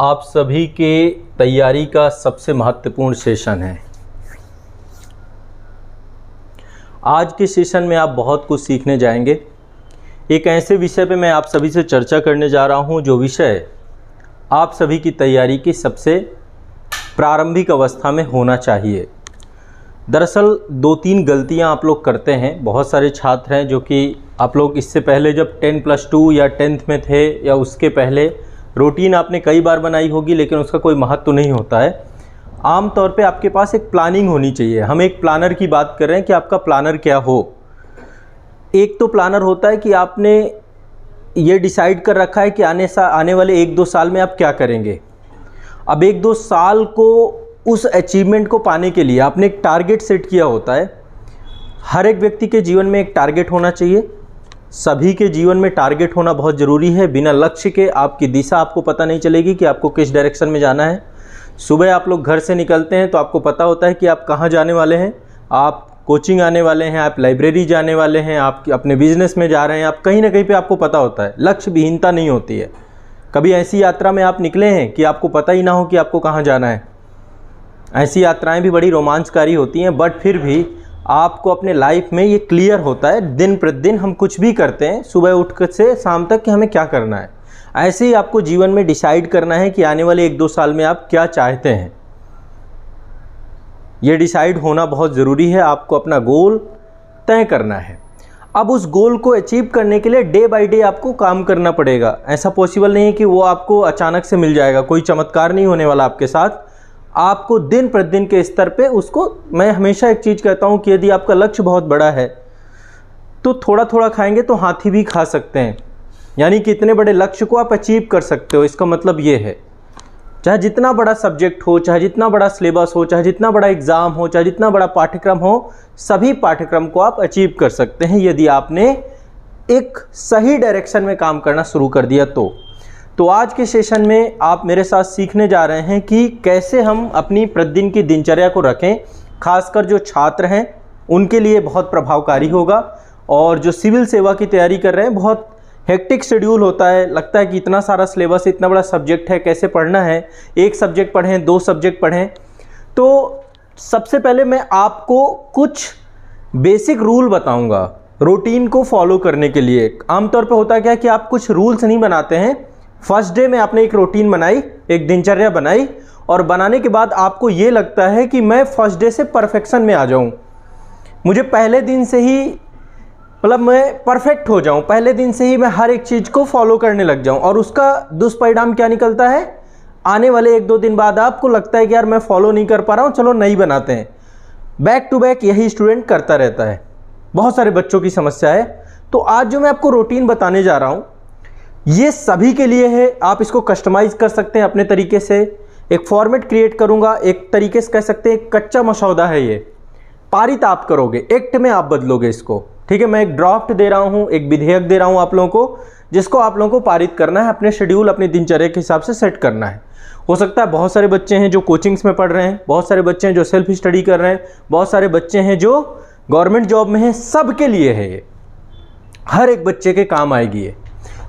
आप सभी के तैयारी का सबसे महत्वपूर्ण सेशन है। आज के सेशन में आप बहुत कुछ सीखने जाएंगे। एक ऐसे विषय पे मैं आप सभी से चर्चा करने जा रहा हूं जो विषय आप सभी की तैयारी की सबसे प्रारंभिक अवस्था में होना चाहिए। दरअसल 2-3 गलतियां आप लोग करते हैं। बहुत सारे छात्र हैं जो कि आप लोग इससे पहले जब 10+2 या 10th में थे या उसके पहले रूटीन आपने कई बार बनाई होगी, लेकिन उसका कोई महत्व नहीं होता है। आम तौर पे आपके पास एक प्लानिंग होनी चाहिए। हम एक प्लानर की बात कर रहे हैं कि आपका प्लानर क्या हो। एक तो प्लानर होता है कि आपने ये डिसाइड कर रखा है कि आने वाले 1-2 साल में आप क्या करेंगे। अब 1-2 साल को उस अचीवमेंट को पाने के लिए आपने एक टारगेट सेट किया होता है। हर एक व्यक्ति के जीवन में एक टारगेट होना चाहिए। सभी के जीवन में टारगेट होना बहुत ज़रूरी है। बिना लक्ष्य के आपकी दिशा आपको पता नहीं चलेगी कि आपको किस डायरेक्शन में जाना है। सुबह आप लोग घर से निकलते हैं तो आपको पता होता है कि आप कहाँ जाने वाले हैं। आप कोचिंग आने वाले हैं, आप लाइब्रेरी जाने वाले हैं, आप अपने बिजनेस में जा रहे हैं, आप कहीं ना कहीं पे आपको पता होता है। लक्ष्य विहीनता नहीं होती है। कभी ऐसी यात्रा में आप निकले हैं कि आपको पता ही ना हो कि आपको कहाँ जाना है। ऐसी यात्राएं भी बड़ी रोमांचकारी होती हैं, बट फिर भी आपको अपने लाइफ में ये क्लियर होता है दिन प्रतिदिन हम कुछ भी करते हैं सुबह उठ से शाम तक कि हमें क्या करना है। ऐसे ही आपको जीवन में डिसाइड करना है कि आने वाले 1-2 साल में आप क्या चाहते हैं। ये डिसाइड होना बहुत ज़रूरी है। आपको अपना गोल तय करना है। अब उस गोल को अचीव करने के लिए डे बाय डे आपको काम करना पड़ेगा। ऐसा पॉसिबल नहीं है कि वो आपको अचानक से मिल जाएगा। कोई चमत्कार नहीं होने वाला आपके साथ। आपको दिन प्रतिदिन के स्तर पे उसको, मैं हमेशा एक चीज़ कहता हूँ कि यदि आपका लक्ष्य बहुत बड़ा है तो थोड़ा थोड़ा खाएंगे तो हाथी भी खा सकते हैं। यानी कि इतने बड़े लक्ष्य को आप अचीव कर सकते हो। इसका मतलब ये है, चाहे जितना बड़ा सब्जेक्ट हो, चाहे जितना बड़ा सिलेबस हो, चाहे जितना बड़ा एग्ज़ाम हो, चाहे जितना बड़ा पाठ्यक्रम हो, सभी पाठ्यक्रम को आप अचीव कर सकते हैं यदि आपने एक सही डायरेक्शन में काम करना शुरू कर दिया तो आज के सेशन में आप मेरे साथ सीखने जा रहे हैं कि कैसे हम अपनी प्रतिदिन की दिनचर्या को रखें। खासकर जो छात्र हैं उनके लिए बहुत प्रभावकारी होगा। और जो सिविल सेवा की तैयारी कर रहे हैं, बहुत हेक्टिक शेड्यूल होता है। लगता है कि इतना सारा सिलेबस, इतना बड़ा सब्जेक्ट है, कैसे पढ़ना है। 1 सब्जेक्ट पढ़ें, 2 सब्जेक्ट पढ़ें। तो सबसे पहले मैं आपको कुछ बेसिक रूल बताऊँगा रूटीन को फॉलो करने के लिए। आमतौर पर होता क्या है कि आप कुछ रूल्स नहीं बनाते हैं। फर्स्ट डे में आपने एक रूटीन बनाई, एक दिनचर्या बनाई, और बनाने के बाद आपको ये लगता है कि मैं फर्स्ट डे से परफेक्शन में आ जाऊं, मुझे पहले दिन से ही मतलब मैं परफेक्ट हो जाऊं, पहले दिन से ही मैं हर एक चीज़ को फॉलो करने लग जाऊं। और उसका दुष्परिणाम क्या निकलता है, आने वाले 1-2 दिन बाद आपको लगता है कि यार मैं फॉलो नहीं कर पा रहा हूँ, चलो नहीं बनाते हैं। बैक टू बैक यही स्टूडेंट करता रहता है। बहुत सारे बच्चों की समस्या है। तो आज जो मैं आपको रूटीन बताने जा रहा हूँ ये सभी के लिए है। आप इसको कस्टमाइज़ कर सकते हैं अपने तरीके से। एक फॉर्मेट क्रिएट करूंगा, एक तरीके से कह सकते हैं कच्चा मसौदा है ये, पारित आप करोगे, एक्ट में आप बदलोगे इसको। ठीक है, मैं एक ड्राफ्ट दे रहा हूं, एक विधेयक दे रहा हूं आप लोगों को, जिसको आप लोगों को पारित करना है, अपने शेड्यूल, अपनी दिनचर्या के हिसाब से सेट करना है। हो सकता है बहुत सारे बच्चे हैं जो कोचिंग्स में पढ़ रहे हैं, बहुत सारे बच्चे हैं जो सेल्फ स्टडी कर रहे हैं, बहुत सारे बच्चे हैं जो गवर्नमेंट जॉब में हैं। सबके लिए है ये, हर एक बच्चे के काम आएगी ये।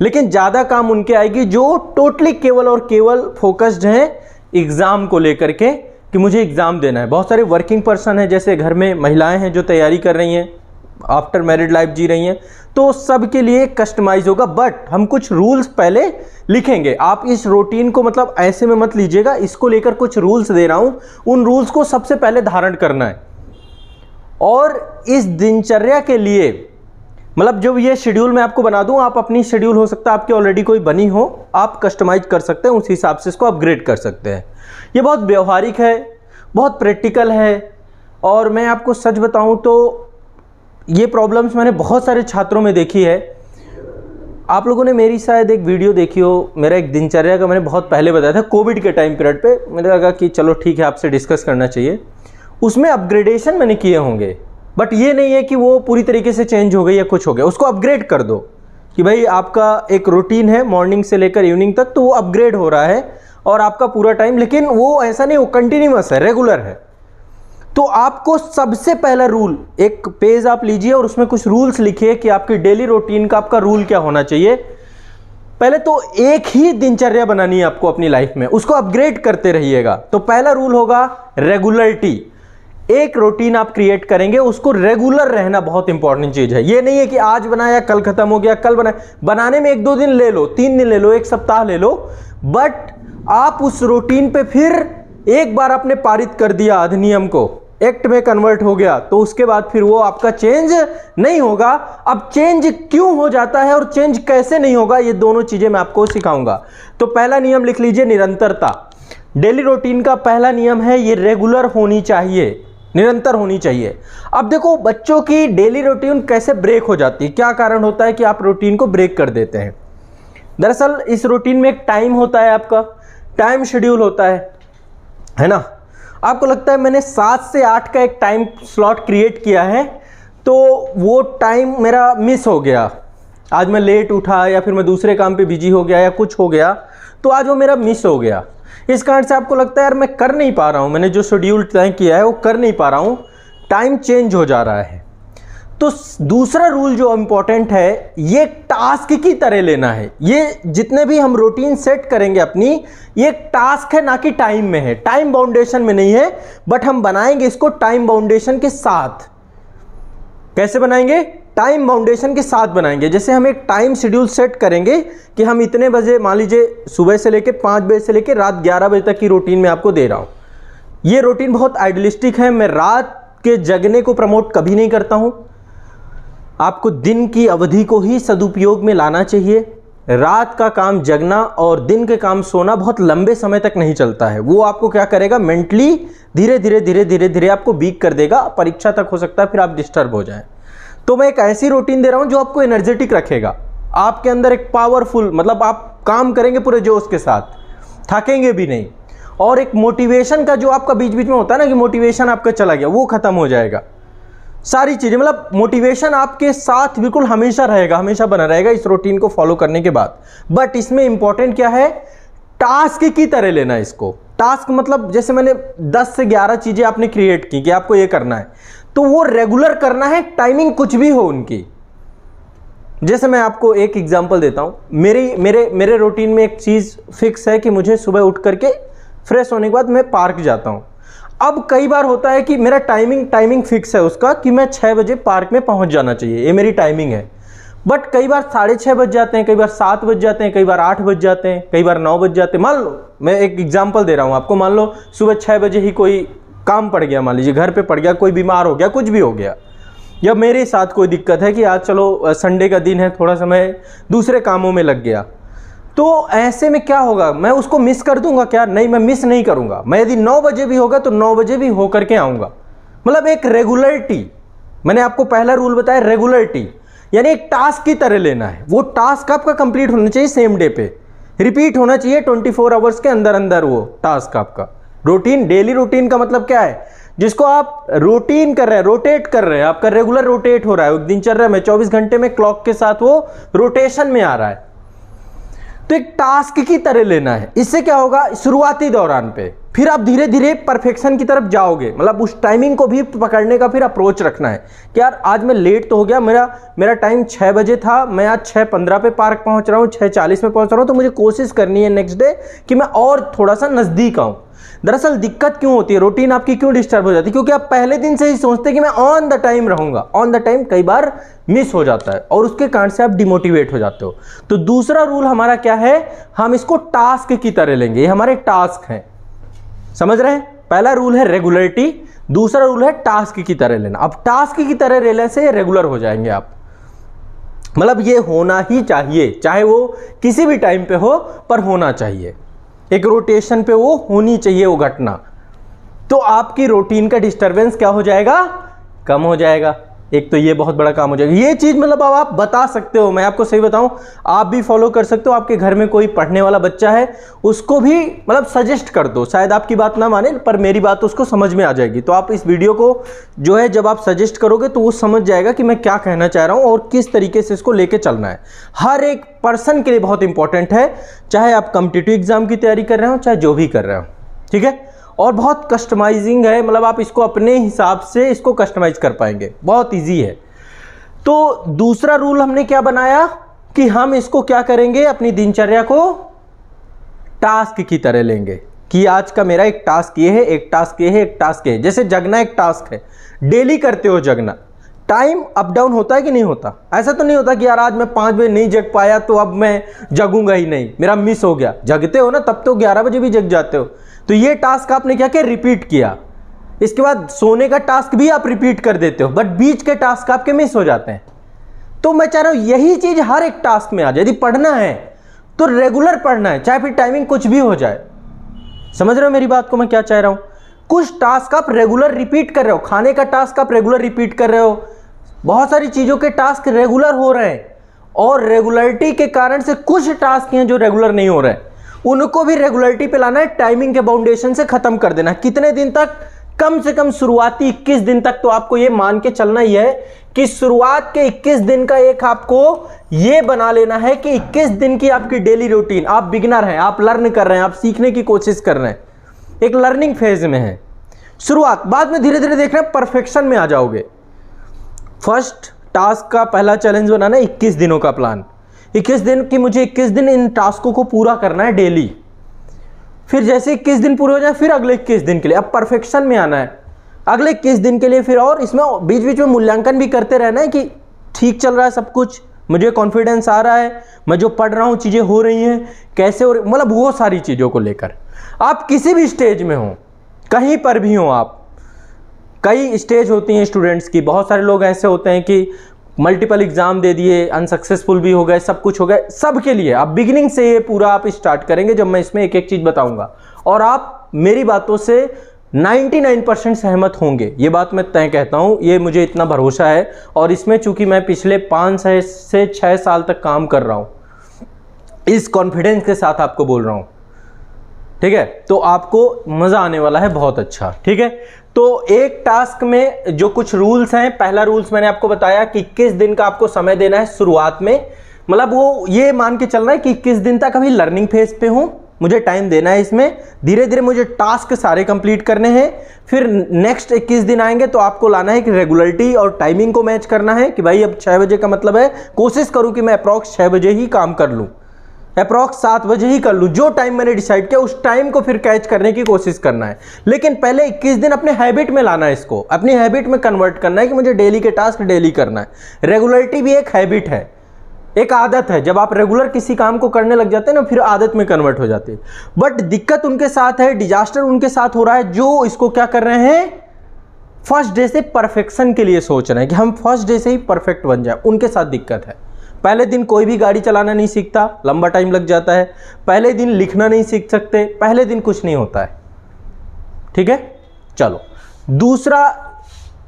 लेकिन ज़्यादा काम उनके आएगी जो टोटली केवल और केवल फोकस्ड हैं एग्ज़ाम को लेकर के कि मुझे एग्ज़ाम देना है। बहुत सारे वर्किंग पर्सन हैं, जैसे घर में महिलाएं हैं जो तैयारी कर रही हैं, आफ्टर मैरिड लाइफ जी रही हैं, तो सबके लिए कस्टमाइज होगा। बट हम कुछ रूल्स पहले लिखेंगे। आप इस रूटीन को मतलब ऐसे में मत लीजिएगा, इसको लेकर कुछ रूल्स दे रहा हूँ, उन रूल्स को सबसे पहले धारण करना है। और इस दिनचर्या के लिए मतलब जब ये शेड्यूल मैं आपको बना दूं, आप अपनी शेड्यूल हो सकता है आपकी ऑलरेडी कोई बनी हो, आप कस्टमाइज कर सकते हैं, उस हिसाब से इसको अपग्रेड कर सकते हैं। ये बहुत व्यवहारिक है, बहुत प्रैक्टिकल है। और मैं आपको सच बताऊं तो ये प्रॉब्लम्स मैंने बहुत सारे छात्रों में देखी है। आप लोगों ने मेरी शायद एक वीडियो देखी हो, मेरा एक दिनचर्या का मैंने बहुत पहले बताया था, कोविड के टाइम पीरियड पे। मुझे लगा कि चलो ठीक है, आपसे डिस्कस करना चाहिए। उसमें अपग्रेडेशन मैंने किए होंगे, बट ये नहीं है कि वो पूरी तरीके से चेंज हो गई या कुछ हो गया। उसको अपग्रेड कर दो कि भाई आपका एक रूटीन है मॉर्निंग से लेकर इवनिंग तक, तो वो अपग्रेड हो रहा है और आपका पूरा टाइम, लेकिन वो ऐसा नहीं, वो कंटिन्यूअस है, रेगुलर है। तो आपको सबसे पहला रूल, एक पेज आप लीजिए और उसमें कुछ रूल्स लिखिए कि आपकी डेली रूटीन का आपका रूल क्या होना चाहिए। पहले तो एक ही दिनचर्या बनानी है आपको अपनी लाइफ में, उसको अपग्रेड करते रहिएगा। तो पहला रूल होगा रेगुलरिटी। एक रूटीन आप क्रिएट करेंगे, उसको रेगुलर रहना बहुत इंपॉर्टेंट चीज है। ये नहीं है कि आज बनाया कल खत्म हो गया, कल बनाने में 1-2 दिन ले लो, 3 दिन ले लो, 1 सप्ताह ले लो, बट आप उस रूटीन पे फिर एक बार आपने पारित कर दिया अधिनियम को, एक्ट में कन्वर्ट हो गया, तो उसके बाद फिर वो आपका चेंज नहीं होगा। अब चेंज क्यों हो जाता है और चेंज कैसे नहीं होगा, ये दोनों चीजें मैं आपको सिखाऊंगा। तो पहला नियम लिख लीजिए, निरंतरता। डेली रूटीन का पहला नियम है ये रेगुलर होनी चाहिए, निरंतर होनी चाहिए। अब देखो बच्चों की डेली रूटीन कैसे ब्रेक हो जाती है, क्या कारण होता है कि आप रूटीन को ब्रेक कर देते हैं। दरअसल इस रूटीन में एक टाइम होता है, आपका टाइम शेड्यूल होता है ना। आपको लगता है मैंने 7 से 8 का एक टाइम स्लॉट क्रिएट किया है, तो वो टाइम मेरा मिस हो गया, आज मैं लेट उठा या फिर मैं दूसरे काम पे बिजी हो गया या कुछ हो गया, तो आज वो मेरा मिस हो गया। इस कारण से आपको लगता है यार मैं कर नहीं पा रहा हूँ, मैंने जो शेड्यूल तय किया है वो कर नहीं पा रहा हूँ, टाइम चेंज हो जा रहा है। तो दूसरा रूल जो इंपॉर्टेंट है, ये टास्क की तरह लेना है। ये जितने भी हम रूटीन सेट करेंगे अपनी, ये टास्क है, ना कि टाइम में है, टाइम बाउंडेशन में नहीं है, बट हम बनाएंगे इसको टाइम बाउंडेशन के साथ। कैसे बनाएंगे? टाइम बाउंडेशन के साथ बनाएंगे। जैसे हम एक टाइम शेड्यूल सेट करेंगे कि हम इतने बजे, मान लीजिए सुबह से लेके 5 बजे से लेके रात 11 बजे तक की रूटीन में आपको दे रहा हूं। ये रूटीन बहुत आइडियलिस्टिक है, मैं रात के जगने को प्रमोट कभी नहीं करता हूं। आपको दिन की अवधि को ही सदुपयोग में लाना चाहिए। रात का काम जगना और दिन के काम सोना बहुत लंबे समय तक नहीं चलता है, वो आपको क्या करेगा, मेंटली धीरे धीरे आपको वीक कर देगा, परीक्षा तक हो सकता है फिर आप डिस्टर्ब हो जाएं। तो मैं एक ऐसी रूटीन दे रहा हूं जो आपको एनर्जेटिक रखेगा, आपके अंदर एक पावरफुल, मतलब आप काम करेंगे पूरे जोश के साथ, थकेंगे भी नहीं, और एक मोटिवेशन का जो आपका बीच बीच में होता है ना कि मोटिवेशन आपका चला गया, वो खत्म हो जाएगा। सारी चीजें, मतलब मोटिवेशन आपके साथ बिल्कुल हमेशा रहेगा, हमेशा बना रहेगा इस रूटीन को फॉलो करने के बाद। बट इसमें इंपॉर्टेंट क्या है, टास्क की तरह लेना है इसको। टास्क मतलब जैसे मैंने 10 से 11 चीजें आपने क्रिएट की कि आपको ये करना है, तो वो रेगुलर करना है, टाइमिंग कुछ भी हो उनकी। जैसे मैं आपको एक एग्जांपल देता हूं, मेरे रूटीन में एक चीज फिक्स है कि मुझे सुबह उठ करके फ्रेश होने के बाद मैं पार्क जाता हूं। अब कई बार होता है कि मेरा टाइमिंग फिक्स है उसका कि मैं 6 बजे पार्क में पहुंच जाना चाहिए, ये मेरी टाइमिंग है। बट कई बार 6:30 बज जाते हैं, कई बार 7 बज जाते हैं, कई बार 8 बज जाते हैं, कई बार 9 बज जाते हैं। मान लो मैं एक एग्जांपल दे रहा हूं आपको, मान लो सुबह 6 बजे ही कोई काम पड़ गया, मान लीजिए घर पे पड़ गया, कोई बीमार हो गया, कुछ भी हो गया, या मेरे साथ कोई दिक्कत है कि आज चलो संडे का दिन है, थोड़ा समय दूसरे कामों में लग गया, तो ऐसे में क्या होगा, मैं उसको मिस कर दूंगा क्या? नहीं, मैं मिस नहीं करूंगा। मैं यदि 9 बजे भी होगा तो 9 बजे भी होकर के आऊंगा। मतलब एक रेगुलरिटी, मैंने आपको पहला रूल बताया रेगुलरिटी, यानी एक टास्क की तरह लेना है। वो टास्क आपका कंप्लीट होना चाहिए सेम डे पे, रिपीट होना चाहिए 24 आवर्स के अंदर अंदर वो टास्क आपका। रूटीन, डेली रूटीन का मतलब क्या है, जिसको आप रूटीन कर रहे हैं, रोटेट कर रहे हैं, आपका रेगुलर रोटेट हो रहा है, दिनचर्या में 24 घंटे में क्लॉक के साथ वो रोटेशन में आ रहा है। तो एक टास्क की तरह लेना है। इससे क्या होगा, शुरुआती दौरान पे फिर आप धीरे धीरे परफेक्शन की तरफ जाओगे। मतलब उस टाइमिंग को भी पकड़ने का फिर अप्रोच रखना है कि यार आज मैं लेट तो हो गया, मेरा टाइम 6 बजे था, मैं आज 6:15 पे पार्क पहुंच रहा हूँ, 6:40 में पहुंच रहा हूँ, तो मुझे कोशिश करनी है नेक्स्ट डे कि मैं और थोड़ा सा नजदीक आऊँ। दरअसल दिक्कत क्यों होती है, रूटीन आपकी क्यों डिस्टर्ब हो जाती है, क्योंकि आप पहले दिन से ही सोचते हैं कि मैं ऑन द टाइम रहूंगा, ऑन द टाइम कई बार मिस हो जाता है और उसके कारण से आप डिमोटिवेट हो जाते हो। तो दूसरा रूल हमारा क्या है, हम इसको टास्क की तरह लेंगे, ये हमारे टास्क हैं, समझ रहे हैं। पहला रूल है रेगुलरिटी, दूसरा रूल है टास्क की तरह लेना। अब टास्क की तरह लेने से रेगुलर हो जाएंगे आप, मतलब ये होना ही चाहिए, चाहे वो किसी भी टाइम पे हो, पर होना चाहिए, एक रोटेशन पे वो होनी चाहिए वो घटना। तो आपकी रूटीन का डिस्टरबेंस क्या हो जाएगा, कम हो जाएगा। एक तो ये बहुत बड़ा काम हो जाएगा। ये चीज मतलब अब आप बता सकते हो, मैं आपको सही बताऊं, आप भी फॉलो कर सकते हो। आपके घर में कोई पढ़ने वाला बच्चा है, उसको भी मतलब सजेस्ट कर दो, शायद आपकी बात ना माने पर मेरी बात उसको समझ में आ जाएगी। तो आप इस वीडियो को जो है जब आप सजेस्ट करोगे तो वो समझ जाएगा कि मैं क्या कहना चाह रहा हूं और किस तरीके से इसको लेके चलना है। हर एक पर्सन के लिए बहुत इंपॉर्टेंट है, चाहे आप कॉम्पिटिटिव एग्जाम की तैयारी कर रहे हो, चाहे जो भी कर रहे हो, ठीक है। और बहुत कस्टमाइजिंग है, मतलब आप इसको अपने हिसाब से इसको कस्टमाइज कर पाएंगे, बहुत इजी है। तो दूसरा रूल हमने क्या बनाया, कि हम इसको क्या करेंगे, अपनी दिनचर्या को टास्क की तरह लेंगे कि आज का मेरा एक टास्क ये है, एक टास्क ये है, एक टास्क ये है। जैसे जगना एक टास्क है, डेली करते हो जगना, टाइम अप डाउन होता है कि नहीं होता? ऐसा तो नहीं होता कि यार आज मैं 5 बजे नहीं जग पाया तो अब मैं जगूंगा ही नहीं, मेरा मिस हो गया। जगते हो ना, तब तो 11 बजे भी जग जाते हो। तो ये टास्क आपने क्या किया, रिपीट किया। इसके बाद सोने का टास्क भी आप रिपीट कर देते हो, बट बीच के टास्क आपके मिस हो जाते हैं। तो मैं चाह रहा हूं यही चीज हर एक टास्क में आ जाए। यदि पढ़ना है तो रेगुलर पढ़ना है, चाहे फिर टाइमिंग कुछ भी हो जाए। समझ रहे हो मेरी बात को मैं क्या चाह रहा हूं? कुछ टास्क आप रेगुलर रिपीट कर रहे हो, खाने का टास्क आप रेगुलर रिपीट कर रहे हो, बहुत सारी चीजों के टास्क रेगुलर हो रहे हैं, और रेगुलरिटी के कारण से कुछ टास्क हैं जो रेगुलर नहीं हो रहे हैं, उनको भी रेगुलरिटी पे लाना है, टाइमिंग के बाउंडेशन से खत्म कर देना है। कितने दिन तक? कम से कम शुरुआती 21 दिन तक तो आपको ये मान के चलना ही है कि शुरुआत के 21 दिन का एक आपको ये बना लेना है कि 21 दिन की आपकी डेली रूटीन। आप बिगिनर हैं, आप लर्न कर रहे हैं, आप सीखने की कोशिश कर रहे हैं, एक लर्निंग फेज में है शुरुआत। बाद में धीरे धीरे देख रहे हैं परफेक्शन में आ जाओगे। फर्स्ट टास्क का पहला चैलेंज बनाना है 21 दिनों का प्लान। 21 दिन की मुझे 21 दिन इन टास्कों को पूरा करना है डेली। फिर जैसे 21 दिन पूरे हो जाए फिर अगले 21 दिन के लिए अब परफेक्शन में आना है, अगले 21 दिन के लिए फिर, और इसमें बीच बीच में मूल्यांकन भी करते रहना है कि ठीक चल रहा है सब कुछ, मुझे कॉन्फिडेंस आ रहा है, मैं जो पढ़ रहा हूँ चीज़ें हो रही हैं, कैसे हो रही, मतलब वो सारी चीज़ों को लेकर आप किसी भी स्टेज में हो, कहीं पर भी हो आप। कई स्टेज होती हैं स्टूडेंट्स की, बहुत सारे लोग ऐसे होते हैं कि मल्टीपल एग्जाम दे दिए, अनसक्सेसफुल भी हो गए, सब कुछ हो गए। सब के लिए आप बिगिनिंग से ये पूरा आप स्टार्ट करेंगे जब मैं इसमें एक एक चीज़ बताऊंगा, और आप मेरी बातों से 99% सहमत होंगे। ये बात मैं तय कहता हूँ, ये मुझे इतना भरोसा है। और इसमें चूंकि मैं पिछले 5 से 6 साल तक काम कर रहा हूँ, इस कॉन्फिडेंस के साथ आपको बोल रहा हूँ, ठीक है? तो आपको मज़ा आने वाला है बहुत अच्छा, ठीक है? तो एक टास्क में जो कुछ रूल्स हैं, पहला रूल्स मैंने आपको बताया कि 21 दिन का आपको समय देना है शुरुआत में, मतलब वो ये मान के चल रहा है कि 21 दिन तक अभी लर्निंग फेज पे हूँ, मुझे टाइम देना है इसमें, धीरे धीरे मुझे टास्क सारे कंप्लीट करने हैं। फिर नेक्स्ट 21 दिन आएंगे तो आपको लाना है कि रेगुलरिटी और टाइमिंग को मैच करना है कि भाई अब 6 बजे का मतलब है कोशिश करूँ कि मैं अप्रॉक्स 6 बजे ही काम कर लूँ, अप्रॉक्स 7 बजे ही कर लूँ, जो टाइम मैंने डिसाइड किया उस टाइम को फिर कैच करने की कोशिश करना है। लेकिन पहले 21 दिन अपने हैबिट में लाना है, इसको अपनी हैबिट में कन्वर्ट करना है कि मुझे डेली के टास्क डेली करना है। रेगुलरिटी भी एक हैबिट है, एक आदत है। जब आप रेगुलर किसी काम को करने लग जाते हैं ना, फिर आदत में कन्वर्ट हो जाती है। बट दिक्कत उनके साथ है, डिजास्टर उनके साथ हो रहा है जो इसको क्या कर रहे हैं, फर्स्ट डे से परफेक्शन के लिए सोच रहे हैं कि हम फर्स्ट डे से ही परफेक्ट बन जाए। उनके साथ दिक्कत है। पहले दिन कोई भी गाड़ी चलाना नहीं सीखता, लंबा टाइम लग जाता है। पहले दिन लिखना नहीं सीख सकते, पहले दिन कुछ नहीं होता है, ठीक है? चलो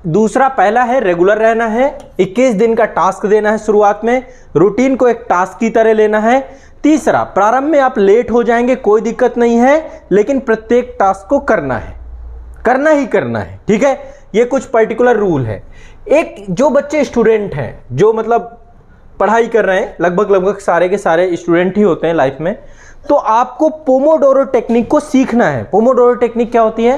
दूसरा पहला है रेगुलर रहना है, 21 दिन का टास्क देना है शुरुआत में, रूटीन को एक टास्क की तरह लेना है। तीसरा, प्रारंभ में आप लेट हो जाएंगे कोई दिक्कत नहीं है, लेकिन प्रत्येक टास्क को करना है, करना ही करना है, ठीक है? ये कुछ पर्टिकुलर रूल है। एक जो बच्चे स्टूडेंट हैं, जो मतलब पढ़ाई कर रहे हैं, लगभग सारे के सारे स्टूडेंट ही होते हैं लाइफ में, तो आपको पोमोडोरो टेक्निक को सीखना है। पोमोडोरो टेक्निक क्या होती है?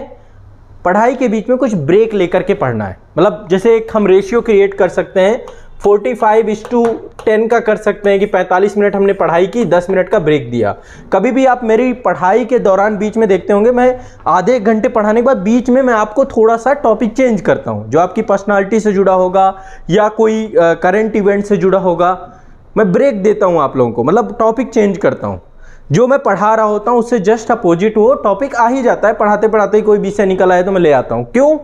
पढ़ाई के बीच में कुछ ब्रेक लेकर के पढ़ना है। मतलब जैसे एक हम रेशियो क्रिएट कर सकते हैं, 45:10 का कर सकते हैं कि 45 मिनट हमने पढ़ाई की, 10 मिनट का ब्रेक दिया। कभी भी आप मेरी पढ़ाई के दौरान बीच में देखते होंगे, मैं आधे एक घंटे पढ़ाने के बाद बीच में मैं आपको थोड़ा सा टॉपिक चेंज करता हूं, जो आपकी पर्सनालिटी से जुड़ा होगा या कोई करंट इवेंट से जुड़ा होगा। मैं ब्रेक देता हूं आप लोगों को, मतलब टॉपिक चेंज करता हूं। जो मैं पढ़ा रहा होता हूं उससे जस्ट अपोजिट वो टॉपिक आ ही जाता है। पढ़ाते पढ़ाते ही कोई विषय निकल आए तो मैं ले आता हूं। क्यों?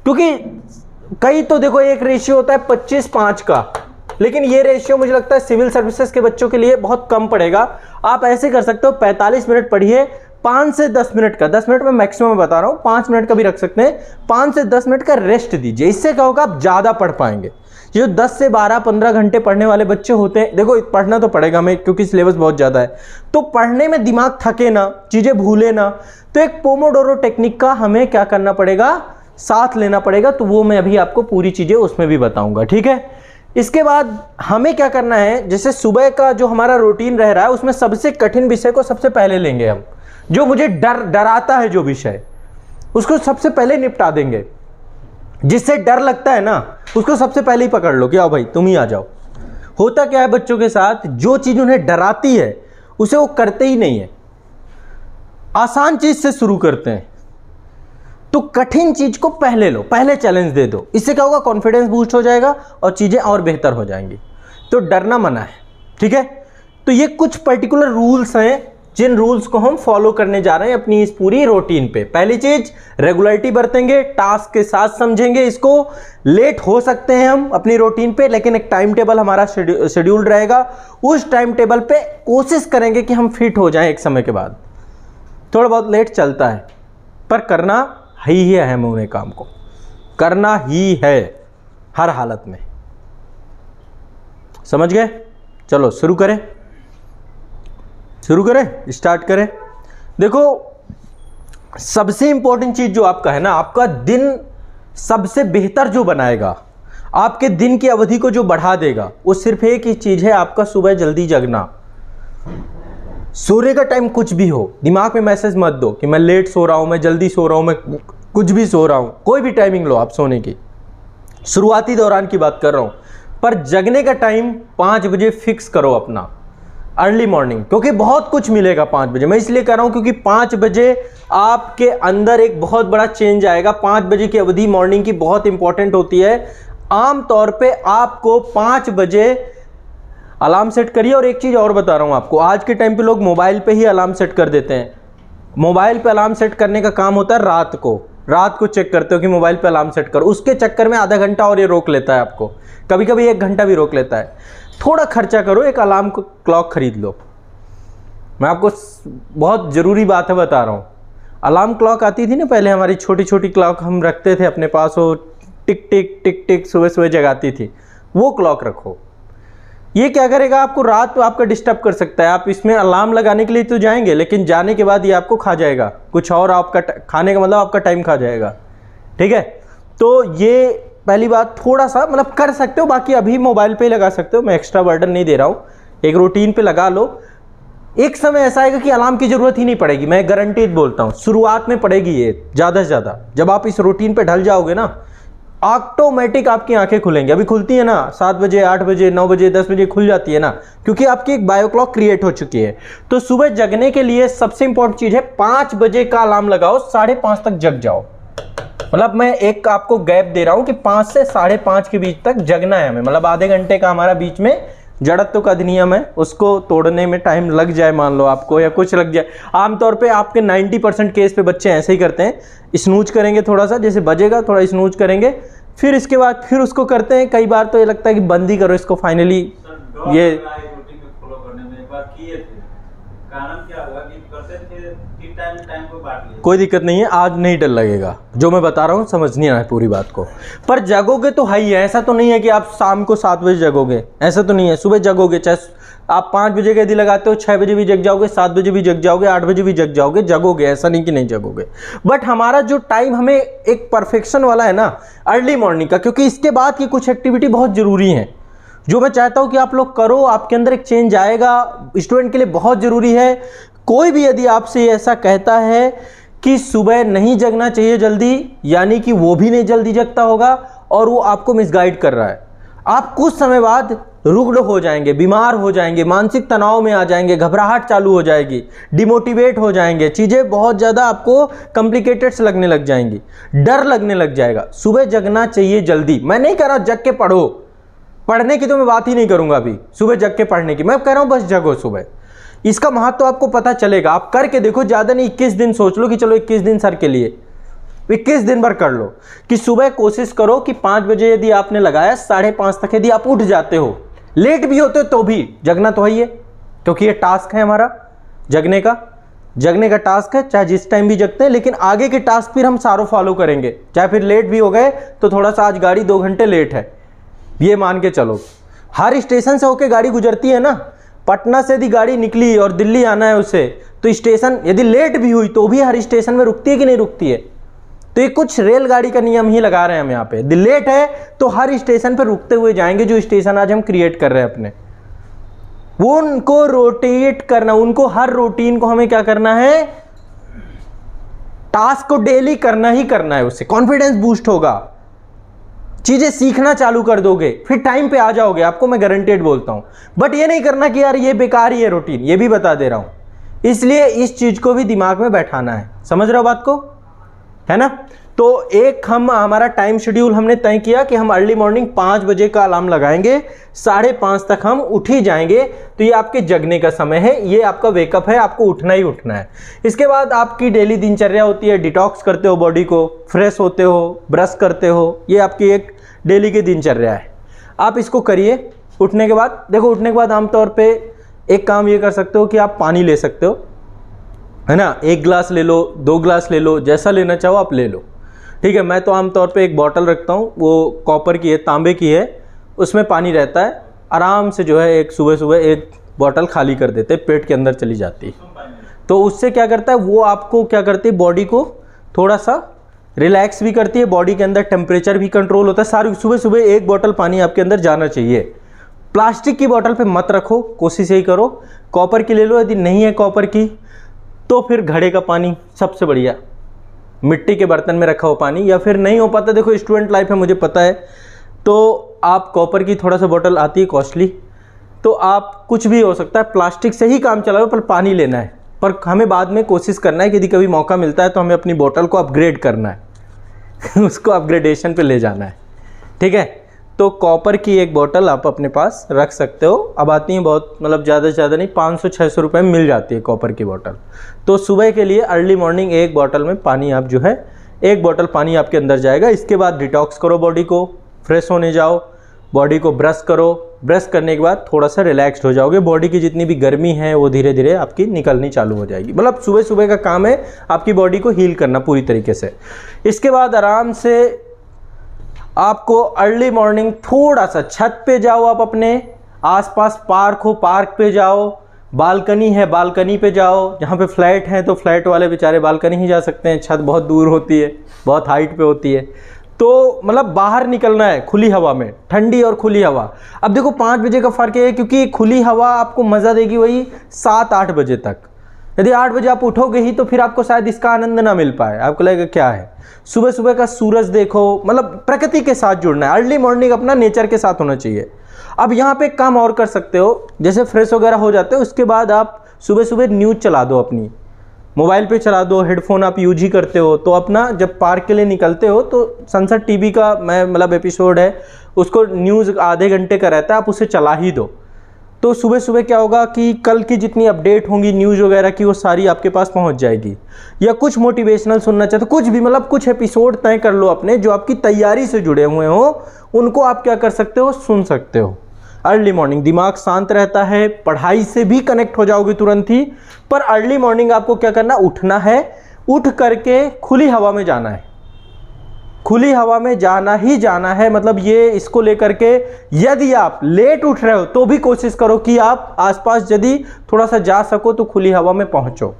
क्योंकि कई तो देखो एक रेशियो होता है 25:5 का, लेकिन ये रेशियो मुझे लगता है सिविल सर्विसेज के बच्चों के लिए बहुत कम पड़ेगा। आप ऐसे कर सकते हो, 45 मिनट पढ़िए, 5 से 10 मिनट का, 10 मिनट में मैक्सिमम बता रहा हूँ, 5 मिनट का भी रख सकते हैं, 5 से 10 मिनट का रेस्ट दीजिए। इससे क्या होगा, आप ज़्यादा पढ़ पाएंगे। जो 10 से 12-15 घंटे पढ़ने वाले बच्चे होते हैं, देखो पढ़ना तो पड़ेगा हमें क्योंकि सिलेबस बहुत ज़्यादा है, तो पढ़ने में दिमाग थके ना, चीज़ें भूले ना, तो एक पोमोडोरो टेक्निक का हमें क्या करना पड़ेगा, साथ लेना पड़ेगा। तो वो मैं अभी आपको पूरी चीज़ें उसमें भी बताऊंगा, ठीक है? इसके बाद हमें क्या करना है, जैसे सुबह का जो हमारा रूटीन रह रहा है उसमें सबसे कठिन विषय को सबसे पहले लेंगे हम। जो मुझे डराता है जो विषय, उसको सबसे पहले निपटा देंगे। जिससे डर लगता है ना, उसको सबसे पहले ही पकड़ लो कि आओ भाई तुम ही आ जाओ। होता क्या है बच्चों के साथ, जो चीज उन्हें डराती है उसे वो करते ही नहीं है, आसान चीज से शुरू करते हैं। तो कठिन चीज को पहले लो, पहले चैलेंज दे दो, इससे क्या होगा, कॉन्फिडेंस बूस्ट हो जाएगा और चीजें और बेहतर हो जाएंगी। तो डरना मना है, ठीक है। तो ये कुछ पर्टिकुलर रूल्स हैं जिन रूल्स को हम फॉलो करने जा रहे हैं अपनी इस पूरी रूटीन पे। पहली चीज, रेगुलरिटी बरतेंगे, टास्क के साथ समझेंगे इसको। लेट हो सकते हैं हम अपनी रूटीन पे, लेकिन एक टाइम टेबल हमारा शेड्यूल्ड रहेगा, उस टाइम टेबल पे कोशिश करेंगे कि हम फिट हो जाएं एक समय के बाद। थोड़ा बहुत लेट चलता है पर करना ही है, हमें उन्हें काम को करना ही है हर हालत में। समझ गए? चलो शुरू करें, स्टार्ट करें। देखो, सबसे इंपॉर्टेंट चीज जो आपका है ना, आपका दिन सबसे बेहतर जो बनाएगा, आपके दिन की अवधि को जो बढ़ा देगा, वो सिर्फ एक ही चीज है, आपका सुबह जल्दी जगना। सोने का टाइम कुछ भी हो, दिमाग में मैसेज मत दो कि मैं लेट सो रहा हूं, मैं जल्दी सो रहा हूं, मैं कुछ भी सो रहा हूं। कोई भी टाइमिंग लो आप सोने की, शुरुआती दौरान की बात कर रहा हूं, पर जगने का टाइम 5 बजे फिक्स करो अपना, अर्ली मॉर्निंग, क्योंकि बहुत कुछ मिलेगा 5 बजे। मैं इसलिए कह रहा हूं क्योंकि 5 बजे आपके अंदर एक बहुत बड़ा चेंज आएगा। 5 बजे की अवधि मॉर्निंग की बहुत इंपॉर्टेंट होती है। आमतौर पे आपको 5 बजे अलार्म सेट करिए। और एक चीज और बता रहा हूं आपको, आज के टाइम पे लोग मोबाइल पे ही अलार्म सेट कर देते हैं। मोबाइल पे अलार्म सेट करने का काम होता है रात को चेक करते हो कि मोबाइल पे अलार्म सेट करो, उसके चक्कर में आधा घंटा और ये रोक लेता है आपको, कभी कभी 1 घंटा भी रोक लेता है। थोड़ा खर्चा करो, एक अलार्म क्लॉक खरीद लो। मैं आपको बहुत ज़रूरी बात है बता रहा हूँ। अलार्म क्लॉक आती थी ना पहले, हमारी छोटी छोटी क्लॉक हम रखते थे अपने पास, वो टिक टिक टिक टिक सुबह सुबह जगाती थी, वो क्लॉक रखो। ये क्या करेगा, आपको रात को आपका डिस्टर्ब कर सकता है। आप इसमें अलार्म लगाने के लिए तो जाएंगे, लेकिन जाने के बाद ये आपको खा जाएगा, कुछ और आपका खाने का मतलब आपका टाइम खा जाएगा, ठीक है। तो ये पहली बात, थोड़ा सा मतलब कर सकते हो, बाकी अभी मोबाइल पे लगा सकते हो, मैं एक्स्ट्रा बर्डन नहीं दे रहा हूँ। एक रूटीन पे लगा लो, एक समय ऐसा आएगा कि अलार्म की जरूरत ही नहीं पड़ेगी। मैं गारंटीड बोलता हूँ, शुरुआत में पड़ेगी ये ज़्यादा से ज़्यादा। जब आप इस रूटीन पे ढल जाओगे ना, ऑटोमेटिक आपकी आंखें खुलेंगी। अभी खुलती है ना 7 बजे, 8 बजे, 9 बजे, 10 बजे खुल जाती है ना, क्योंकि आपकी एक बायो क्लॉक क्रिएट हो चुकी है। तो सुबह जगने के लिए सबसे इंपॉर्टेंट चीज है, 5 बजे का अलार्म लगाओ, 5:30 तक जग जाओ। मतलब मैं एक आपको गैप दे रहा हूं कि 5 से 5:30 के बीच तक जगना है हमें, मतलब आधे घंटे का हमारा बीच में जड़त्व का अधिनियम है, उसको तोड़ने में टाइम लग जाए मान लो आपको, या कुछ लग जाए। आमतौर पे आपके 90% केस पे बच्चे ऐसे ही करते हैं, स्नूज करेंगे थोड़ा सा, जैसे बजेगा थोड़ा स्नूज करेंगे, फिर इसके बाद फिर उसको करते हैं। कई बार तो ये लगता है कि बंद ही करो इसको फाइनली। ये कारण क्या होगा कि करते थे कि टाइम को बांट लिया, कोई दिक्कत नहीं है, आज नहीं डर लगेगा। जो मैं बता रहा हूँ समझनी है पूरी बात को। पर जगोगे तो है ही है, ऐसा तो नहीं है कि आप शाम को 7 बजे जगोगे, ऐसा तो नहीं है। सुबह जगोगे, चाहे आप 5 बजे के यदि लगाते हो, 6 बजे भी जग जाओगे, 7 बजे भी जग जाओगे, 8 बजे भी जग जाओगे, जगोगे, ऐसा नहीं कि नहीं जगोगे। बट हमारा जो टाइम हमें एक परफेक्शन वाला है ना, अर्ली मॉर्निंग का, क्योंकि इसके बाद की कुछ एक्टिविटी बहुत जरूरी है जो मैं चाहता हूं कि आप लोग करो, आपके अंदर एक चेंज आएगा। स्टूडेंट के लिए बहुत जरूरी है। कोई भी यदि आपसे ऐसा कहता है कि सुबह नहीं जगना चाहिए जल्दी, यानी कि वो भी नहीं जल्दी जगता होगा और वो आपको मिसगाइड कर रहा है। आप कुछ समय बाद रुग्ण हो जाएंगे, बीमार हो जाएंगे, मानसिक तनाव में आ जाएंगे, घबराहट चालू हो जाएगी, डिमोटिवेट हो जाएंगे, चीजें बहुत ज्यादा आपको कॉम्प्लिकेटेड लगने लग जाएंगी, डर लगने लग जाएगा। सुबह जगना चाहिए जल्दी। मैं नहीं कह रहा जग के पढ़ो, पढ़ने की तो मैं बात ही नहीं करूंगा अभी, सुबह जग के पढ़ने की। मैं कह रहा हूं बस जगो सुबह, इसका महत्व तो आपको पता चलेगा। आप करके देखो, ज्यादा नहीं 21 दिन सोच लो कि चलो 21 दिन सर के लिए, 21 दिन भर कर लो कि सुबह कोशिश करो कि 5 बजे यदि आपने लगाया, 5:30 तक यदि आप उठ जाते हो, लेट भी होते हो तो भी जगना तो है ही है, क्योंकि ये टास्क है हमारा जगने का टास्क है, चाहे जिस टाइम भी जगते हैं। लेकिन आगे के टास्क फिर हम सारों फॉलो करेंगे, चाहे फिर लेट भी हो गए तो थोड़ा सा आज गाड़ी 2 घंटे लेट है, ये मान के चलो। हर स्टेशन से होके गाड़ी गुजरती है ना, पटना से यदि गाड़ी निकली और दिल्ली आना है उसे, तो स्टेशन यदि लेट भी हुई तो भी हर स्टेशन में रुकती है कि नहीं रुकती है। तो ये कुछ रेलगाड़ी का नियम ही लगा रहे हैं हम यहाँ पे। लेट है तो हर स्टेशन पर रुकते हुए जाएंगे, जो स्टेशन आज हम क्रिएट कर रहे हैं अपने, वो उनको रोटेट करना, उनको हर रूटीन को हमें क्या करना है, टास्क को डेली करना ही करना है। उससे कॉन्फिडेंस बूस्ट होगा, चीज़ें सीखना चालू कर दोगे, फिर टाइम पे आ जाओगे, आपको मैं गारंटेड बोलता हूँ। बट ये नहीं करना कि यार ये बेकार ही है रूटीन, ये भी बता दे रहा हूँ। इसलिए इस चीज़ को भी दिमाग में बैठाना है, समझ रहे हो बात को, है ना। तो एक हमारा टाइम शेड्यूल हमने तय किया कि हम अर्ली मॉर्निंग 5 बजे का अलार्म लगाएंगे, 5:30 तक हम उठ ही जाएंगे। तो ये आपके जगने का समय है, ये आपका वेकअप है, आपको उठना ही उठना है। इसके बाद आपकी डेली दिनचर्या होती है, डिटॉक्स करते हो बॉडी को, फ्रेश होते हो, ब्रश करते हो, ये आपकी एक डेली की दिनचर्या है। आप इसको करिए। उठने के बाद देखो, उठने के बाद आमतौर पे एक काम ये कर सकते हो कि आप पानी ले सकते हो, है ना। 1 गिलास ले लो, 2 गिलास ले लो, जैसा लेना चाहो आप ले लो, ठीक है। मैं तो आमतौर पे एक बॉटल रखता हूँ, वो कॉपर की है, तांबे की है, उसमें पानी रहता है। आराम से जो है एक सुबह सुबह एक बॉटल खाली कर देते, पेट के अंदर चली जाती है। तो उससे क्या करता है, वो आपको क्या करती है, बॉडी को थोड़ा सा रिलैक्स भी करती है, बॉडी के अंदर टेम्परेचर भी कंट्रोल होता है। सारी सुबह सुबह एक बॉटल पानी आपके अंदर जाना चाहिए। प्लास्टिक की बॉटल पे मत रखो, कोशिश यही करो कॉपर की ले लो। यदि नहीं है कॉपर की तो फिर घड़े का पानी सबसे बढ़िया, मिट्टी के बर्तन में रखा हुआ पानी। या फिर नहीं हो पाता, देखो स्टूडेंट लाइफ है मुझे पता है, तो आप कॉपर की थोड़ा सा बॉटल आती है कॉस्टली, तो आप कुछ भी हो सकता है, प्लास्टिक से ही काम चलाओ, पर पानी लेना है। पर हमें बाद में कोशिश करना है कि यदि कभी मौका मिलता है तो हमें अपनी बोतल को अपग्रेड करना है उसको अपग्रेडेशन पे ले जाना है, ठीक है। तो कॉपर की एक बोतल आप अपने पास रख सकते हो। अब आती हैं बहुत, मतलब ज़्यादा से ज़्यादा नहीं, 500-600 रुपये में मिल जाती है कॉपर की बोतल। तो सुबह के लिए अर्ली मॉर्निंग एक बोतल में पानी आप जो है, एक बोतल पानी आपके अंदर जाएगा। इसके बाद डिटॉक्स करो बॉडी को, फ्रेश होने जाओ, बॉडी को ब्रश करो। ब्रश करने के बाद थोड़ा सा रिलैक्स्ड हो जाओगे, बॉडी की जितनी भी गर्मी है वो धीरे धीरे आपकी निकलनी चालू हो जाएगी। मतलब सुबह सुबह का काम है आपकी बॉडी को हील करना पूरी तरीके से। इसके बाद आराम से आपको अर्ली मॉर्निंग थोड़ा सा छत पे जाओ, आप अपने आसपास पार्क हो, पार्क पे जाओ, बालकनी है, बालकनी पे जाओ। जहाँ पे फ्लैट हैं तो फ्लैट वाले बेचारे बालकनी ही जा सकते हैं, छत बहुत दूर होती है, बहुत हाइट पे होती है। तो मतलब बाहर निकलना है खुली हवा में, ठंडी और खुली हवा। अब देखो 5 बजे का फ़र्क है, क्योंकि खुली हवा आपको मज़ा देगी वही 7-8 बजे तक। यदि 8 बजे आप उठोगे ही तो फिर आपको शायद इसका आनंद ना मिल पाए, आपको लगेगा क्या है। सुबह सुबह का सूरज देखो, मतलब प्रकृति के साथ जुड़ना है। अर्ली मॉर्निंग अपना नेचर के साथ होना चाहिए। अब यहाँ पे काम और कर सकते हो, जैसे फ्रेश वगैरह हो जाते हो, उसके बाद आप सुबह सुबह न्यूज़ चला दो, अपनी मोबाइल पे चला दो, हेडफोन आप यूज ही करते हो तो अपना जब पार्क के लिए निकलते हो तो संसद टीवी का मैं मतलब एपिसोड है, उसको न्यूज़ आधे घंटे का रहता है, आप उसे चला ही दो। तो सुबह सुबह क्या होगा कि कल की जितनी अपडेट होंगी न्यूज़ वगैरह की, वो सारी आपके पास पहुंच जाएगी। या कुछ मोटिवेशनल सुनना चाहते हो, कुछ भी, मतलब कुछ एपिसोड तय कर लो अपने जो आपकी तैयारी से जुड़े हुए हो, उनको आप क्या कर सकते हो, सुन सकते हो। अर्ली मॉर्निंग दिमाग शांत रहता है, पढ़ाई से भी कनेक्ट हो जाओगे तुरंत ही। पर अर्ली मॉर्निंग आपको क्या करना, उठना है, उठ करके खुली हवा में जाना है, खुली हवा में जाना ही जाना है। मतलब ये इसको लेकर के यदि आप लेट उठ रहे हो तो भी कोशिश करो कि आप आसपास यदि थोड़ा सा जा सको तो खुली हवा में पहुंचो।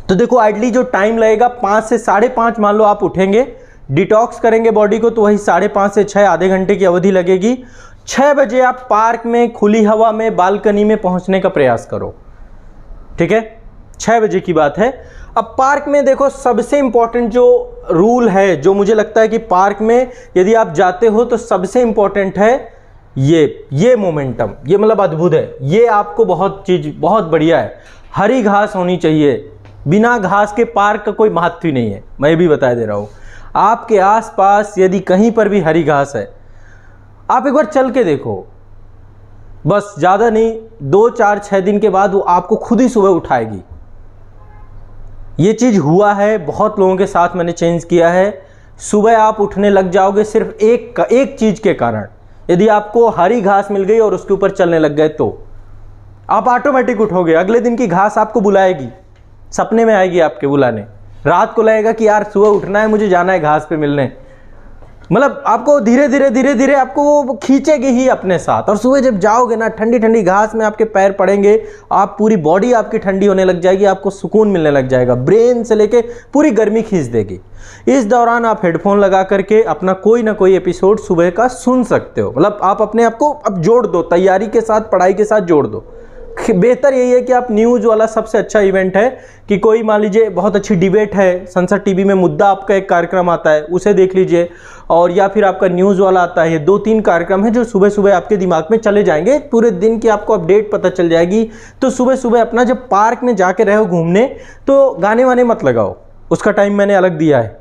तो देखो आइडली जो टाइम लगेगा 5 से 5:30 मान लो आप उठेंगे, डिटॉक्स करेंगे बॉडी को, तो वही 5:30 से 6 आधे घंटे की अवधि लगेगी। 6 बजे आप पार्क में, खुली हवा में, बालकनी में पहुंचने का प्रयास करो, ठीक है। 6 बजे की बात है। अब पार्क में देखो सबसे इंपॉर्टेंट जो रूल है, जो मुझे लगता है कि पार्क में यदि आप जाते हो तो सबसे इंपॉर्टेंट है ये मोमेंटम, ये मतलब अद्भुत है, ये आपको बहुत चीज़ बहुत बढ़िया है। हरी घास होनी चाहिए, बिना घास के पार्क का कोई महत्व ही नहीं है। मैं भी बता दे रहा हूँ, आपके आसपास यदि कहीं पर भी हरी घास है, आप एक बार चल के देखो, बस ज़्यादा नहीं, 2-4-6 दिन के बाद वो आपको खुद ही सुबह उठाएगी। ये चीज़ हुआ है, बहुत लोगों के साथ मैंने चेंज किया है। सुबह आप उठने लग जाओगे सिर्फ एक चीज़ के कारण, यदि आपको हरी घास मिल गई और उसके ऊपर चलने लग गए तो आप ऑटोमेटिक उठोगे। अगले दिन की घास आपको बुलाएगी, सपने में आएगी आपके बुलाने, रात को लगेगा कि यार सुबह उठना है, मुझे जाना है घास पे मिलने। मतलब आपको धीरे धीरे आपको वो खींचेगी ही अपने साथ। और सुबह जब जाओगे ना, ठंडी ठंडी घास में आपके पैर पड़ेंगे, आप पूरी बॉडी आपकी ठंडी होने लग जाएगी, आपको सुकून मिलने लग जाएगा, ब्रेन से लेके पूरी गर्मी खींच देगी। इस दौरान आप हेडफोन लगा करके अपना कोई ना कोई एपिसोड सुबह का सुन सकते हो। मतलब आप अपने आप को अब जोड़ दो, तैयारी के साथ, पढ़ाई के साथ जोड़ दो। बेहतर यही है कि आप न्यूज़ वाला सबसे अच्छा इवेंट है कि कोई मान लीजिए बहुत अच्छी डिबेट है, संसद टीवी में मुद्दा आपका एक कार्यक्रम आता है उसे देख लीजिए, और या फिर आपका न्यूज़ वाला आता है। 2-3 कार्यक्रम है जो सुबह सुबह आपके दिमाग में चले जाएंगे, पूरे दिन की आपको अपडेट पता चल जाएगी। तो सुबह सुबह अपना जब पार्क में जाके रहे हो घूमने तो गाने वाने मत लगाओ, उसका टाइम मैंने अलग दिया है।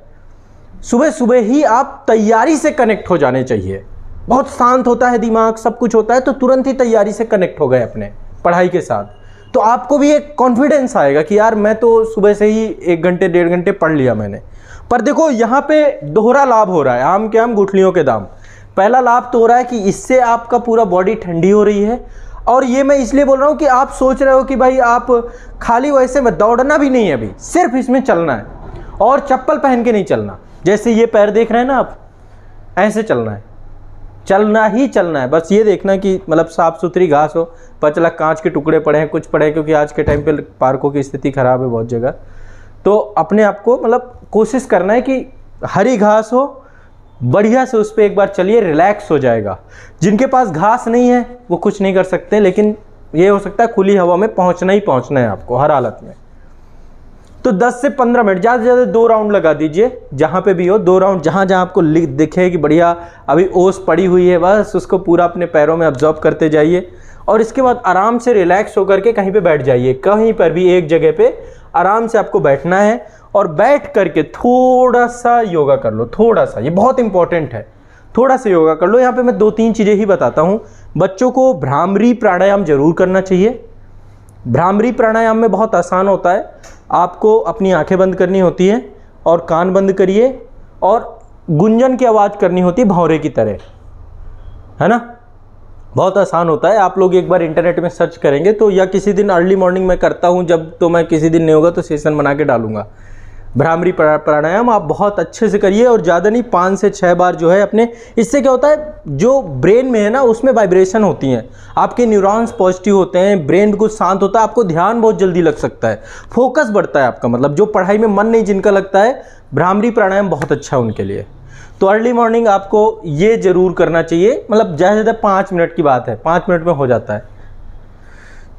सुबह सुबह ही आप तैयारी से कनेक्ट हो जाने चाहिए। बहुत शांत होता है दिमाग, सब कुछ होता है तो तुरंत ही तैयारी से कनेक्ट हो गए अपने पढ़ाई के साथ, तो आपको भी एक कॉन्फिडेंस आएगा कि यार मैं तो सुबह से ही 1 घंटे 1.5 घंटे पढ़ लिया मैंने। पर देखो यहाँ पे दोहरा लाभ हो रहा है, आम के आम गुठलियों के दाम। पहला लाभ तो हो रहा है कि इससे आपका पूरा बॉडी ठंडी हो रही है, और ये मैं इसलिए बोल रहा हूँ कि आप सोच रहे हो कि भाई आप खाली वैसे में दौड़ना भी नहीं है, अभी सिर्फ इसमें चलना है, और चप्पल पहन के नहीं चलना। जैसे ये पैर देख रहे हैं ना आप, ऐसे चलना है, चलना ही चलना है। बस ये देखना कि मतलब साफ़ सुथरी घास हो, पचला कांच के टुकड़े पड़े हैं, कुछ पड़े हैं, क्योंकि आज के टाइम पे पार्कों की स्थिति ख़राब है बहुत जगह। तो अपने आप को मतलब कोशिश करना है कि हरी घास हो, बढ़िया से उस पर एक बार चलिए, रिलैक्स हो जाएगा। जिनके पास घास नहीं है वो कुछ नहीं कर सकते, लेकिन ये हो सकता है खुली हवा में पहुँचना ही पहुँचना है आपको हर हालत में। तो 10 से 15 मिनट, ज़्यादा से ज़्यादा 2 राउंड लगा दीजिए, जहाँ पे भी हो 2 राउंड, जहाँ जहाँ आपको दिखे कि बढ़िया अभी ओस पड़ी हुई है, बस उसको पूरा अपने पैरों में अब्जॉर्ब करते जाइए। और इसके बाद आराम से रिलैक्स होकर के कहीं पे बैठ जाइए, कहीं पर भी एक जगह पे आराम से आपको बैठना है, और बैठ करके थोड़ा सा योगा कर लो, थोड़ा सा, ये बहुत इंपॉर्टेंट है, थोड़ा सा योगा कर लो। यहाँ पे मैं 2-3 चीज़ें ही बताता हूँ। बच्चों को भ्रामरी प्राणायाम जरूर करना चाहिए। भ्रामरी प्राणायाम में बहुत आसान होता है, आपको अपनी आंखें बंद करनी होती है और कान बंद करिए, और गुंजन की आवाज़ करनी होती है भौरे की तरह, है ना। बहुत आसान होता है, आप लोग एक बार इंटरनेट में सर्च करेंगे तो, या किसी दिन अर्ली मॉर्निंग में करता हूँ जब, तो मैं किसी दिन नहीं होगा तो सेशन बना के डालूंगा। भ्रामरी प्राणायाम आप बहुत अच्छे से करिए, और ज़्यादा नहीं 5 से 6 बार जो है अपने। इससे क्या होता है, जो ब्रेन में है ना उसमें वाइब्रेशन होती हैं, आपके न्यूरॉन्स पॉजिटिव होते हैं, ब्रेन कुछ शांत होता है, आपको ध्यान बहुत जल्दी लग सकता है, फोकस बढ़ता है आपका, मतलब जो पढ़ाई में मन नहीं जिनका लगता है, भ्रामरी प्राणायाम बहुत अच्छा है उनके लिए। तो अर्ली मॉर्निंग आपको ये ज़रूर करना चाहिए, मतलब ज़्यादा से ज़्यादा 5 मिनट की बात है, 5 मिनट में हो जाता है।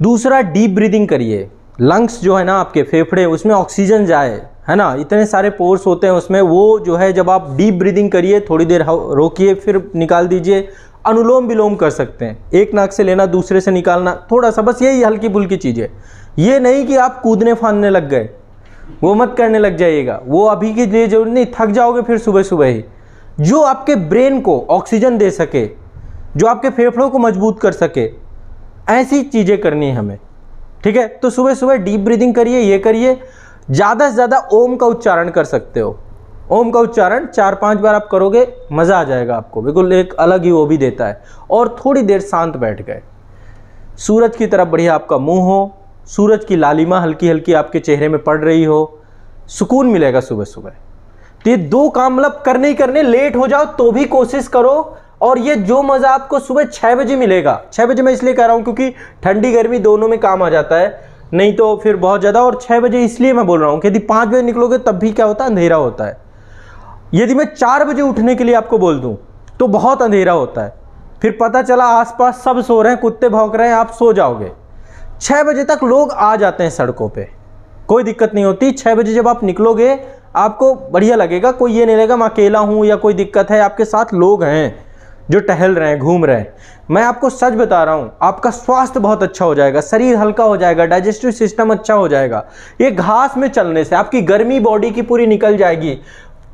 दूसरा, डीप ब्रीदिंग करिए। लंग्स जो है ना आपके फेफड़े, उसमें ऑक्सीजन जाए, है ना, इतने सारे पोर्स होते हैं उसमें, वो जो है जब आप डीप ब्रीदिंग करिए, थोड़ी देर रोकिए फिर निकाल दीजिए। अनुलोम विलोम कर सकते हैं, एक नाक से लेना दूसरे से निकालना, थोड़ा सा, बस यही हल्की फुल्की चीज़ें। ये नहीं कि आप कूदने फांदने लग गए, वो मत करने लग जाइएगा, वो अभी के लिए जरूरी नहीं, थक जाओगे फिर सुबह सुबह ही। जो आपके ब्रेन को ऑक्सीजन दे सके, जो आपके फेफड़ों को मजबूत कर सके, ऐसी चीज़ें करनी है हमें, ठीक है। तो सुबह सुबह डीप ब्रीदिंग करिए, ये करिए। ज़्यादा से ज़्यादा ओम का उच्चारण कर सकते हो, ओम का उच्चारण 4-5 बार आप करोगे, मज़ा आ जाएगा आपको, बिल्कुल एक अलग ही वो भी देता है। और थोड़ी देर शांत बैठ गए, सूरज की तरफ बढ़िया आपका मुंह हो, सूरज की लालिमा हल्की हल्की आपके चेहरे में पड़ रही हो, सुकून मिलेगा सुबह सुबह। तो ये 2 काम मतलब करने ही करने, लेट हो जाओ तो भी कोशिश करो। और ये जो मज़ा आपको सुबह 6 बजे मिलेगा, 6 बजे मैं इसलिए कह रहा हूँ क्योंकि ठंडी गर्मी दोनों में काम आ जाता है, नहीं तो फिर बहुत ज़्यादा। और 6 बजे इसलिए मैं बोल रहा हूँ कि यदि 5 बजे निकलोगे तब भी क्या होता है, अंधेरा होता है। यदि मैं 4 बजे उठने के लिए आपको बोल दूँ तो बहुत अंधेरा होता है, फिर पता चला आसपास सब सो रहे हैं, कुत्ते भौंक रहे हैं, आप सो जाओगे। 6 बजे तक लोग आ जाते हैं सड़कों पे, कोई दिक्कत नहीं होती। 6 बजे जब आप निकलोगे आपको बढ़िया लगेगा, कोई ये नहीं लगेगा मैं अकेला हूँ या कोई दिक्कत है, आपके साथ लोग हैं जो टहल रहे हैं, घूम रहे हैं। मैं आपको सच बता रहा हूँ, आपका स्वास्थ्य बहुत अच्छा हो जाएगा, शरीर हल्का हो जाएगा, डाइजेस्टिव सिस्टम अच्छा हो जाएगा। ये घास में चलने से आपकी गर्मी बॉडी की पूरी निकल जाएगी,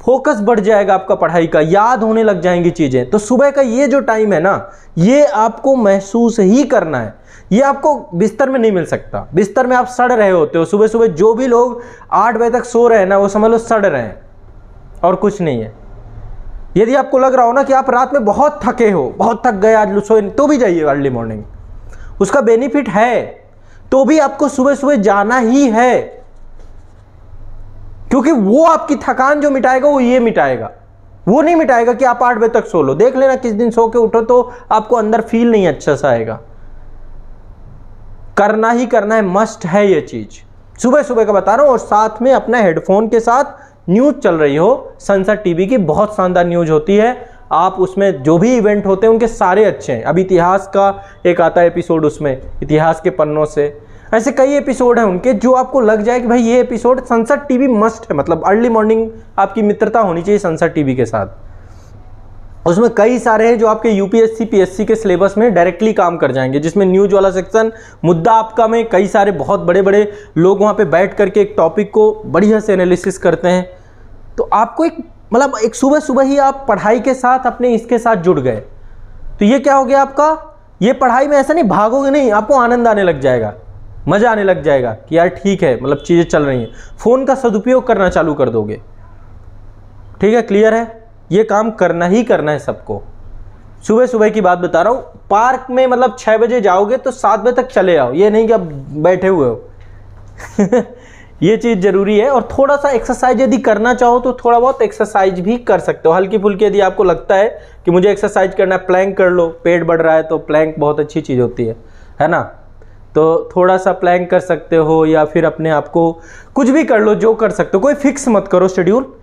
फोकस बढ़ जाएगा आपका पढ़ाई का, याद होने लग जाएंगी चीज़ें। तो सुबह का ये जो टाइम है ना, ये आपको महसूस ही करना है, ये आपको बिस्तर में नहीं मिल सकता। बिस्तर में आप सड़ रहे होते हो सुबह सुबह, जो भी लोग 8 बजे तक सो रहे हैं ना, वो समझ लो सड़ रहे हैं और कुछ नहीं है। यदि आपको लग रहा हो ना कि आप रात में बहुत थके हो, बहुत थक गए आज सोए, तो भी जाइए अर्ली मॉर्निंग, उसका बेनिफिट है। तो भी आपको सुबह सुबह जाना ही है, क्योंकि वो आपकी थकान जो मिटाएगा वो ये मिटाएगा, वो नहीं मिटाएगा कि आप 8 बजे तक सो लो। देख लेना किस दिन सो के उठो तो आपको अंदर फील नहीं अच्छा सा आएगा। करना ही करना है, मस्ट है ये चीज, सुबह सुबह का बता रहा हूं। और साथ में अपना हेडफोन के साथ न्यूज चल रही हो, संसद टीवी की बहुत शानदार न्यूज होती है, आप उसमें जो भी इवेंट होते हैं उनके सारे अच्छे हैं। अब इतिहास का एक आता है एपिसोड, उसमें इतिहास के पन्नों से, ऐसे कई एपिसोड हैं उनके जो आपको लग जाए कि भाई ये एपिसोड सनसद टीवी मस्ट है। मतलब अर्ली मॉर्निंग आपकी मित्रता होनी चाहिए सनसद टीवी के साथ। उसमें कई सारे हैं जो आपके यूपीएससी पीएससी के सिलेबस में डायरेक्टली काम कर जाएंगे, जिसमें न्यूज वाला सेक्शन, मुद्दा आपका में कई सारे बहुत बड़े बड़े लोग वहाँ पे बैठ करके एक टॉपिक को बढ़िया से एनालिसिस करते हैं। तो आपको एक मतलब एक सुबह सुबह ही आप पढ़ाई के साथ अपने इसके साथ जुड़ गए, तो ये क्या हो गया आपका, ये पढ़ाई में ऐसा नहीं भागोगे नहीं, आपको आनंद आने लग जाएगा, मज़ा आने लग जाएगा कि यार ठीक है मतलब चीज़ें चल रही हैं। फ़ोन का सदुपयोग करना चालू कर दोगे। ठीक है, क्लियर है, ये काम करना ही करना है सबको। सुबह सुबह की बात बता रहा हूँ, पार्क में मतलब 6 बजे जाओगे तो 7 बजे तक चले आओ, ये नहीं कि अब बैठे हुए हो ये चीज़ ज़रूरी है। और थोड़ा सा एक्सरसाइज यदि करना चाहो तो थोड़ा बहुत एक्सरसाइज भी कर सकते हो, हल्की फुल्की। यदि आपको लगता है कि मुझे एक्सरसाइज करना है, प्लैंक कर लो, पेट बढ़ रहा है तो प्लैंक बहुत अच्छी चीज़ होती है ना। तो थोड़ा सा प्लैंक कर सकते हो, या फिर अपने आप को कुछ भी कर लो जो कर सकते हो। कोई फिक्स मत करो, शेड्यूल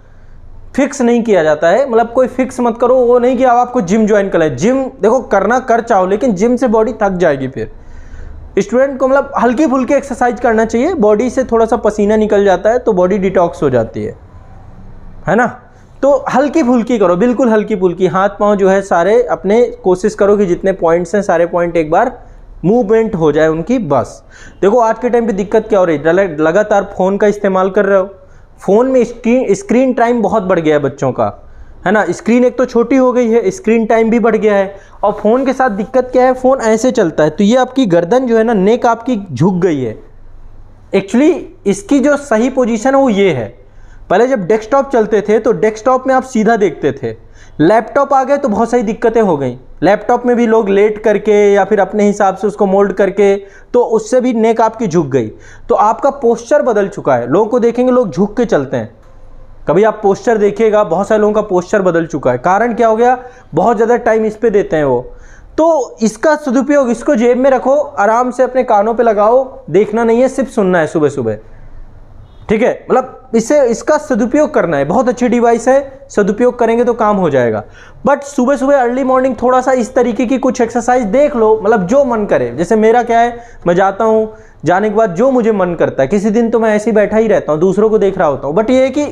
फिक्स नहीं किया जाता है, मतलब कोई फिक्स मत करो। वो नहीं कि अब आपको जिम ज्वाइन कर ले, जिम देखो करना कर चाहो, लेकिन जिम से बॉडी थक जाएगी। फिर स्टूडेंट को मतलब हल्की फुल्की एक्सरसाइज करना चाहिए, बॉडी से थोड़ा सा पसीना निकल जाता है तो बॉडी डिटॉक्स हो जाती है ना। तो हल्की फुल्की करो, बिल्कुल हल्की फुल्की। हाथ पाँव जो है सारे अपने कोशिश करो कि जितने पॉइंट्स हैं सारे पॉइंट एक बार मूवमेंट हो जाए उनकी। बस देखो आज के टाइम पे दिक्कत क्या हो रही है, लगातार फ़ोन का इस्तेमाल कर रहे हो, फ़ोन में स्क्रीन टाइम बहुत बढ़ गया है बच्चों का, है ना। स्क्रीन एक तो छोटी हो गई है, स्क्रीन टाइम भी बढ़ गया है। और फ़ोन के साथ दिक्कत क्या है, फ़ोन ऐसे चलता है तो ये आपकी गर्दन जो है ना, नेक आपकी झुक गई है। एक्चुअली इसकी जो सही पोजीशन है वो ये है। पहले जब डेस्कटॉप चलते थे तो डेस्कटॉप में आप सीधा देखते थे, लैपटॉप आ गए तो बहुत सारी दिक्कतें हो गई। लैपटॉप में भी लोग लेट करके या फिर अपने हिसाब से उसको मोल्ड करके, तो उससे भी नेक आपकी झुक गई। तो आपका पोस्चर बदल चुका है। लोगों को देखेंगे लोग झुक के चलते हैं, कभी आप पोस्चर देखिएगा, बहुत सारे लोगों का पोस्चर बदल चुका है। कारण क्या हो गया, बहुत ज़्यादा टाइम इस पे देते हैं वो। तो इसका सदुपयोग, इसको जेब में रखो, आराम से अपने कानों पे लगाओ, देखना नहीं है, सिर्फ सुनना है सुबह सुबह। ठीक है, मतलब इसका सदुपयोग करना है। बहुत अच्छी डिवाइस है, सदुपयोग करेंगे तो काम हो जाएगा। बट सुबह सुबह अर्ली मॉर्निंग थोड़ा सा इस तरीके की कुछ एक्सरसाइज देख लो, मतलब जो मन करे। जैसे मेरा क्या है, मैं जाता हूँ, जाने के बाद जो मुझे मन करता है, किसी दिन तो मैं ऐसे ही बैठा ही रहता हूँ, दूसरों को देख रहा होता हूँ। बट ये है कि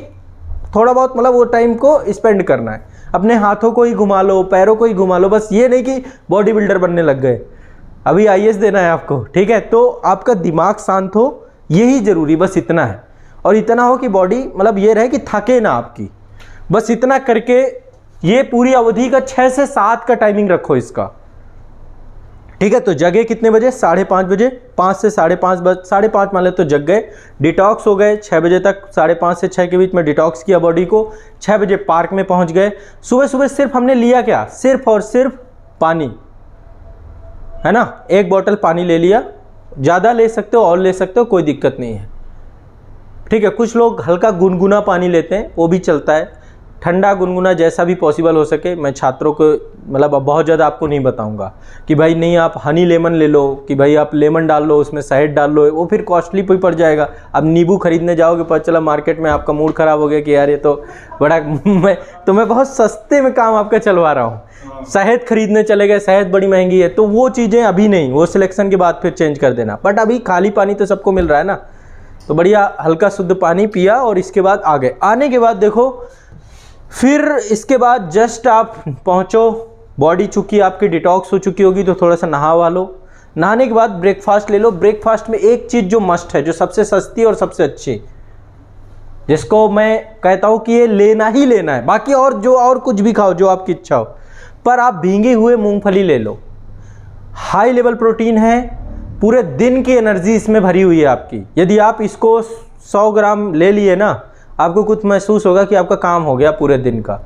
थोड़ा बहुत मतलब वो टाइम को स्पेंड करना है। अपने हाथों को ही घुमा लो, पैरों को ही घुमा लो, बस ये नहीं कि बॉडी बिल्डर बनने लग गए, अभी आईएएस देना है आपको। ठीक है, तो आपका दिमाग शांत हो, यही ज़रूरी, बस इतना है। और इतना हो कि बॉडी मतलब ये रहे कि थके ना आपकी, बस इतना करके ये पूरी अवधि का 6 से 7 का टाइमिंग रखो इसका। ठीक है, तो जगे कितने बजे, 5:30 बजे, 5 से 5:30, 5:30 मान ले तो जग गए, डिटॉक्स हो गए 6 बजे तक, 5:30 से 6 के बीच में डिटॉक्स किया बॉडी को, 6 बजे पार्क में पहुंच गए। सुबह सुबह सिर्फ हमने लिया क्या, सिर्फ और सिर्फ पानी, है ना। 1 बॉटल पानी ले लिया, ज़्यादा ले सकते हो और ले सकते हो, कोई दिक्कत नहीं है। ठीक है, कुछ लोग हल्का गुनगुना पानी लेते हैं, वो भी चलता है, ठंडा गुनगुना जैसा भी पॉसिबल हो सके। मैं छात्रों को मतलब अब बहुत ज़्यादा आपको नहीं बताऊंगा कि भाई नहीं आप हनी लेमन ले लो, कि भाई आप लेमन डाल लो, उसमें शहद डाल लो, वो फिर कॉस्टली भी पड़ जाएगा। अब नींबू खरीदने जाओगे, पता चला मार्केट में आपका मूड ख़राब हो गया कि यार ये तो बड़ा मैं बहुत सस्ते में काम आपका चलवा रहा हूँ। शहद खरीदने चले गए, शहद बड़ी महंगी है, तो वो चीज़ें अभी नहीं, वो सिलेक्शन के बाद फिर चेंज कर देना। बट अभी खाली पानी तो सबको मिल रहा है ना, तो बढ़िया हल्का शुद्ध पानी पिया और इसके बाद आ गए। आने के बाद देखो फिर इसके बाद जस्ट आप पहुँचो, बॉडी चूँकि आपकी डिटॉक्स हो चुकी होगी तो थोड़ा सा नहा लो। नहाने के बाद ब्रेकफास्ट ले लो। ब्रेकफास्ट में एक चीज़ जो मस्ट है, जो सबसे सस्ती और सबसे अच्छी, जिसको मैं कहता हूँ कि ये लेना ही लेना है, बाकी और जो और कुछ भी खाओ जो आपकी इच्छा हो, पर आप भींगे हुए मूंगफली ले लो। हाई लेवल प्रोटीन है, पूरे दिन की एनर्जी इसमें भरी हुई है आपकी। यदि आप इसको 100 ग्राम ले लिए ना, आपको कुछ महसूस होगा कि आपका काम हो गया पूरे दिन का,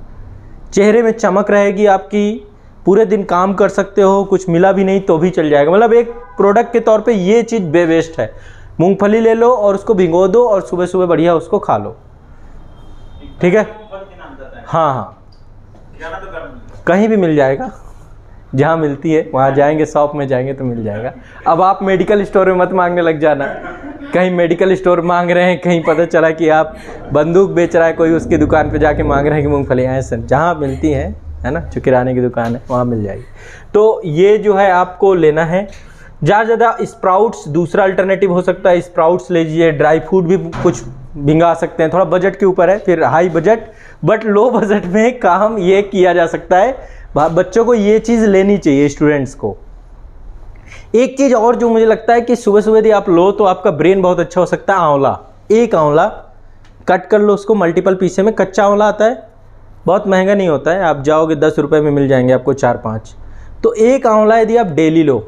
चेहरे में चमक रहेगी आपकी, पूरे दिन काम कर सकते हो, कुछ मिला भी नहीं तो भी चल जाएगा। मतलब एक प्रोडक्ट के तौर पे ये चीज़ बेस्ट है। मूंगफली ले लो और उसको भिगो दो और सुबह सुबह बढ़िया उसको खा लो। ठीक है, हाँ हाँ, कहीं भी मिल जाएगा, जहाँ मिलती है वहाँ जाएंगे, शॉप में जाएंगे तो मिल जाएगा। अब आप मेडिकल स्टोर में मत मांगने लग जाना, कहीं मेडिकल स्टोर मांग रहे हैं, कहीं पता चला कि आप बंदूक बेच रहा है कोई, उसकी दुकान पे जाके मांग रहे हैं कि मूंगफली। ऐसे जहाँ मिलती हैं है ना, जो किराने की दुकान है वहाँ मिल जाएगी। तो ये जो है आपको लेना है। ज़्यादा स्प्राउट्स दूसरा अल्टरनेटिव हो सकता है, स्प्राउट्स ले लीजिए, ड्राई फ्रूट भी कुछ भिंगा सकते हैं, थोड़ा बजट के ऊपर है, फिर high budget but low budget में काम ये किया जा सकता है। बच्चों को ये चीज़ लेनी चाहिए, स्टूडेंट्स को। एक चीज़ और जो मुझे लगता है कि सुबह सुबह यदि आप लो तो आपका ब्रेन बहुत अच्छा हो सकता है, आंवला। एक आंवला कट कर लो उसको मल्टीपल पीसे में, कच्चा आंवला आता है, बहुत महंगा नहीं होता है, आप जाओगे 10 रुपये में मिल जाएंगे आपको 4-5। तो एक आंवला यदि आप डेली लो,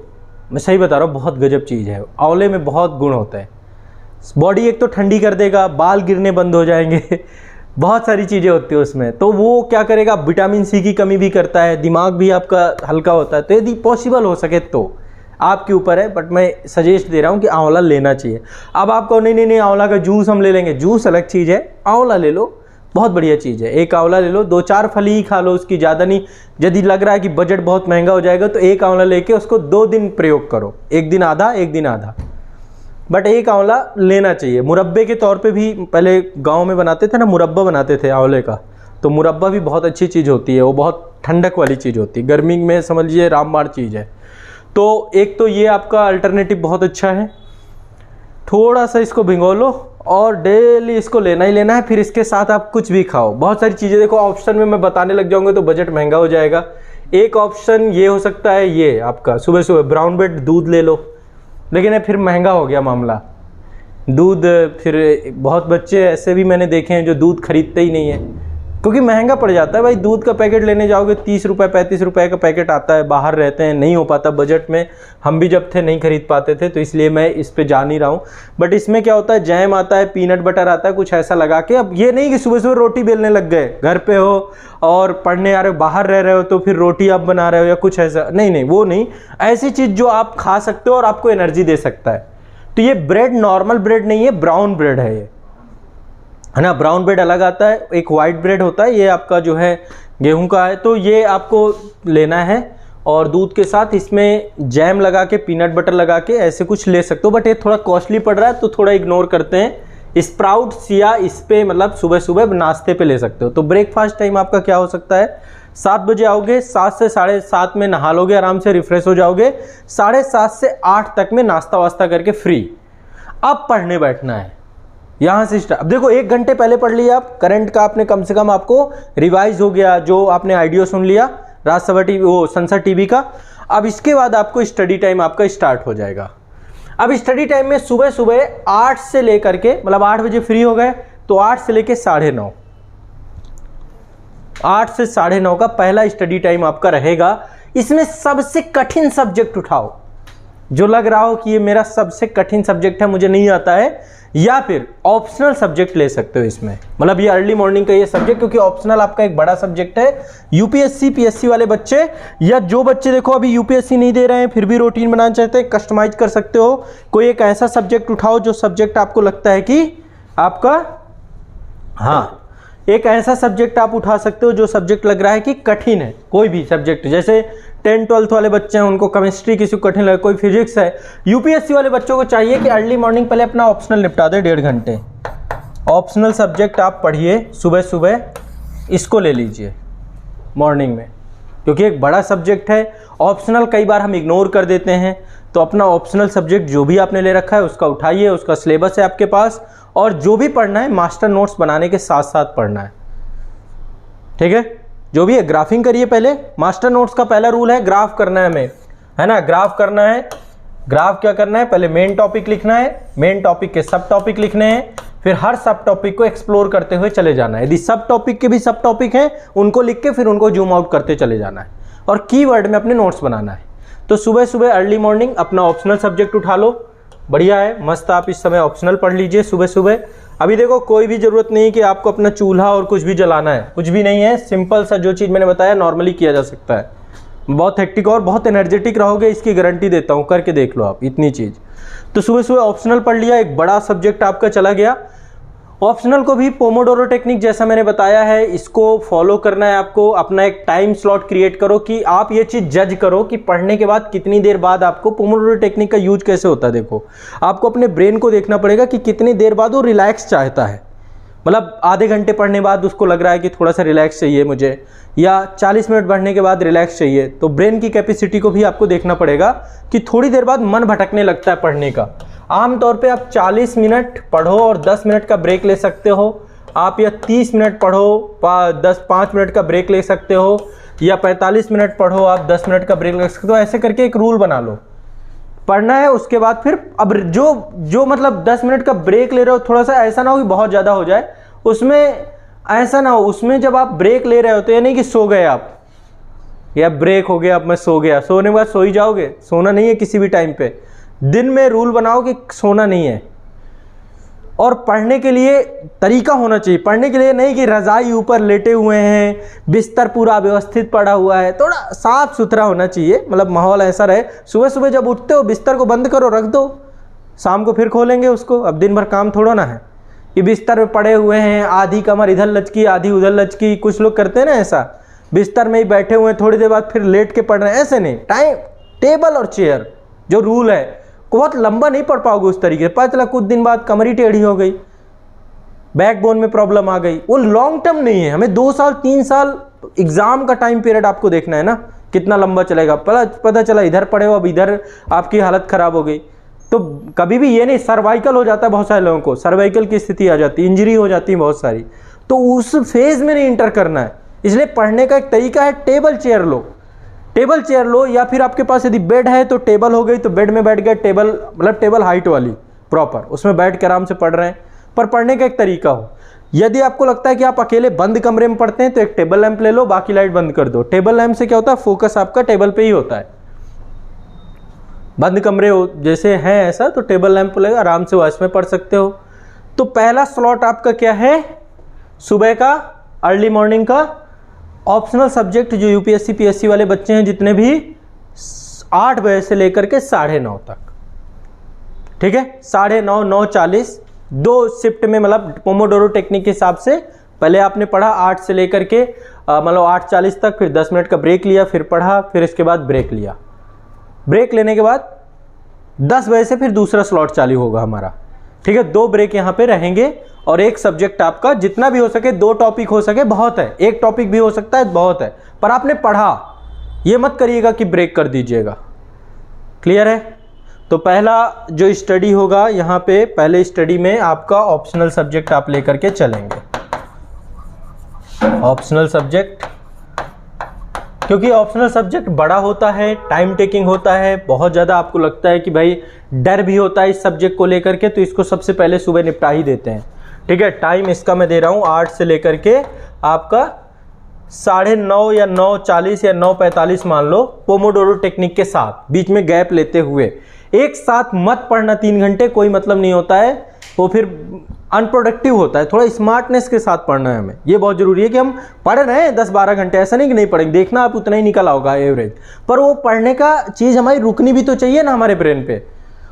मैं सही बता रहा हूँ, बहुत गजब चीज़ है। आंवले में बहुत गुण होता है, बॉडी एक तो ठंडी कर देगा, बाल गिरने बंद हो जाएंगे बहुत सारी चीज़ें होती है उसमें। तो वो क्या करेगा, विटामिन सी की कमी भी करता है, दिमाग भी आपका हल्का होता है। तो यदि पॉसिबल हो सके तो आपके ऊपर है, बट मैं सजेस्ट दे रहा हूँ कि आंवला लेना चाहिए। अब आप कहो नहीं आंवला का जूस हम ले लेंगे, जूस अलग चीज़ है, आंवला ले लो, बहुत बढ़िया चीज़ है। एक आंवला ले लो, 2-4 फली ही खा लो उसकी, ज़्यादा नहीं। यदि लग रहा है कि बजट बहुत महंगा हो जाएगा तो एक आंवला लेके उसको 2 दिन प्रयोग करो, एक दिन आधा एक दिन आधा, बट एक आंवला लेना चाहिए। मुरब्बे के तौर पे भी पहले गांव में बनाते थे ना, मुरब्बा बनाते थे आंवले का, तो मुरब्बा भी बहुत अच्छी चीज़ होती है, वो बहुत ठंडक वाली चीज़ होती है, गर्मी में समझ लीजिए रामबाण चीज़ है। तो एक तो ये आपका अल्टरनेटिव बहुत अच्छा है। थोड़ा सा इसको भिगो लो और डेली इसको लेना ही लेना है, फिर इसके साथ आप कुछ भी खाओ। बहुत सारी चीज़ें देखो, ऑप्शन में मैं बताने लग जाऊंगा तो बजट महंगा हो जाएगा। एक ऑप्शन ये हो सकता है, ये आपका सुबह सुबह ब्राउन ब्रेड दूध ले लो, लेकिन ये फिर महंगा हो गया मामला दूध। फिर बहुत बच्चे ऐसे भी मैंने देखे हैं जो दूध खरीदते ही नहीं है, क्योंकि महंगा पड़ जाता है भाई। दूध का पैकेट लेने जाओगे 30 रुपये 35 रुपये का पैकेट आता है, बाहर रहते हैं, नहीं हो पाता बजट में। हम भी जब थे नहीं खरीद पाते थे, तो इसलिए मैं इस पे जा नहीं रहा हूँ। बट इसमें क्या होता है, जैम आता है, पीनट बटर आता है, कुछ ऐसा लगा के। अब ये नहीं कि सुबह सुबह रोटी बेलने लग गए, घर पे हो और पढ़ने आ रहे हो, बाहर रह रहे हो तो फिर रोटी आप बना रहे हो या कुछ ऐसा, नहीं वो नहीं। ऐसी चीज़ जो आप खा सकते हो और आपको एनर्जी दे सकता है। तो ये ब्रेड नॉर्मल ब्रेड नहीं है, ब्राउन ब्रेड है ये, है ना। ब्राउन ब्रेड अलग आता है, एक वाइट ब्रेड होता है, ये आपका जो है गेहूं का है। तो ये आपको लेना है और दूध के साथ इसमें जैम लगा के, पीनट बटर लगा के ऐसे कुछ ले सकते हो। बट ये थोड़ा कॉस्टली पड़ रहा है तो थोड़ा इग्नोर करते हैं। स्प्राउट्स या इस पे मतलब सुबह सुबह नाश्ते पे ले सकते हो। तो ब्रेकफास्ट टाइम आपका क्या हो सकता है, 7 बजे आओगे, 7 से 7:30 में नहा लोगे, आराम से रिफ्रेश हो जाओगे, 7:30 से 8 तक में नाश्ता वास्ता करके फ्री। अब पढ़ने बैठना है यहाँ से स्टार्ट। अब देखो 1 घंटे पहले पढ़ लिया आप, करंट का आपने कम से कम आपको रिवाइज हो गया, जो आपने आइडियो सुन लिया राज्यसभा टीवी, वो संसद टीवी का। अब इसके बाद आपको स्टडी टाइम आपका स्टार्ट हो जाएगा। अब स्टडी टाइम में सुबह सुबह 8 से लेकर के, मतलब 8 बजे फ्री हो गए तो 8 से लेकर 9:30, 8 से 9:30 का पहला स्टडी टाइम आपका रहेगा। इसमें सबसे कठिन सब्जेक्ट उठाओ, जो लग रहा हो कि ये मेरा सबसे कठिन सब्जेक्ट है, मुझे नहीं आता है, या फिर ऑप्शनल सब्जेक्ट ले सकते हो इसमें। मतलब ये अर्ली मॉर्निंग का ये सब्जेक्ट, क्योंकि ऑप्शनल आपका एक बड़ा सब्जेक्ट है। यूपीएससी पीएससी वाले बच्चे, या जो बच्चे देखो अभी यूपीएससी नहीं दे रहे हैं फिर भी रूटीन बनाना चाहते हैं, कस्टमाइज कर सकते हो। कोई एक ऐसा सब्जेक्ट उठाओ जो सब्जेक्ट आपको लगता है कि आपका, हाँ, एक ऐसा सब्जेक्ट आप उठा सकते हो जो सब्जेक्ट लग रहा है कि कठिन है। कोई भी सब्जेक्ट, जैसे 10-12 वाले बच्चे हैं उनको केमिस्ट्री किसी को कठिन लगे, कोई फिजिक्स है। यूपीएससी वाले बच्चों को चाहिए कि अर्ली मॉर्निंग पहले अपना ऑप्शनल निपटा दें, 1.5 घंटे ऑप्शनल सब्जेक्ट आप पढ़िए सुबह सुबह, इसको ले लीजिए मॉर्निंग में, क्योंकि एक बड़ा सब्जेक्ट है। ऑप्शनल कई बार हम इग्नोर कर देते हैं, तो अपना ऑप्शनल सब्जेक्ट जो भी आपने ले रखा है उसका उठाइए, उसका सिलेबस है आपके पास, और जो भी पढ़ना है मास्टर नोट्स बनाने के साथ साथ पढ़ना है, ठीक है। जो भी है ग्राफिंग करिए पहले। मास्टर नोट्स का पहला रूल है ग्राफ करना है हमें, है ना। ग्राफ करना है, ग्राफ क्या करना है, पहले मेन टॉपिक लिखना है, मेन टॉपिक के सब टॉपिक लिखने हैं, फिर हर सब टॉपिक को एक्सप्लोर करते हुए चले जाना है। यदि सब टॉपिक के भी सब टॉपिक हैं उनको लिख के फिर उनको जूम आउट करते चले जाना है, और कीवर्ड में अपने नोट्स बनाना है। तो सुबह सुबह अर्ली मॉर्निंग अपना ऑप्शनल सब्जेक्ट उठा लो, बढ़िया है, मस्त। आप इस समय ऑप्शनल पढ़ लीजिए सुबह सुबह। अभी देखो कोई भी ज़रूरत नहीं कि आपको अपना चूल्हा और कुछ भी जलाना है, कुछ भी नहीं है। सिंपल सा जो चीज़ मैंने बताया नॉर्मली किया जा सकता है। बहुत हेक्टिक और बहुत एनर्जेटिक रहोगे, इसकी गारंटी देता हूँ, करके देख लो आप इतनी चीज़। तो सुबह सुबह ऑप्शनल पढ़ लिया, एक बड़ा सब्जेक्ट आपका चला गया। ऑप्शनल को भी पोमोडोरो टेक्निक जैसा मैंने बताया है, इसको फॉलो करना है आपको। अपना एक टाइम स्लॉट क्रिएट करो कि आप ये चीज़ जज करो कि पढ़ने के बाद कितनी देर बाद आपको पोमोडोरो टेक्निक का यूज कैसे होता है। देखो आपको अपने ब्रेन को देखना पड़ेगा कि कितनी देर बाद वो रिलैक्स चाहता है। मतलब आधे घंटे पढ़ने बाद उसको लग रहा है कि थोड़ा सा रिलैक्स चाहिए मुझे, या 40 मिनट पढ़ने के बाद रिलैक्स चाहिए, तो ब्रेन की कैपेसिटी को भी आपको देखना पड़ेगा कि थोड़ी देर बाद मन भटकने लगता है पढ़ने का। आमतौर पे आप 40 मिनट पढ़ो और 10 मिनट का ब्रेक ले सकते हो आप, या 30 मिनट पढ़ो 5 मिनट का ब्रेक ले सकते हो, या 45 मिनट पढ़ो आप 10 मिनट का ब्रेक ले सकते हो। ऐसे करके एक रूल बना लो, पढ़ना है उसके बाद फिर अब जो मतलब 10 मिनट का ब्रेक ले रहे हो, थोड़ा सा ऐसा ना हो कि बहुत ज़्यादा हो जाए, उसमें ऐसा ना हो उसमें जब आप ब्रेक ले रहे हो तो ये नहीं कि सो गए आप, या ब्रेक हो गया अब मैं सो गया, सोने के बाद सो ही जाओगे, सोना नहीं है किसी भी टाइम पे। दिन में रूल बनाओ कि सोना नहीं है। और पढ़ने के लिए तरीका होना चाहिए, पढ़ने के लिए नहीं कि रज़ाई ऊपर लेटे हुए हैं, बिस्तर पूरा व्यवस्थित पड़ा हुआ है, थोड़ा साफ सुथरा होना चाहिए, मतलब माहौल ऐसा रहे। सुबह सुबह जब उठते हो बिस्तर को बंद करो, रख दो, शाम को फिर खोलेंगे उसको, अब दिन भर काम थोड़ा ना है कि बिस्तर में पड़े हुए हैं, आधी कमर इधर लचकी आधी उधर लचकी, कुछ लोग करते हैं ना ऐसा, बिस्तर में ही बैठे हुए हैं, थोड़ी देर बाद फिर लेट के पढ़ रहे हैं, ऐसे नहीं। टाइम टेबल और चेयर जो रूल है, बहुत लंबा नहीं पढ़ पाओगे उस तरीके से, पता चला कुछ दिन बाद कमर ही टेढ़ी हो गई, बैकबोन में प्रॉब्लम आ गई, वो लॉन्ग टर्म नहीं है। हमें 2 साल 3 साल एग्जाम का टाइम पीरियड आपको देखना है ना, कितना लंबा चलेगा। पता चला इधर पढ़े हो, अब इधर आपकी हालत खराब हो गई, तो कभी भी ये नहीं, सर्वाइकल हो जाता है बहुत सारे लोगों को, सर्वाइकल की स्थिति आ जाती है, इंजरी हो जाती है बहुत सारी, तो उस फेज में नहीं इंटर करना है। इसलिए पढ़ने का एक तरीका है, टेबल चेयर लो, टेबल चेयर लो, या फिर आपके पास यदि बेड है तो टेबल हो गई, तो बेड में बैठ गए, टेबल मतलब टेबल हाइट वाली प्रॉपर, उसमें बैठ के आराम से पढ़ रहे हैं, पर पढ़ने का एक तरीका हो। यदि आपको लगता है कि आप अकेले बंद कमरे में पढ़ते हैं तो एक टेबल लैंप ले लो, बाकी लाइट बंद कर दो। टेबल लैंप से क्या होता है, फोकस आपका टेबल पे ही होता है। बंद कमरे हो जैसे हैं ऐसा, तो टेबल लैंप लगेगा, आराम से वॉइस में पढ़ सकते हो। तो पहला स्लॉट आपका क्या है, सुबह का, अर्ली मॉर्निंग का। ऑप्शनल सब्जेक्ट जो यूपीएससी पीएससी वाले बच्चे हैं जितने भी, 8 बजे से लेकर के 9:30 तक, ठीक है, 9:30 9:40, 2 शिफ्ट में, मतलब पोमोडोरो टेक्निक के हिसाब से। पहले आपने पढ़ा 8 से लेकर के मतलब 8:40 तक, फिर 10 मिनट का ब्रेक लिया, फिर पढ़ा, फिर इसके बाद ब्रेक लिया। ब्रेक लेने के बाद 10 बजे से फिर दूसरा स्लॉट चालू होगा हमारा, ठीक है। 2 ब्रेक यहाँ पे रहेंगे, और एक सब्जेक्ट आपका जितना भी हो सके, 2 टॉपिक हो सके बहुत है, 1 टॉपिक भी हो सकता है बहुत है, पर आपने पढ़ा, ये मत करिएगा कि ब्रेक कर दीजिएगा। क्लियर है। तो पहला जो स्टडी होगा यहाँ पे, पहले स्टडी में आपका ऑप्शनल सब्जेक्ट आप लेकर के चलेंगे। ऑप्शनल सब्जेक्ट, क्योंकि ऑप्शनल सब्जेक्ट बड़ा होता है, टाइम टेकिंग होता है, बहुत ज़्यादा आपको लगता है कि भाई डर भी होता है इस सब्जेक्ट को लेकर के, तो इसको सबसे पहले सुबह निपटा ही देते हैं, ठीक है। टाइम इसका मैं दे रहा हूँ 8 से लेकर के आपका 9:30 या 9:40 या 9:45 मान लो, पोमोडोरो टेक्निक के साथ, बीच में गैप लेते हुए। एक साथ मत पढ़ना 3 घंटे, कोई मतलब नहीं होता है, वो फिर अनप्रोडक्टिव होता है। थोड़ा स्मार्टनेस के साथ पढ़ना है हमें, ये बहुत ज़रूरी है कि हम पढ़ रहे हैं 10-12 घंटे, ऐसा नहीं कि नहीं पढ़ेंगे, देखना आप उतना ही निकल आओगा एवरेज, पर वो पढ़ने का चीज़ हमारी रुकनी भी तो चाहिए ना हमारे ब्रेन पे।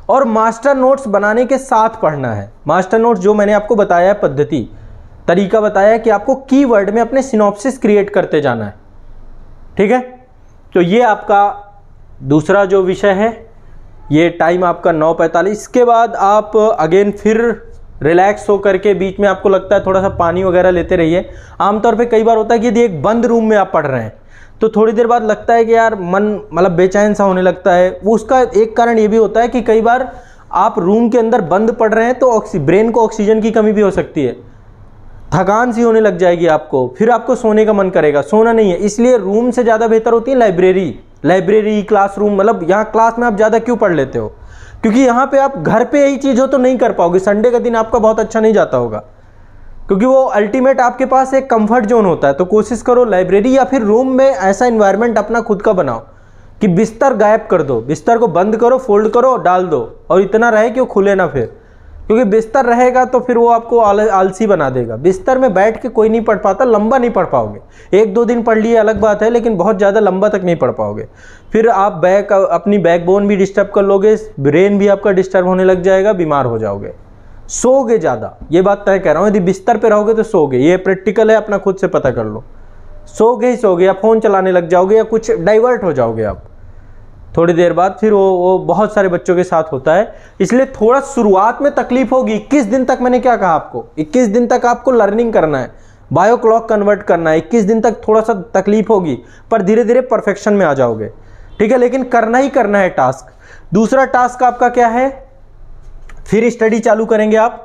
और मास्टर नोट्स बनाने के साथ पढ़ना है। मास्टर नोट्स जो मैंने आपको बताया है पद्धति, तरीका बताया है कि आपको कीवर्ड में अपने सिनॉप्सिस क्रिएट करते जाना है, ठीक है। तो ये आपका दूसरा जो विषय है, ये टाइम आपका 9:45। इसके बाद आप अगेन फिर रिलैक्स हो करके, बीच में आपको लगता है थोड़ा सा पानी वगैरह लेते रहिए। आमतौर पे कई बार होता है कि यदि एक बंद रूम में आप पढ़ रहे हैं तो थोड़ी देर बाद लगता है कि यार मन मतलब बेचैन सा होने लगता है। वो उसका एक कारण ये भी होता है कि कई बार आप रूम के अंदर बंद पढ़ रहे हैं तो ब्रेन को ऑक्सीजन की कमी भी हो सकती है, थकान सी होने लग जाएगी आपको, फिर आपको सोने का मन करेगा, सोना नहीं है। इसलिए रूम से ज़्यादा बेहतर होती है लाइब्रेरी क्लासरूम। मतलब यहाँ क्लास में आप ज़्यादा क्यों पढ़ लेते हो, क्योंकि यहाँ पे आप घर पे यही चीज़ हो तो नहीं कर पाओगे। संडे का दिन आपका बहुत अच्छा नहीं जाता होगा, क्योंकि वो अल्टीमेट आपके पास एक कंफर्ट जोन होता है। तो कोशिश करो लाइब्रेरी या फिर रूम में ऐसा इन्वायरमेंट अपना खुद का बनाओ कि बिस्तर गायब कर दो, बिस्तर को बंद करो, फोल्ड करो और डाल दो, और इतना रहे कि वो खुले ना फिर, क्योंकि बिस्तर रहेगा तो फिर वो आपको आलसी बना देगा। बिस्तर में बैठ के कोई नहीं पढ़ पाता, लंबा नहीं पढ़ पाओगे। 1-2 दिन पढ़ लिए अलग बात है, लेकिन बहुत ज़्यादा लंबा तक नहीं पढ़ पाओगे। फिर आप अपनी बैकबोन भी डिस्टर्ब कर लोगे, ब्रेन भी आपका डिस्टर्ब होने लग जाएगा, बीमार हो जाओगे, सोओगे ज़्यादा। ये बात तय कह रहा हूँ, यदि बिस्तर पे रहोगे तो सोओगे, ये प्रैक्टिकल है, अपना खुद से पता कर लो। सोओगे ही सोओगे, या फ़ोन चलाने लग जाओगे, या कुछ डाइवर्ट हो जाओगे आप। थोड़ी देर बाद फिर वो बहुत सारे बच्चों के साथ होता है, इसलिए थोड़ा शुरुआत में तकलीफ होगी। 21 दिन तक मैंने क्या कहा आपको, 21 दिन तक आपको लर्निंग करना है, बायो क्लॉक कन्वर्ट करना है। 21 दिन तक थोड़ा सा तकलीफ होगी, पर धीरे धीरे परफेक्शन में आ जाओगे, ठीक है। लेकिन करना ही करना है टास्क। दूसरा टास्क आपका क्या है, फिर स्टडी चालू करेंगे आप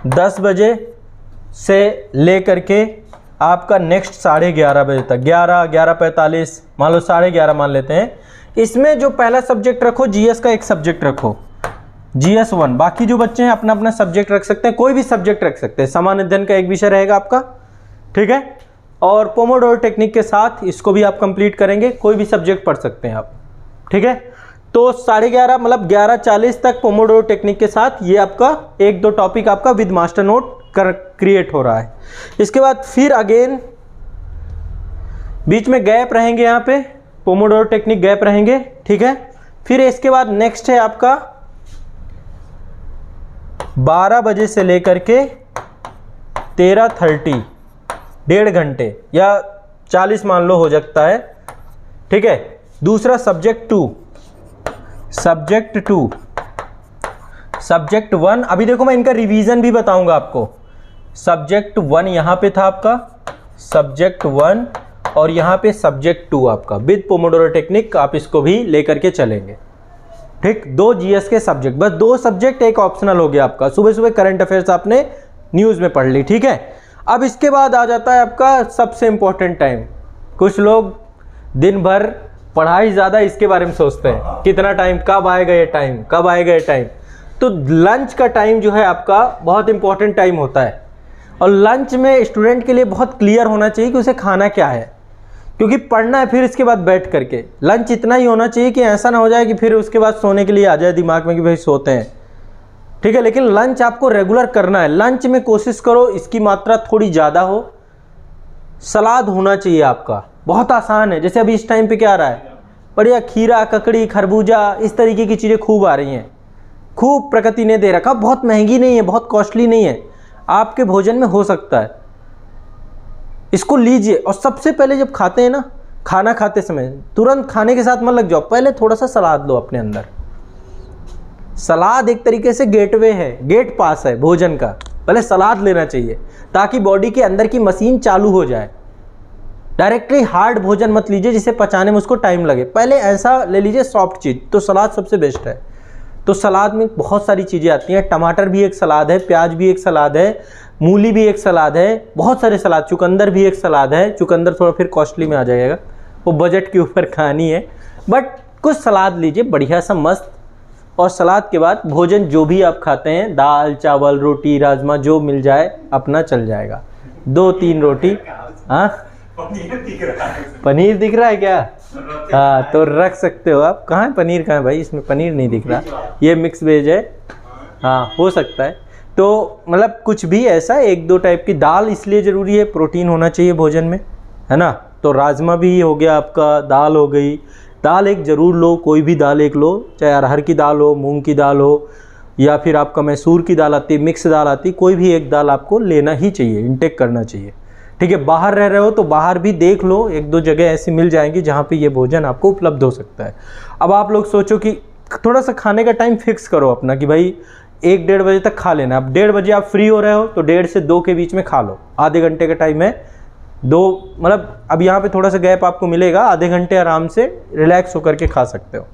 10 बजे से ले करके आपका नेक्स्ट 11:30 बजे तक, 11:45 मान लो 11:30 मान लेते हैं। इसमें जो पहला सब्जेक्ट रखो जीएस का एक सब्जेक्ट रखो, जीएस 1। बाकी जो बच्चे हैं अपना अपना सब्जेक्ट रख सकते हैं, कोई भी सब्जेक्ट रख सकते हैं। सामान्य अध्ययन का एक विषय रहेगा आपका, ठीक है। और पोमोडोरो टेक्निक के साथ इसको भी आप कंप्लीट करेंगे, कोई भी सब्जेक्ट पढ़ सकते हैं आप, ठीक है। तो 11:30 मतलब 11:40 तक पोमोडोरो टेक्निक के साथ ये आपका 1-2 टॉपिक आपका विद मास्टर नोट क्रिएट हो रहा है। इसके बाद फिर अगेन बीच में गैप रहेंगे, यहाँ पे पोमोडोरो टेक्निक गैप रहेंगे, ठीक है। फिर इसके बाद नेक्स्ट है आपका 12 बजे से लेकर के 13:30, 1.5 घंटे या 40 मान लो हो सकता है, ठीक है। दूसरा सब्जेक्ट 2, सब्जेक्ट 1। अभी देखो मैं इनका रिवीजन भी बताऊंगा आपको। सब्जेक्ट 1 यहाँ पे था आपका, सब्जेक्ट 1 और यहाँ पे सब्जेक्ट 2 आपका विद पोमोडोरो टेक्निक, आप इसको भी लेकर के चलेंगे, ठीक। 2 जीएस के सब्जेक्ट, बस 2 सब्जेक्ट, एक ऑप्शनल हो गया आपका। सुबह सुबह करंट अफेयर्स आपने न्यूज़ में पढ़ ली, ठीक है। अब इसके बाद आ जाता है आपका सबसे इंपॉर्टेंट टाइम। कुछ लोग दिन भर पढ़ाई ज़्यादा इसके बारे में सोचते हैं, कितना टाइम, कब आएगा ये टाइम, कब आएगा ये टाइम। तो लंच का टाइम जो है आपका बहुत इंपॉर्टेंट टाइम होता है, और लंच में स्टूडेंट के लिए बहुत क्लियर होना चाहिए कि उसे खाना क्या है, क्योंकि पढ़ना है फिर इसके बाद बैठ करके। लंच इतना ही होना चाहिए कि ऐसा ना हो जाए कि फिर उसके बाद सोने के लिए आ जाए दिमाग में कि भाई सोते हैं, ठीक है। लेकिन लंच आपको रेगुलर करना है। लंच में कोशिश करो इसकी मात्रा थोड़ी ज़्यादा हो। सलाद होना चाहिए आपका, बहुत आसान है। जैसे अभी इस टाइम पे क्या आ रहा है, बढ़िया खीरा, ककड़ी, खरबूजा, इस तरीके की चीज़ें खूब आ रही हैं, खूब प्रकृति ने दे रखा। बहुत महंगी नहीं है, बहुत कॉस्टली नहीं है, आपके भोजन में हो सकता है। इसको लीजिए, और सबसे पहले जब खाते हैं ना, खाना खाते समय तुरंत खाने के साथ मत लग जाओ, पहले थोड़ा सा सलाद लो अपने अंदर। सलाद एक तरीके से गेटवे है, गेट पास है भोजन का। पहले सलाद लेना चाहिए ताकि बॉडी के अंदर की मशीन चालू हो जाए। डायरेक्टली हार्ड भोजन मत लीजिए जिसे पचाने में उसको टाइम लगे, पहले ऐसा ले लीजिए सॉफ्ट चीज़। तो सलाद सबसे बेस्ट है। तो सलाद में बहुत सारी चीज़ें आती हैं, टमाटर भी एक सलाद है, प्याज भी एक सलाद है, मूली भी एक सलाद है, बहुत सारे सलाद, चुकंदर भी एक सलाद है। चुकंदर थोड़ा फिर कॉस्टली में आ जाएगा, वो बजट के ऊपर कहानी है, बट कुछ सलाद लीजिए बढ़िया सा मस्त। और सलाद के बाद भोजन जो भी आप खाते हैं, दाल, चावल, रोटी, राजमा, जो मिल जाए अपना चल जाएगा। 2-3 रोटी। हाँ, पनीर दिख रहा है क्या? हाँ, तो रख सकते हो आप। कहाँ है पनीर, कहाँ है भाई? इसमें पनीर नहीं दिख रहा, ये मिक्स वेज है। हाँ, हो सकता है। तो मतलब कुछ भी ऐसा 1-2 टाइप की दाल इसलिए ज़रूरी है, प्रोटीन होना चाहिए भोजन में, है ना। तो राजमा भी हो गया आपका, दाल हो गई। दाल एक ज़रूर लो, कोई भी दाल एक लो, चाहे अरहर की दाल हो, मूंग की दाल हो, या फिर आपका मैसूर की दाल आती है, मिक्स दाल आती, कोई भी एक दाल आपको लेना ही चाहिए, इंटेक करना चाहिए, ठीक है। बाहर रह रहे हो तो बाहर भी देख लो, 1-2 जगह ऐसी मिल जाएंगी जहाँ पे ये भोजन आपको उपलब्ध हो सकता है। अब आप लोग सोचो कि थोड़ा सा खाने का टाइम फिक्स करो अपना कि भाई 1-1:30 बजे तक खा लेना। अब 1:30 बजे आप फ्री हो रहे हो तो 1:30 से 2 के बीच में खा लो, आधे घंटे का टाइम है। 2 मतलब अब यहाँ पे थोड़ा सा गैप आपको मिलेगा, आधे घंटे आराम से रिलैक्स होकर के खा सकते हो।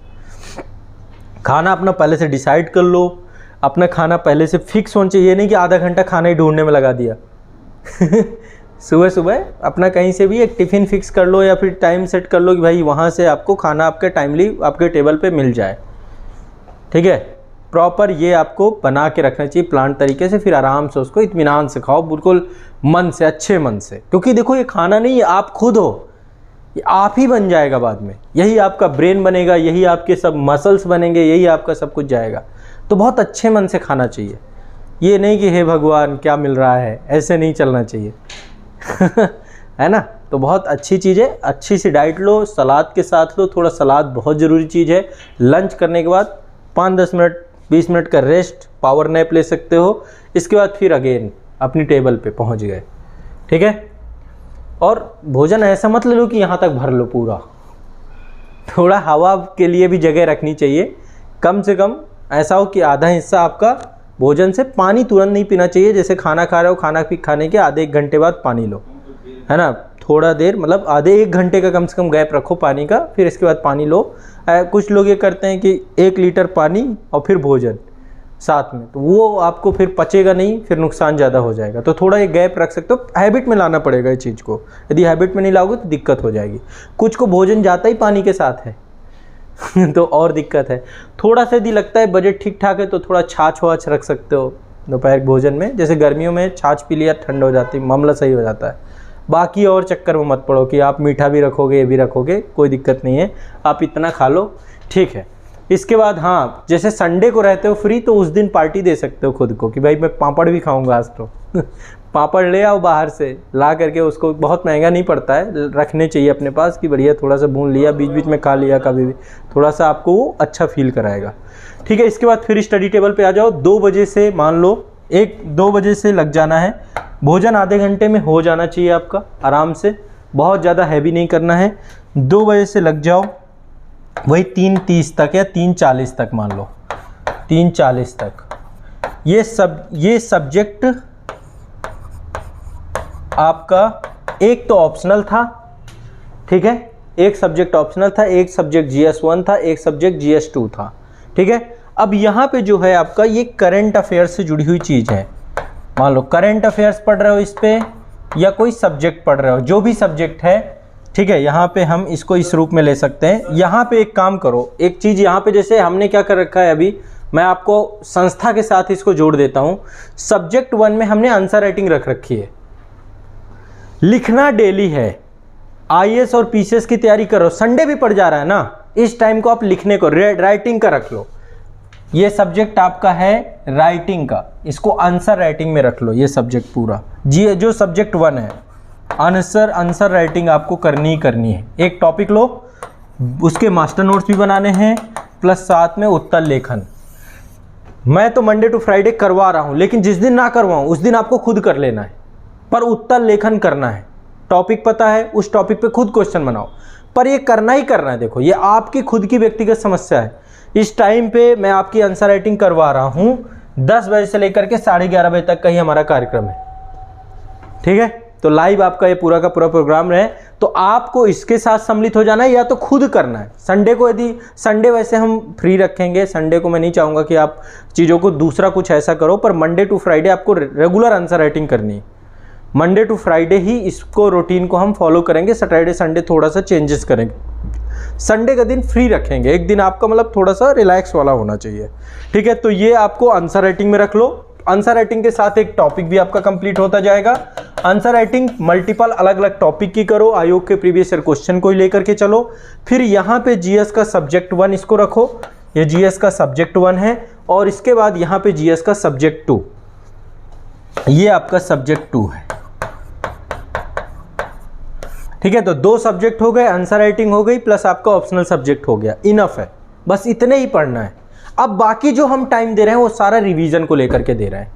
खाना अपना पहले से डिसाइड कर लो, अपना खाना पहले से फिक्स होना चाहिए। ये नहीं कि आधा घंटा खाना ही ढूंढने में लगा दिया सुबह सुबह अपना कहीं से भी एक टिफ़िन फिक्स कर लो, या फिर टाइम सेट कर लो कि भाई वहाँ से आपको खाना आपके टाइमली आपके टेबल पे मिल जाए, ठीक है। प्रॉपर ये आपको बना के रखना चाहिए प्लान तरीके से, फिर आराम से उसको इत्मीनान से खाओ, बिल्कुल मन से, अच्छे मन से। क्योंकि देखो ये खाना नहीं है, आप खुद हो, ये आप ही बन जाएगा बाद में। यही आपका ब्रेन बनेगा, यही आपके सब मसल्स बनेंगे, यही आपका सब कुछ जाएगा। तो बहुत अच्छे मन से खाना चाहिए, ये नहीं कि हे भगवान क्या मिल रहा है, ऐसे नहीं चलना चाहिए है ना। तो बहुत अच्छी चीज़ है, अच्छी सी डाइट लो, सलाद के साथ लो, थोड़ा सलाद बहुत ज़रूरी चीज़ है। लंच करने के बाद 5-10 मिनट 20 मिनट का रेस्ट, पावर नैप ले सकते हो। इसके बाद फिर अगेन अपनी टेबल पे पहुंच गए, ठीक है। और भोजन ऐसा मत ले लो कि यहाँ तक भर लो पूरा, थोड़ा हवा के लिए भी जगह रखनी चाहिए। कम से कम ऐसा हो कि आधा हिस्सा आपका भोजन से, पानी तुरंत नहीं पीना चाहिए। जैसे खाना खा रहे हो, खाने के आधे 1 घंटे बाद पानी लो, है ना, थोड़ा देर मतलब आधे 1 घंटे का कम से कम गैप रखो पानी का, फिर इसके बाद पानी लो। कुछ लोग ये करते हैं कि 1 लीटर पानी और फिर भोजन साथ में, तो वो आपको फिर पचेगा नहीं, फिर नुकसान ज़्यादा हो जाएगा। तो थोड़ा ये गैप रख सकते हो, हैबिट में लाना पड़ेगा ये चीज़ को। यदि हैबिट में नहीं लाओगे तो दिक्कत हो जाएगी। कुछ को भोजन जाता ही पानी के साथ है तो और दिक्कत है। थोड़ा सा यदि लगता है बजट ठीक ठाक है तो थोड़ा छाछ वाछ रख सकते हो दोपहर के भोजन में। जैसे गर्मियों में छाछ पी लिया, ठंड हो जाती है, मामला सही हो जाता है। बाकी और चक्कर में मत पड़ो कि आप मीठा भी रखोगे ये भी रखोगे, कोई दिक्कत नहीं है, आप इतना खा लो, ठीक है। इसके बाद हाँ, जैसे संडे को रहते हो फ्री तो उस दिन पार्टी दे सकते हो खुद को कि भाई मैं पापड़ भी खाऊंगा आज तो पापड़ ले आओ बाहर से ला करके, उसको बहुत महंगा नहीं पड़ता है, रखने चाहिए अपने पास कि बढ़िया थोड़ा सा भून लिया, बीच बीच में खा लिया कभी भी, थोड़ा सा आपको वो अच्छा फील कराएगा, ठीक है। इसके बाद फिर स्टडी टेबल पे आ जाओ। 2 बजे से मान लो 1-2 बजे से लग जाना है। भोजन आधे घंटे में हो जाना चाहिए आपका आराम से, बहुत ज़्यादा हैवी नहीं करना है। 2 बजे से लग जाओ वही 3:30 तक या 3:40 तक, मान लो 3:40 तक। ये सब्जेक्ट आपका एक तो ऑप्शनल था, ठीक है, एक सब्जेक्ट ऑप्शनल था, एक सब्जेक्ट GS1 था, एक सब्जेक्ट GS2 था, ठीक है। अब यहाँ पे जो है आपका ये करंट अफेयर्स से जुड़ी हुई चीज़ है। मान लो करंट अफेयर्स पढ़ रहे हो इस पे, या कोई सब्जेक्ट पढ़ रहे हो, जो भी सब्जेक्ट है, ठीक है। यहाँ पे हम इसको इस रूप में ले सकते हैं। यहाँ पे एक काम करो, एक चीज़ यहाँ पे जैसे हमने क्या कर रखा है, अभी मैं आपको संस्था के साथ इसको जोड़ देता हूँ। सब्जेक्ट 1 में हमने आंसर राइटिंग रख रखी है, लिखना डेली है। IAS और PCS की तैयारी करो, संडे भी पड़ जा रहा है ना, इस टाइम को आप लिखने को, राइटिंग का रख लो। ये सब्जेक्ट आपका है राइटिंग का, इसको आंसर राइटिंग में रख लो। ये सब्जेक्ट पूरा जो सब्जेक्ट 1 है, आंसर राइटिंग आपको करनी ही करनी है। एक टॉपिक लो, उसके मास्टर नोट्स भी बनाने हैं, प्लस साथ में उत्तर लेखन। मैं तो मंडे टू फ्राइडे करवा रहा हूं, लेकिन जिस दिन ना करवाऊं उस दिन आपको खुद कर लेना है, पर उत्तर लेखन करना है। टॉपिक पता है, उस टॉपिक पे खुद क्वेश्चन बनाओ, पर ये करना ही करना है। देखो, ये आपकी खुद की व्यक्तिगत समस्या है। इस टाइम पे मैं आपकी आंसर राइटिंग करवा रहा हूं, 10 बजे से लेकर के 11:30 बजे तक का ही हमारा कार्यक्रम है, ठीक है। तो लाइव आपका ये पूरा का पूरा प्रोग्राम रहे, तो आपको इसके साथ सम्मिलित हो जाना है या तो खुद करना है। संडे को, यदि संडे वैसे हम फ्री रखेंगे, संडे को मैं नहीं चाहूँगा कि आप चीज़ों को दूसरा कुछ ऐसा करो, पर मंडे टू फ्राइडे आपको रेगुलर आंसर राइटिंग करनी है। मंडे टू फ्राइडे ही इसको रूटीन को हम फॉलो करेंगे, सैटरडे संडे थोड़ा सा चेंजेस करेंगे। संडे का दिन फ्री रखेंगे, एक दिन आपका मतलब थोड़ा सा रिलैक्स वाला होना चाहिए, ठीक है। तो ये आपको आंसर राइटिंग में रख लो। आंसर राइटिंग के साथ एक टॉपिक भी आपका कंप्लीट होता जाएगा। आंसर राइटिंग मल्टीपल अलग अलग टॉपिक की करो, आयोग के प्रीवियस ईयर क्वेश्चन को लेकर के चलो। फिर यहाँ पे GS का सब्जेक्ट 1 इसको रखो, ये GS का सब्जेक्ट 1 है, और इसके बाद यहाँ पे GS का सब्जेक्ट 2, ये आपका सब्जेक्ट 2 है, ठीक है। तो 2 सब्जेक्ट हो गए, आंसर राइटिंग हो गई, प्लस आपका ऑप्शनल सब्जेक्ट हो गया, इनफ है, बस इतने ही पढ़ना है। अब बाकी जो हम टाइम दे रहे हैं वो सारा रिवीजन को लेकर के दे रहे हैं।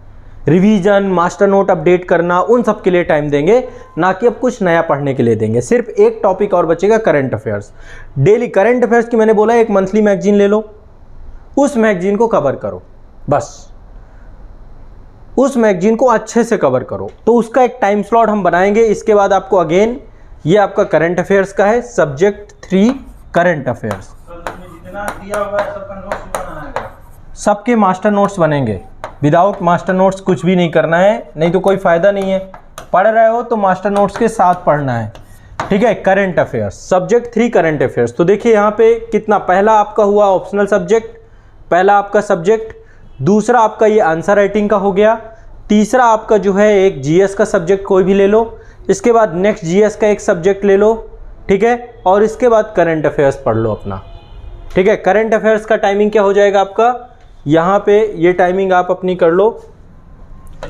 रिवीजन, मास्टर नोट अपडेट करना, उन सब के लिए टाइम देंगे, ना कि अब कुछ नया पढ़ने के लिए देंगे। सिर्फ एक टॉपिक और बचेगा, current affairs. Daily current affairs की मैंने बोला एक मंथली मैगजीन ले लो, उस मैगजीन को कवर करो, बस उस मैगजीन को अच्छे से कवर करो। तो उसका एक टाइम स्लॉट हम बनाएंगे। इसके बाद आपको अगेन ये आपका करंट अफेयर्स का है, सब्जेक्ट 3 करंट अफेयर्स। सबके मास्टर नोट्स बनेंगे, विदाउट मास्टर नोट्स कुछ भी नहीं करना है, नहीं तो कोई फायदा नहीं है। पढ़ रहे हो तो मास्टर नोट्स के साथ पढ़ना है, ठीक है। Current affairs, subject 3 current affairs. तो देखिए यहाँ पे कितना, पहला आपका हुआ ऑप्शनल सब्जेक्ट, पहला आपका सब्जेक्ट, दूसरा आपका ये आंसर राइटिंग का हो गया, तीसरा आपका जो है एक GS का सब्जेक्ट कोई भी ले लो, इसके बाद नेक्स्ट GS का एक सब्जेक्ट ले लो, ठीक है, और इसके बाद करंट अफेयर्स पढ़ लो अपना, ठीक है। करंट अफेयर्स का टाइमिंग क्या हो जाएगा आपका, यहाँ पे ये टाइमिंग आप अपनी कर लो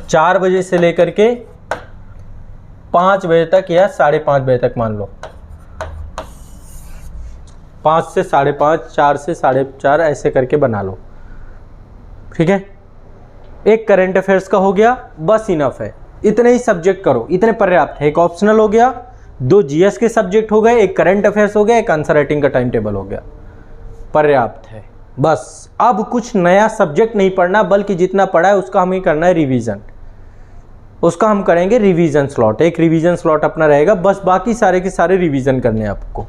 4 बजे से लेकर के 5 बजे तक या 5:30 बजे तक, मान लो 5 से 5:30, 4 से 4:30, ऐसे करके बना लो, ठीक है। एक करंट अफेयर्स का हो गया, बस इनफ है, इतने ही सब्जेक्ट करो, इतने पर्याप्त है। एक ऑप्शनल हो गया, 2 जीएस के सब्जेक्ट हो गए, एक करंट अफेयर्स हो गया, एक आंसर राइटिंग का टाइम टेबल हो गया, पर्याप्त है। बस अब कुछ नया सब्जेक्ट नहीं पढ़ना, बल्कि जितना पढ़ा है उसका हमें करना है रिवीजन। उसका हम करेंगे रिवीजन स्लॉट, एक रिवीजन स्लॉट अपना रहेगा, बस बाकी सारे के सारे रिवीजन करने हैं आपको।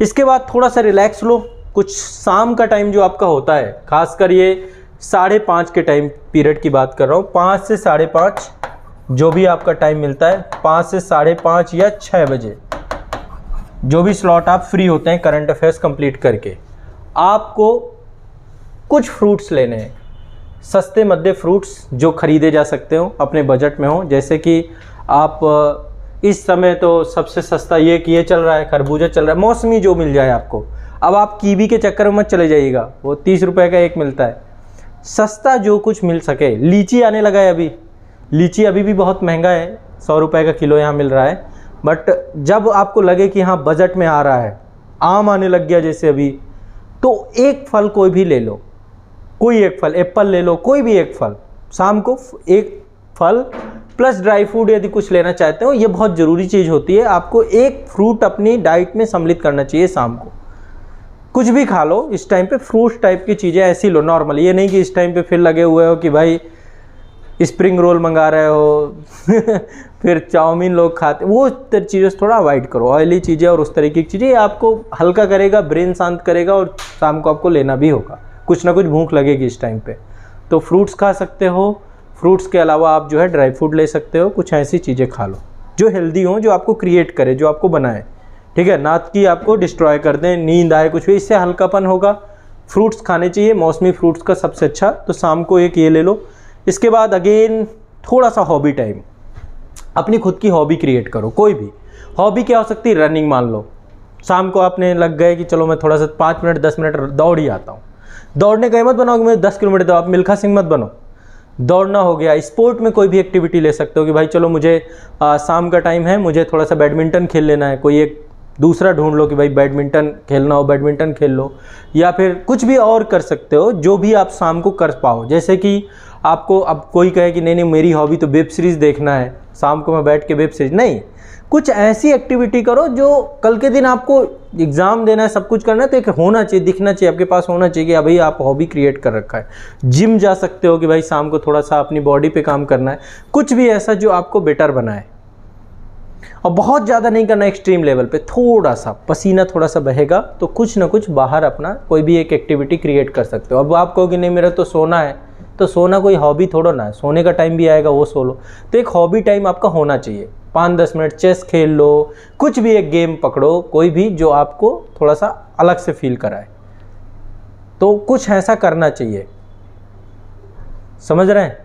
इसके बाद थोड़ा सा रिलैक्स लो। कुछ शाम का टाइम जो आपका होता है, खासकर ये 5:30 के टाइम पीरियड की बात कर रहा हूँ, 5 से 5:30 जो भी आपका टाइम मिलता है, 5 से 5:30 या 6 बजे जो भी स्लॉट आप फ्री होते हैं करंट अफेयर्स कंप्लीट करके, आपको कुछ फ्रूट्स लेने हैं, सस्ते मध्य फ्रूट्स जो खरीदे जा सकते हो, अपने बजट में हो। जैसे कि आप इस समय तो सबसे सस्ता ये कि ये चल रहा है, खरबूजा चल रहा है, मौसमी जो मिल जाए आपको। अब आप कीवी के चक्कर में मत चले जाइएगा, वो 30 रुपए का एक मिलता है। सस्ता जो कुछ मिल सके, लीची आने लगा है अभी, लीची अभी भी बहुत महंगा है, 100 रुपए का किलो यहाँ मिल रहा है। बट जब आपको लगे कि हाँ बजट में आ रहा है, आम आने लग गया जैसे अभी, तो एक फल कोई भी ले लो, कोई एक फल, एप्पल ले लो, कोई भी एक फल, शाम को एक फल प्लस ड्राई फ्रूट यदि कुछ लेना चाहते हो, ये बहुत ज़रूरी चीज़ होती है। आपको एक फ्रूट अपनी डाइट में सम्मिलित करना चाहिए शाम को। कुछ भी खा लो इस टाइम पे, फ्रूट टाइप की चीज़ें ऐसी लो नॉर्मल, ये नहीं कि इस टाइम पे फिर लगे हुए हो कि भाई स्प्रिंग रोल मंगा रहे हो फिर चाउमीन लोग खाते, वो चीज़ें थोड़ा अवॉइड करो, ऑयली चीज़ें और उस तरीके की चीज़ें। आपको हल्का करेगा, ब्रेन शांत करेगा, और शाम को आपको लेना भी होगा, कुछ ना कुछ भूख लगेगी इस टाइम पे। तो फ्रूट्स खा सकते हो, फ्रूट्स के अलावा आप जो है ड्राई फ्रूट ले सकते हो, कुछ ऐसी चीज़ें खा लो जो हेल्दी हो, जो आपको क्रिएट करे, जो आपको बनाए, ठीक है, ना कि आपको डिस्ट्रॉय कर दें, नींद आए, कुछ भी, इससे हल्कापन होगा। फ्रूट्स खाने चाहिए, मौसमी फ्रूट्स का सबसे अच्छा, तो शाम को एक ये ले लो। इसके बाद अगेन थोड़ा सा हॉबी टाइम, अपनी खुद की हॉबी क्रिएट करो। कोई भी हॉबी क्या हो सकती है, रनिंग मान लो, शाम को आपने लग गए कि चलो मैं थोड़ा सा 5 मिनट 10 मिनट दौड़ ही आता हूँ। दौड़ने का मत बनाओ कि मुझे 10 किलोमीटर दो, आप मिल्खा सिंह मत बनो। दौड़ना हो गया। स्पोर्ट में कोई भी एक्टिविटी ले सकते हो कि भाई चलो मुझे शाम का टाइम है, मुझे थोड़ा सा बैडमिंटन खेल लेना है, कोई एक दूसरा ढूंढ लो कि भाई बैडमिंटन खेलना हो, बैडमिंटन खेल लो, या फिर कुछ भी और कर सकते हो जो भी आप शाम को कर पाओ। जैसे कि आपको अब कोई कहे कि नहीं मेरी हॉबी तो वेब सीरीज़ देखना है, शाम को मैं बैठ के वेब सीरीज, नहीं, कुछ ऐसी एक्टिविटी करो जो कल के दिन आपको एग्ज़ाम देना है, सब कुछ करना है, तो एक होना चाहिए, दिखना चाहिए, आपके पास होना चाहिए कि भाई आप हॉबी क्रिएट कर रखा है। जिम जा सकते हो कि भाई शाम को थोड़ा सा अपनी बॉडी पे काम करना है, कुछ भी ऐसा जो आपको बेटर बनाए। और बहुत ज़्यादा नहीं करना, एक्सट्रीम लेवल पे थोड़ा सा पसीना थोड़ा सा बहेगा तो कुछ ना कुछ बाहर अपना कोई भी एक एक्टिविटी क्रिएट कर सकते हो। अब आप कहो कि नहीं मेरा तो सोना है, तो सोना कोई हॉबी थोड़ा ना है, सोने का टाइम भी आएगा, वो सो लो। तो एक हॉबी टाइम आपका होना चाहिए, 5-10 मिनट चेस खेल लो, कुछ भी एक गेम पकड़ो, कोई भी जो आपको थोड़ा सा अलग से फील कराए, तो कुछ ऐसा करना चाहिए। समझ रहे हैं?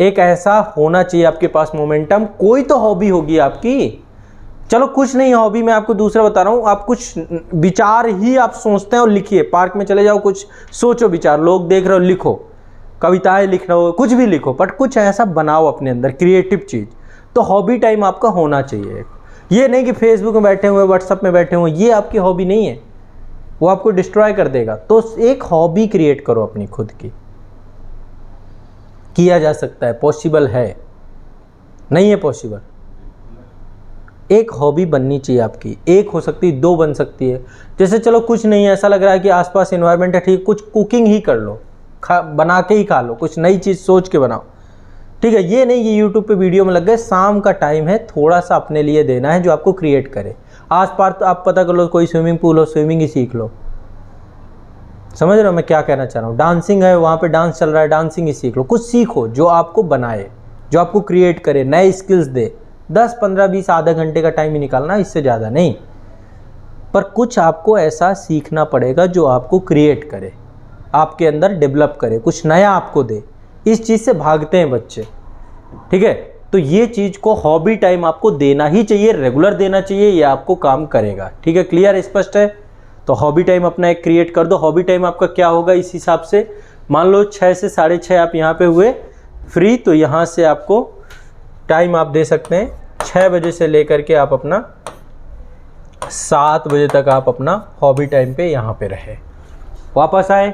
एक ऐसा होना चाहिए आपके पास मोमेंटम, कोई तो हॉबी होगी आपकी। चलो कुछ नहीं हॉबी, मैं आपको दूसरा बता रहा हूँ, आप कुछ विचार ही आप सोचते हैं और लिखिए, पार्क में चले जाओ, कुछ सोचो विचार, लोग देख रहे हो लिखो, कविताएं लिख रहे हो, कुछ भी लिखो, बट कुछ ऐसा बनाओ अपने अंदर क्रिएटिव चीज़। तो हॉबी टाइम आपका होना चाहिए। ये नहीं कि फेसबुक में बैठे हुए, व्हाट्सएप में बैठे हुए, ये आपकी हॉबी नहीं है, वो आपको डिस्ट्रॉय कर देगा। तो एक हॉबी क्रिएट करो अपनी खुद की। किया जा सकता है, पॉसिबल है, नहीं है पॉसिबल, एक हॉबी बननी चाहिए आपकी। एक हो सकती है, 2 बन सकती है। जैसे चलो कुछ नहीं है, ऐसा लग रहा है कि आसपास एनवायरनमेंट है, ठीक, कुछ कुकिंग ही कर लो, बना के ही खा लो, कुछ नई चीज़ सोच के बनाओ, ठीक है। ये नहीं कि यूट्यूब पे वीडियो में लग गए, शाम का टाइम है, थोड़ा सा अपने लिए देना है जो आपको क्रिएट करे। आसपास तो आप पता कर लो, कोई स्विमिंग पूल हो, स्विमिंग ही सीख लो। समझ रहे हो मैं क्या कहना चाह रहा हूँ? डांसिंग है, वहाँ पे डांस चल रहा है, डांसिंग ही सीख लो। कुछ सीखो जो आपको बनाए, जो आपको क्रिएट करे, नए स्किल्स दे। 10, 15, 20 आधा घंटे का टाइम ही निकालना, इससे ज़्यादा नहीं। पर कुछ आपको ऐसा सीखना पड़ेगा जो आपको क्रिएट करे, आपके अंदर डेवलप करे, कुछ नया आपको दे। इस चीज़ से भागते हैं बच्चे, ठीक है। तो ये चीज़ को हॉबी टाइम आपको देना ही चाहिए, रेगुलर देना चाहिए, ये आपको काम करेगा, ठीक है। क्लियर, स्पष्ट है? तो हॉबी टाइम अपना एक क्रिएट कर दो। हॉबी टाइम आपका क्या होगा इस हिसाब से, मान लो 6 से 6:30 आप यहाँ पे हुए फ्री, तो यहाँ से आपको टाइम आप दे सकते हैं 6 बजे से लेकर के आप अपना 7 बजे तक आप अपना हॉबी टाइम पे यहाँ पे रहे। वापस आए,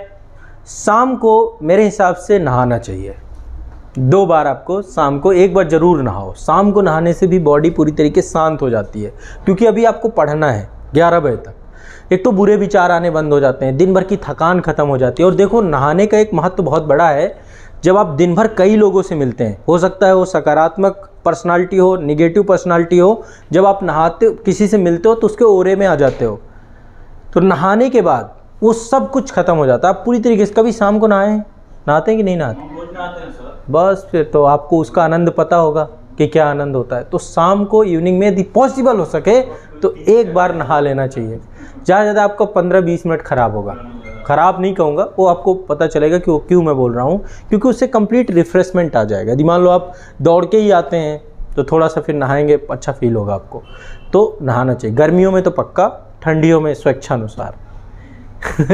शाम को मेरे हिसाब से नहाना चाहिए, 2 बार आपको शाम को, एक बार ज़रूर नहाओ। शाम को नहाने से भी बॉडी पूरी तरीके से शांत हो जाती है, क्योंकि अभी आपको पढ़ना है 11 बजे तक। एक तो बुरे विचार आने बंद हो जाते हैं, दिन भर की थकान खत्म हो जाती है। और देखो, नहाने का एक महत्व बहुत बड़ा है। जब आप दिन भर कई लोगों से मिलते हैं, हो सकता है वो सकारात्मक पर्सनालिटी हो, निगेटिव पर्सनालिटी हो, जब आप नहाते किसी से मिलते हो तो उसके ओरे में आ जाते हो। तो नहाने के बाद वो सब कुछ खत्म हो जाता है। आप पूरी तरीके से, कभी शाम को नहाते हैं कि नहीं नहाते? बस फिर तो आपको उसका आनंद पता होगा कि क्या आनंद होता है। तो शाम को इवनिंग में यदि पॉसिबल हो सके तो एक बार नहा लेना चाहिए। ज़्यादा ज़्यादा आपका 15-20 मिनट ख़राब होगा, ख़राब नहीं कहूँगा, वो आपको पता चलेगा कि वो क्यों मैं बोल रहा हूँ, क्योंकि उससे कंप्लीट रिफ्रेशमेंट आ जाएगा। यदि मान लो आप दौड़ के ही आते हैं तो थोड़ा सा फिर नहाएंगे, अच्छा फील होगा आपको। तो नहाना चाहिए, गर्मियों में तो पक्का, ठंडियों में स्वेच्छानुसार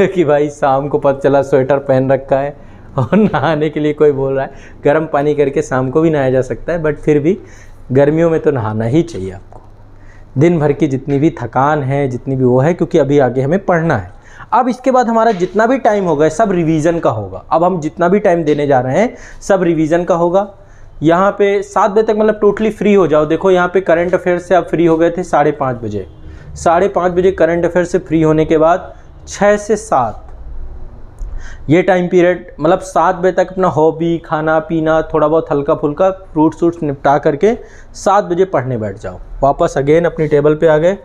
कि भाई शाम को पता चला स्वेटर पहन रखा है और नहाने के लिए कोई बोल रहा है, गर्म पानी करके शाम को भी नहाया जा सकता है, बट फिर भी गर्मियों में तो नहाना ही चाहिए आपको। दिन भर की जितनी भी थकान है, जितनी भी वो है, क्योंकि अभी आगे हमें पढ़ना है। अब इसके बाद हमारा जितना भी टाइम होगा सब रिवीजन का होगा। अब हम जितना भी टाइम देने जा रहे हैं सब रिवीजन का होगा। यहाँ पे 7 बजे तक मतलब टोटली फ्री हो जाओ। देखो यहाँ पे करंट अफेयर्स से आप फ्री हो गए थे 5:30 बजे। 5:30 बजे करंट अफेयर से फ्री होने के बाद 6 से 7 ये टाइम पीरियड, मतलब 7 बजे तक अपना हॉबी, खाना पीना, थोड़ा बहुत हल्का फुल्का फ्रूट्स निपटा करके 7 बजे पढ़ने बैठ जाओ। वापस अगेन अपनी टेबल पे आ गए।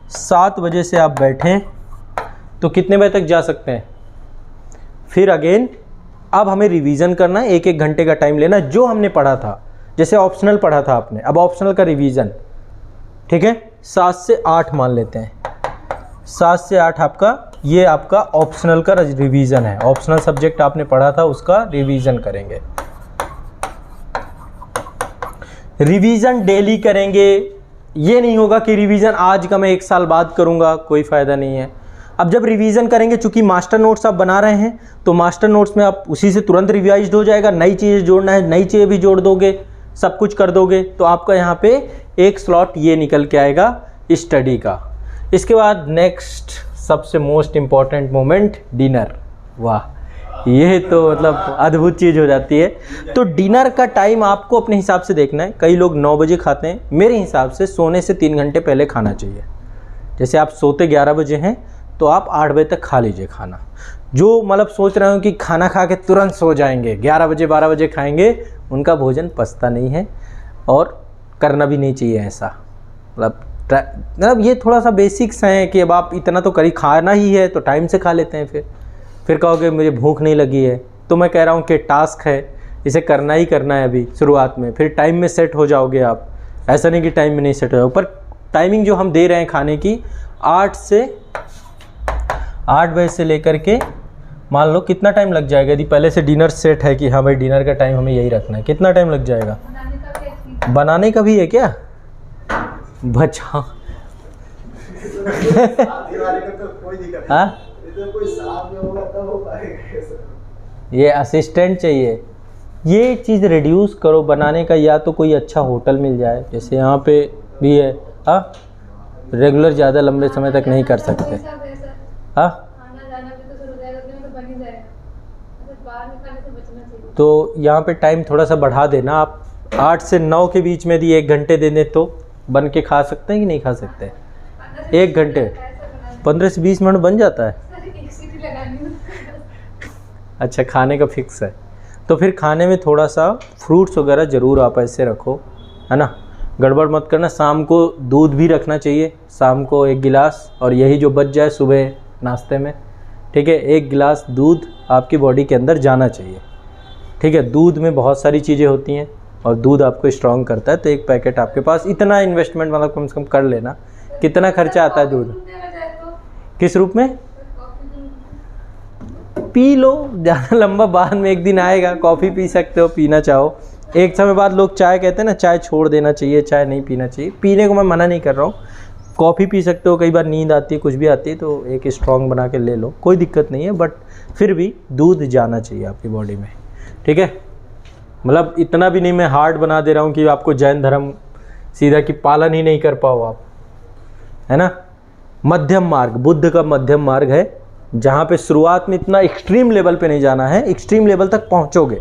7 बजे से आप बैठें तो कितने बजे तक जा सकते हैं? फिर अगेन अब हमें रिवीजन करना है, 1-1 घंटे का टाइम लेना। जो हमने पढ़ा था, जैसे ऑप्शनल पढ़ा था आपने, अब ऑप्शनल का रिवीजन, ठीक है? 7 से 8 मान लेते हैं। 7 से 8 आपका, ये आपका ऑप्शनल का रिवीजन है। ऑप्शनल सब्जेक्ट आपने पढ़ा था उसका रिवीजन करेंगे। रिवीजन डेली करेंगे। ये नहीं होगा कि रिवीजन आज का मैं 1 साल बाद करूंगा, कोई फ़ायदा नहीं है। अब जब रिवीजन करेंगे, चूंकि मास्टर नोट्स आप बना रहे हैं तो मास्टर नोट्स में आप उसी से तुरंत रिवाइज हो जाएगा। नई चीज़ें जोड़ना है, नई चीज़ें भी जोड़ दोगे, सब कुछ कर दोगे तो आपका यहाँ पे एक स्लॉट ये निकल के आएगा स्टडी का। इसके बाद नेक्स्ट सबसे मोस्ट इम्पॉर्टेंट मोमेंट, डिनर। वाह, ये तो मतलब अद्भुत चीज़ हो जाती है। तो डिनर का टाइम आपको अपने हिसाब से देखना है। कई लोग 9 बजे खाते हैं, मेरे हिसाब से सोने से 3 घंटे पहले खाना चाहिए। जैसे आप सोते 11 बजे हैं तो आप 8 बजे तक खा लीजिए खाना। जो मतलब सोच रहे हो कि खाना खा के तुरंत सो जाएंगे, 11 बजे 12 बजे खाएंगे, उनका भोजन पचता नहीं है और करना भी नहीं चाहिए ऐसा। मतलब ये थोड़ा सा बेसिक्स हैं कि अब आप इतना तो खाना ही है तो टाइम से खा लेते हैं। फिर कहोगे मुझे भूख नहीं लगी है, तो मैं कह रहा हूँ कि टास्क है, इसे करना ही करना है अभी शुरुआत में। फिर टाइम में सेट हो जाओगे आप, ऐसा नहीं कि टाइम में नहीं सेट हो जाओगे। पर टाइमिंग जो हम दे रहे हैं खाने की, 8 बजे से लेकर के मान लो कितना टाइम लग जाएगा। यदि पहले से डिनर सेट है कि हाँ भाई डिनर का टाइम हमें यही रखना है, कितना टाइम लग जाएगा? बनाने का भी है क्या? बचा हाँ, ये असिस्टेंट चाहिए। ये चीज़ रिड्यूस करो बनाने का, या तो कोई अच्छा होटल मिल जाए, जैसे यहाँ पे भी है। हाँ, रेगुलर ज़्यादा लंबे समय तक नहीं कर सकते। हाँ, तो यहाँ पे टाइम थोड़ा सा बढ़ा देना आप। 8 से 9 के बीच में यदि 1 घंटे दे दें तो बन के खा सकते हैं कि नहीं खा सकते? 1 घंटे 15 से 20 मिनट बन जाता है। अच्छा, खाने का फिक्स है तो फिर खाने में थोड़ा सा फ्रूट्स वगैरह ज़रूर आप ऐसे रखो, है ना? गड़बड़ मत करना। शाम को दूध भी रखना चाहिए, शाम को 1 गिलास, और यही जो बच जाए सुबह नाश्ते में, ठीक है? 1 गिलास दूध आपकी बॉडी के अंदर जाना चाहिए, ठीक है? दूध में बहुत सारी चीज़ें होती हैं और दूध आपको स्ट्रॉन्ग करता है। तो 1 पैकेट आपके पास, इतना इन्वेस्टमेंट मतलब कम से कम कर लेना। कितना खर्चा आता है दूध? किस रूप में? पी लो, ज़्यादा लंबा बाद में एक दिन आएगा। कॉफ़ी पी सकते हो, पीना चाहो। एक समय बाद लोग चाय कहते हैं ना, चाय छोड़ देना चाहिए, चाय नहीं पीना चाहिए। पीने को मैं मना नहीं कर रहा हूँ, कॉफ़ी पी सकते हो। कई बार नींद आती है, कुछ भी आती है तो एक स्ट्रॉन्ग बना के ले लो, कोई दिक्कत नहीं है। बट फिर भी दूध जाना चाहिए आपकी बॉडी में, ठीक है? मतलब इतना भी नहीं मैं हार्ड बना दे रहा हूँ कि आपको जैन धर्म सीधा कि पालन ही नहीं कर पाओ आप, है ना? मध्यम मार्ग, बुद्ध का मध्यम मार्ग है, जहाँ पे शुरुआत में इतना एक्सट्रीम लेवल पे नहीं जाना है। एक्सट्रीम लेवल तक पहुँचोगे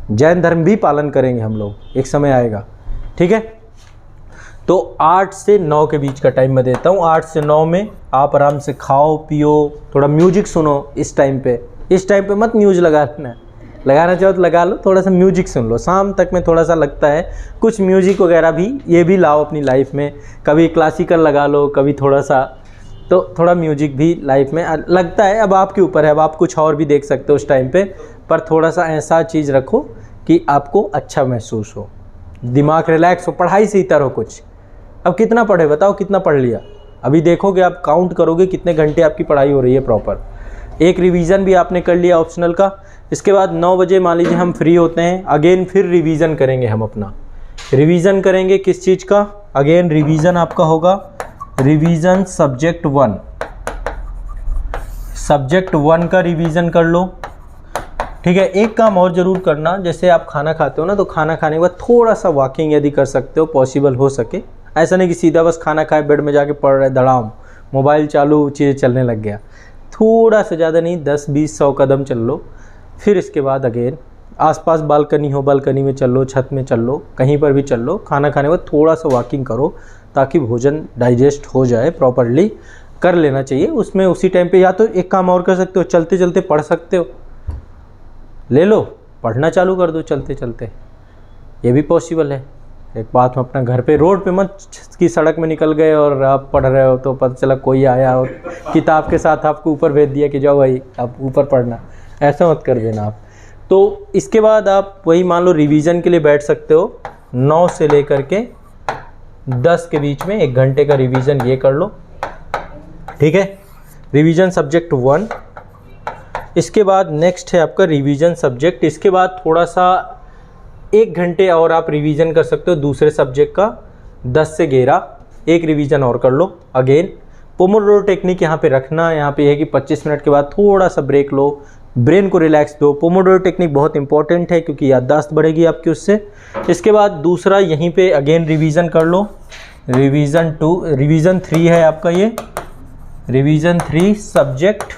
जैन धर्म भी पालन करेंगे हम लोग, एक समय आएगा। ठीक है, तो 8 से 9 के बीच का टाइम मैं देता हूँ। 8 से 9 में आप आराम से खाओ पियो, थोड़ा म्यूजिक सुनो। इस टाइम पे मत न्यूज़ लगाना चाहो तो लगा लो, थोड़ा सा म्यूजिक सुन लो। शाम तक में थोड़ा सा लगता है कुछ म्यूजिक वगैरह भी ये भी लाओ अपनी लाइफ में, कभी क्लासिकल लगा लो, कभी थोड़ा सा, तो थोड़ा म्यूजिक भी लाइफ में लगता है। अब आपके ऊपर है, अब आप कुछ और भी देख सकते हो उस टाइम पे, पर थोड़ा सा ऐसा चीज़ रखो कि आपको अच्छा महसूस हो, दिमाग रिलैक्स हो, पढ़ाई से इतर हो कुछ। अब कितना पढ़े बताओ, कितना पढ़ लिया? अभी देखोगे आप, काउंट करोगे कितने घंटे आपकी पढ़ाई हो रही है प्रॉपर। एक रिवीजन भी आपने कर लिया ऑप्शनल का। इसके बाद 9 बजे मान लीजिए हम फ्री होते हैं, अगेन फिर रिवीजन करेंगे हम अपना। रिवीजन करेंगे किस चीज़ का? अगेन रिवीजन आपका होगा रिवीजन सब्जेक्ट 1। सब्जेक्ट 1 का रिवीजन कर लो। ठीक है, एक काम और ज़रूर करना, जैसे आप खाना खाते हो ना, तो खाना खाने के बाद थोड़ा सा वॉकिंग यदि कर सकते हो, पॉसिबल हो सके। ऐसा नहीं कि सीधा बस खाना खाए बेड में जाके पढ़ रहे धड़ाम, मोबाइल चालू, चीज़ें चलने लग गया। थोड़ा सा ज़्यादा नहीं, 10 20 100 कदम चल लो। फिर इसके बाद अगेन आसपास बालकनी हो, बालकनी में चल लो, छत में चल लो, कहीं पर भी चल लो। खाना खाने के बाद थोड़ा सा वॉकिंग करो ताकि भोजन डाइजेस्ट हो जाए, प्रॉपरली कर लेना चाहिए। उसमें उसी टाइम पे या तो एक काम और कर सकते हो, चलते चलते पढ़ सकते हो, ले लो पढ़ना चालू कर दो चलते चलते, ये भी पॉसिबल है। एक बात में अपना घर पे रोड पे मत की सड़क में निकल गए और आप पढ़ रहे हो तो पता चला कोई आया और किताब के साथ आपको ऊपर भेज दिया कि जाओ भाई आप ऊपर पढ़ना, ऐसा मत कर देना आप। तो इसके बाद आप वही मान लो रिवीजन के लिए बैठ सकते हो। 9 से लेकर के 10 के बीच में 1 घंटे का रिवीजन ये कर लो। ठीक है, रिवीजन सब्जेक्ट 1। इसके बाद नेक्स्ट है आपका रिवीजन सब्जेक्ट। इसके बाद थोड़ा सा 1 घंटे और आप रिवीजन कर सकते हो दूसरे सब्जेक्ट का। 10 से 11 एक रिवीजन और कर लो। अगेन पोमोडोरो टेक्निक यहाँ पे रखना, यहाँ पे है कि 25 मिनट के बाद थोड़ा सा ब्रेक लो, ब्रेन को रिलैक्स दो। पोमोडोरो टेक्निक बहुत इंपॉर्टेंट है क्योंकि याददाश्त बढ़ेगी आपकी उससे। इसके बाद दूसरा यहीं पे अगेन रिवीजन कर लो। रिवीजन 3 है आपका ये। रिवीजन 3 सब्जेक्ट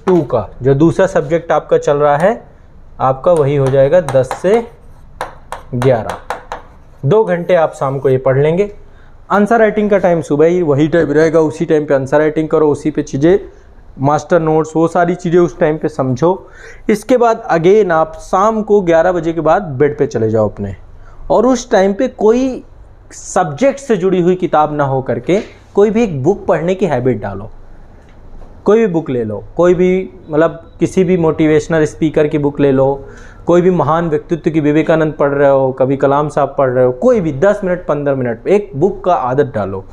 2 का, जो दूसरा सब्जेक्ट आपका चल रहा है आपका, वही हो जाएगा 10 से 11। 2 घंटे आप शाम को ये पढ़ लेंगे। आंसर राइटिंग का टाइम सुबह ही वही टाइम रहेगा, उसी टाइम पे आंसर राइटिंग करो, उसी पे चीज़ें मास्टर नोट्स वो सारी चीज़ें उस टाइम पे समझो। इसके बाद अगेन आप शाम को 11 बजे के बाद बेड पे चले जाओ अपने, और उस टाइम पे कोई सब्जेक्ट से जुड़ी हुई किताब ना हो करके कोई भी एक बुक पढ़ने की हैबिट डालो। कोई भी बुक ले लो, कोई भी मतलब किसी भी मोटिवेशनल स्पीकर की बुक ले लो, कोई भी महान व्यक्तित्व की, विवेकानंद पढ़ रहे हो, कभी कलाम साहब पढ़ रहे हो, कोई भी 10 मिनट 15 मिनट एक बुक का आदत डालो।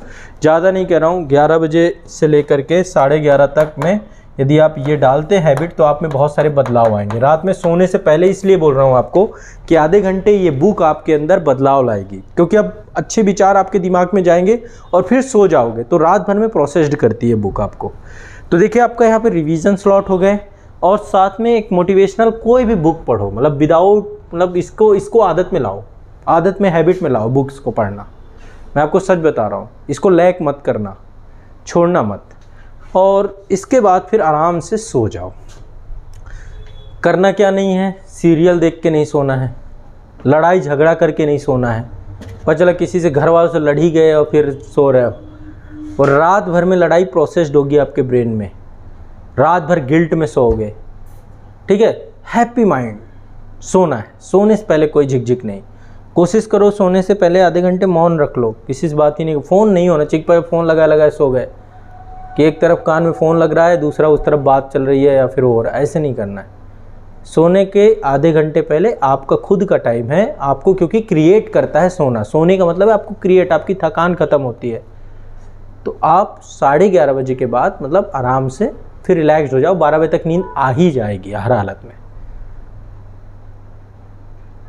ज़्यादा नहीं कह रहा हूँ, 11 बजे से लेकर के 11:30 तक में यदि आप ये डालते हैं हैबिट तो आप में बहुत सारे बदलाव आएंगे। रात में सोने से पहले इसलिए बोल रहा हूँ आपको कि आधे घंटे ये बुक आपके अंदर बदलाव लाएगी, क्योंकि अब अच्छे विचार आपके दिमाग में जाएंगे और फिर सो जाओगे तो रात भर में प्रोसेस्ड करती है बुक आपको। तो देखिए आपका यहाँ पे रिवीजन स्लॉट हो गए, और साथ में एक मोटिवेशनल कोई भी बुक पढ़ो, मतलब विदाउट मतलब इसको आदत में लाओ, आदत में हैबिट में लाओ बुक्स को पढ़ना। मैं आपको सच बता रहा हूँ, इसको लैक मत करना, छोड़ना मत। और इसके बाद फिर आराम से सो जाओ। करना क्या नहीं है, सीरियल देख के नहीं सोना है, लड़ाई झगड़ा करके नहीं सोना है। पता चला किसी से घर वालों से लड़ ही गए और फिर सो रहे हो, और रात भर में लड़ाई प्रोसेस्ड होगी आपके ब्रेन में, रात भर गिल्ट में सोओगे। ठीक है, हैप्पी माइंड सोना है। सोने से पहले कोई झिकझिक नहीं। कोशिश करो सोने से पहले आधे घंटे मौन रख लो, किसी से बात ही नहीं, फ़ोन नहीं होना चाहिए। पर फ़ोन लगाए सो गए कि एक तरफ कान में फ़ोन लग रहा है, दूसरा उस तरफ बात चल रही है या फिर और, ऐसे नहीं करना है। सोने के आधे घंटे पहले आपका खुद का टाइम है आपको, क्योंकि क्रिएट करता है सोना। सोने का मतलब है आपको क्रिएट, आपकी थकान ख़त्म होती है। तो आप 11:30 बजे के बाद मतलब आराम से फिर रिलैक्स्ड हो जाओ। 12 बजे तक नींद आ ही जाएगी हर हालत में।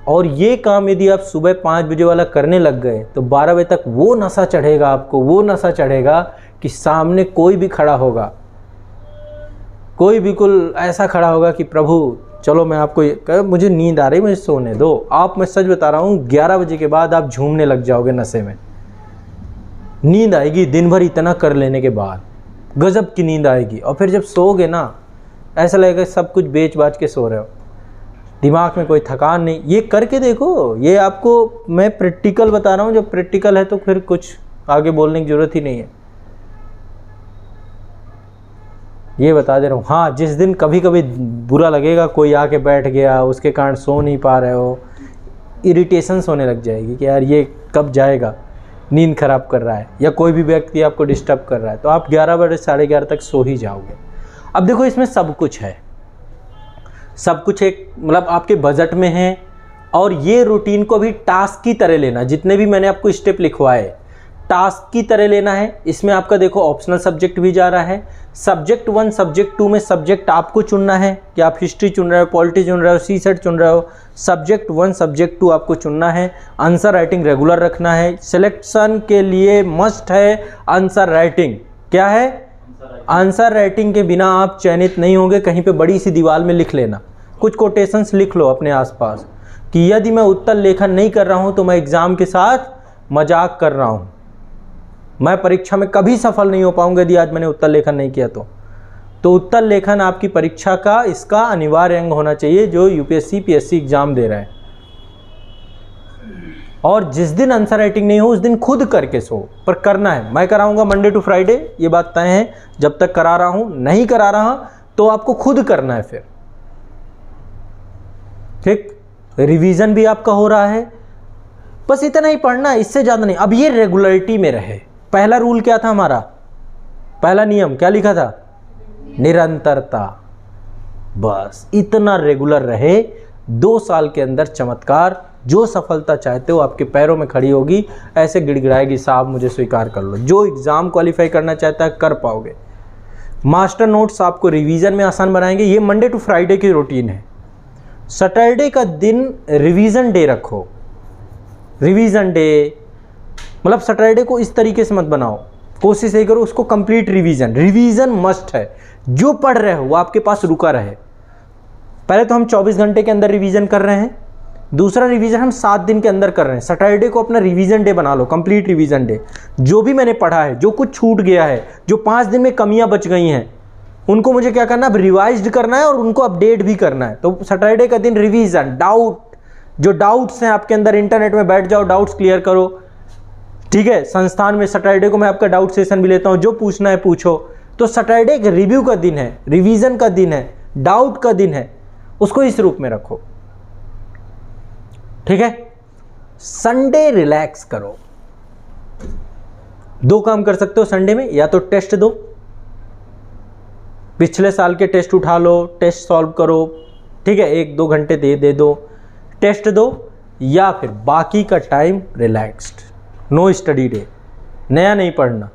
और ये काम यदि आप सुबह 5 बजे वाला करने लग गए तो 12 बजे तक वो नशा चढ़ेगा आपको, वो नशा चढ़ेगा कि सामने कोई भी खड़ा होगा, कोई बिल्कुल ऐसा खड़ा होगा कि प्रभु चलो मैं आपको मुझे नींद आ रही, मुझे सोने दो। आप, मैं सच बता रहा हूँ, 11 बजे के बाद आप झूमने लग जाओगे नशे में। नींद आएगी दिन भर इतना कर लेने के बाद, गजब की नींद आएगी। और फिर जब सोओगे ना ऐसा लगेगा सब कुछ बेच बाच के सो रहे हो, दिमाग में कोई थकान नहीं। ये करके देखो, ये आपको मैं प्रैक्टिकल बता रहा हूँ, जब प्रैक्टिकल है तो फिर कुछ आगे बोलने की ज़रूरत ही नहीं है, ये बता दे रहा हूँ। हाँ, जिस दिन कभी कभी बुरा लगेगा, कोई आके बैठ गया, उसके कारण सो नहीं पा रहे हो, इरिटेशंस होने लग जाएगी कि यार ये कब जाएगा, नींद खराब कर रहा है, या कोई भी व्यक्ति आपको डिस्टर्ब कर रहा है, तो आप 11 बजे 11:30 तक सो ही जाओगे। अब देखो इसमें सब कुछ है, सब कुछ एक मतलब आपके बजट में है। और ये रूटीन को भी टास्क की तरह लेना, जितने भी मैंने आपको स्टेप लिखवाए टास्क की तरह लेना है। इसमें आपका देखो ऑप्शनल सब्जेक्ट भी जा रहा है, सब्जेक्ट 1 सब्जेक्ट 2 में सब्जेक्ट आपको चुनना है कि आप हिस्ट्री चुन रहे हो, पॉलिटी चुन रहे हो, सी सेट चुन रहे हो। सब्जेक्ट 1 सब्जेक्ट 2 आपको चुनना है। आंसर राइटिंग रेगुलर रखना है। सिलेक्शन के लिए मस्ट है आंसर राइटिंग। क्या है? आंसर राइटिंग के बिना आप चयनित नहीं होंगे। कहीं पे बड़ी सी दीवार में लिख लेना, कुछ कोटेशंस लिख लो अपने आसपास कि यदि मैं उत्तर लेखन नहीं कर रहा हूं तो मैं एग्जाम के साथ मजाक कर रहा हूं, मैं परीक्षा में कभी सफल नहीं हो पाऊंगा यदि आज मैंने उत्तर लेखन नहीं किया तो उत्तर लेखन आपकी परीक्षा का इसका अनिवार्य अंग होना चाहिए जो यूपीएससी पीएससी एग्जाम दे रहे हैं। और जिस दिन आंसर राइटिंग नहीं हो उस दिन खुद करके सो, पर करना है। मैं कराऊंगा मंडे टू फ्राइडे, ये बात तय है। जब तक करा रहा हूं, नहीं करा रहा तो आपको खुद करना है फिर, ठीक। रिवीजन भी आपका हो रहा है, बस इतना ही पढ़ना है, इससे ज्यादा नहीं। अब ये रेगुलरिटी में रहे। पहला रूल क्या था हमारा, पहला नियम क्या लिखा था? निरंतरता। बस इतना रेगुलर रहे, 2 साल के अंदर चमत्कार, जो सफलता चाहते हो आपके पैरों में खड़ी होगी, ऐसे गिड़गिड़ाएगी, साहब मुझे स्वीकार कर लो। जो एग्जाम क्वालिफाई करना चाहता है कर पाओगे। मास्टर नोट्स आपको रिवीजन में आसान बनाएंगे। ये मंडे टू फ्राइडे की रूटीन है। सैटरडे का दिन रिवीजन डे रखो। रिवीजन डे मतलब सैटरडे को इस तरीके से मत बनाओ, कोशिश यही करो उसको कंप्लीट रिवीजन मस्ट है। जो पढ़ रहे हो वो आपके पास रुका रहे। पहले तो हम 24 घंटे के अंदर रिवीजन कर रहे हैं, दूसरा रिवीजन हम 7 दिन के अंदर कर रहे हैं। सैटरडे को अपना रिवीजन डे बना लो, कंप्लीट रिवीजन डे। जो भी मैंने पढ़ा है, जो कुछ छूट गया है, जो 5 दिन में कमियां बच गई हैं, उनको मुझे क्या करना है, अब रिवाइज्ड करना है और उनको अपडेट भी करना है। तो सैटरडे का दिन रिवीजन, जो डाउट्स हैं आपके अंदर, इंटरनेट में बैठ जाओ, डाउट्स क्लियर करो, ठीक है। संस्थान में सैटरडे को मैं आपका डाउट सेशन भी लेता हूं, जो पूछना है पूछो। तो सैटरडे एक रिव्यू का दिन है, रिवीजन का दिन है, डाउट का दिन है, उसको इस रूप में रखो, ठीक है। संडे रिलैक्स करो। 2 काम कर सकते हो संडे में, या तो टेस्ट दो, पिछले साल के टेस्ट उठा लो, टेस्ट सॉल्व करो, ठीक है, 1-2 घंटे दे दो, टेस्ट दो, या फिर बाकी का time relaxed. No study day, नया नहीं पढ़ना।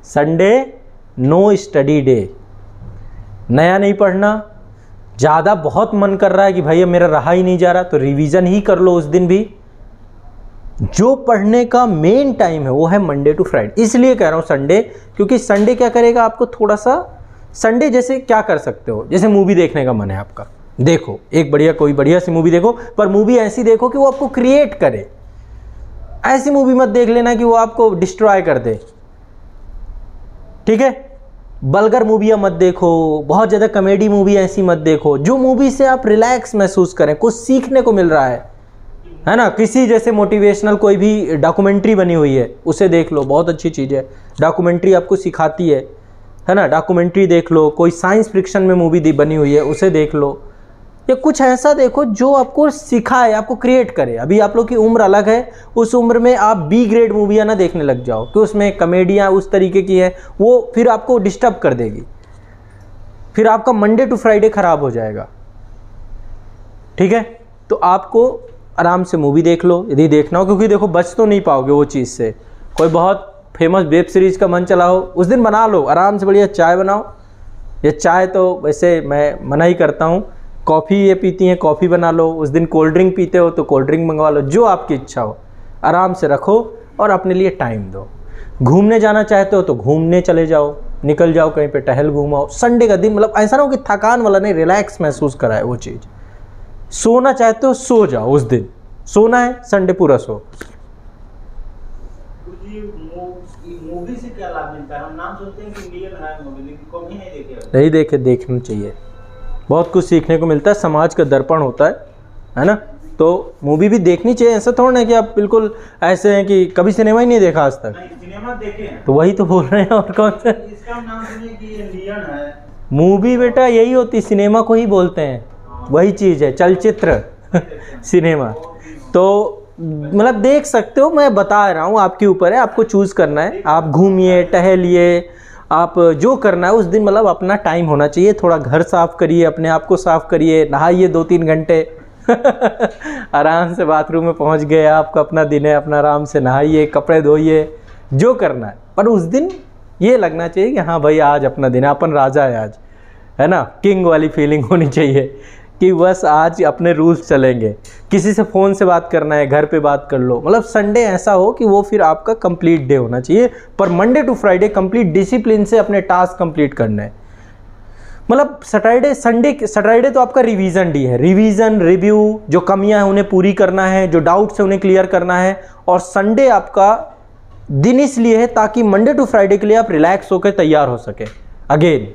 संडे नो स्टडी डे, नया नहीं पढ़ना। ज़्यादा बहुत मन कर रहा है कि भैया मेरा रहा ही नहीं जा रहा, तो रिवीजन ही कर लो उस दिन भी। जो पढ़ने का मेन टाइम है वो है मंडे टू फ्राइडे। इसलिए कह रहा हूँ संडे, क्योंकि संडे क्या करेगा आपको थोड़ा सा, संडे जैसे क्या कर सकते हो, जैसे मूवी देखने का मन है आपका, देखो एक कोई बढ़िया सी मूवी देखो, पर मूवी ऐसी देखो कि वो आपको क्रिएट करे। ऐसी मूवी मत देख लेना कि वो आपको डिस्ट्रॉय कर दे, ठीक है। बल्गर मूवियाँ मत देखो, बहुत ज़्यादा कॉमेडी मूवी ऐसी मत देखो, जो मूवी से आप रिलैक्स महसूस करें, कुछ सीखने को मिल रहा है ना। किसी जैसे मोटिवेशनल कोई भी डॉक्यूमेंट्री बनी हुई है उसे देख लो, बहुत अच्छी चीज़ है, डॉक्यूमेंट्री आपको सिखाती है ना। डॉक्यूमेंट्री देख लो, कोई साइंस फिक्शन में मूवी बनी हुई है उसे देख लो, या कुछ ऐसा देखो जो आपको सिखाए, आपको क्रिएट करे। अभी आप लोग की उम्र अलग है, उस उम्र में आप बी ग्रेड मूवियाँ ना देखने लग जाओ कि उसमें कॉमेडियाँ उस तरीके की है, वो फिर आपको डिस्टर्ब कर देगी, फिर आपका मंडे टू फ्राइडे खराब हो जाएगा, ठीक है। तो आपको आराम से मूवी देख लो यदि देखना हो, क्योंकि देखो बच तो नहीं पाओगे वो चीज़ से। कोई बहुत फेमस वेब सीरीज़ का मन चला हो उस दिन बना लो, आराम से बढ़िया चाय बनाओ, या चाय तो वैसे मैं मना ही करता हूँ, कॉफ़ी ये पीती हैं कॉफ़ी बना लो, उस दिन कोल्ड ड्रिंक पीते हो तो कोल्ड ड्रिंक मंगवा लो, जो आपकी इच्छा हो, आराम से रखो और अपने लिए टाइम दो। घूमने जाना चाहते हो तो घूमने चले जाओ, निकल जाओ कहीं पे, टहल घूमाओ। संडे का दिन मतलब ऐसा ना हो कि थकान वाला नहीं, रिलैक्स महसूस कराए वो चीज़। सोना चाहते हो सो जाओ, उस दिन सोना है, संडे पूरा सो। मूवी से क्या लाभ मिलता है? हम नाम सुनते हैं कि इंडियन है मूवी, लेकिन कभी नहीं देखे। नहीं देखे, देखना चाहिए, बहुत कुछ सीखने को मिलता है, समाज का दर्पण होता है ना। तो मूवी भी देखनी चाहिए, ऐसा थोड़ा ना कि आप बिल्कुल ऐसे हैं कि कभी सिनेमा ही नहीं देखा आज तक। नहीं, सिनेमा देखे हैं। तो वही तो बोल रहे हैं, और कौन सा इसका नाम सुने कि इंडियन है मूवी? बेटा यही होती, सिनेमा को ही बोलते हैं, वही चीज़ है चलचित्र सिनेमा। तो मतलब देख सकते हो, मैं बता रहा हूँ, आपके ऊपर है, आपको चूज़ करना है। आप घूमिए, टहलिए, आप जो करना है उस दिन, मतलब अपना टाइम होना चाहिए। थोड़ा घर साफ़ करिए, अपने आप को साफ़ करिए, नहाइए 2-3 घंटे आराम से बाथरूम में पहुँच गए, आपका अपना दिन है, अपना आराम से नहाइए, कपड़े धोइए, जो करना है। पर उस दिन ये लगना चाहिए कि हाँ भाई आज अपना दिन है, अपन राजा है आज, है ना, किंग वाली फीलिंग होनी चाहिए कि बस आज अपने रूल्स चलेंगे। किसी से फ़ोन से बात करना है, घर पे बात कर लो, मतलब संडे ऐसा हो कि वो फिर आपका कंप्लीट डे होना चाहिए। पर Monday to Friday complete discipline से अपने टास्क कंप्लीट करने हैं। मतलब सैटरडे तो आपका रिवीजन डे है, रिवीजन रिव्यू, जो कमियां हैं उन्हें पूरी करना है, जो डाउट्स हैं उन्हें क्लियर करना है। और संडे आपका दिन इसलिए है ताकि मंडे टू फ्राइडे के लिए आप रिलैक्स होकर तैयार हो सके, अगेन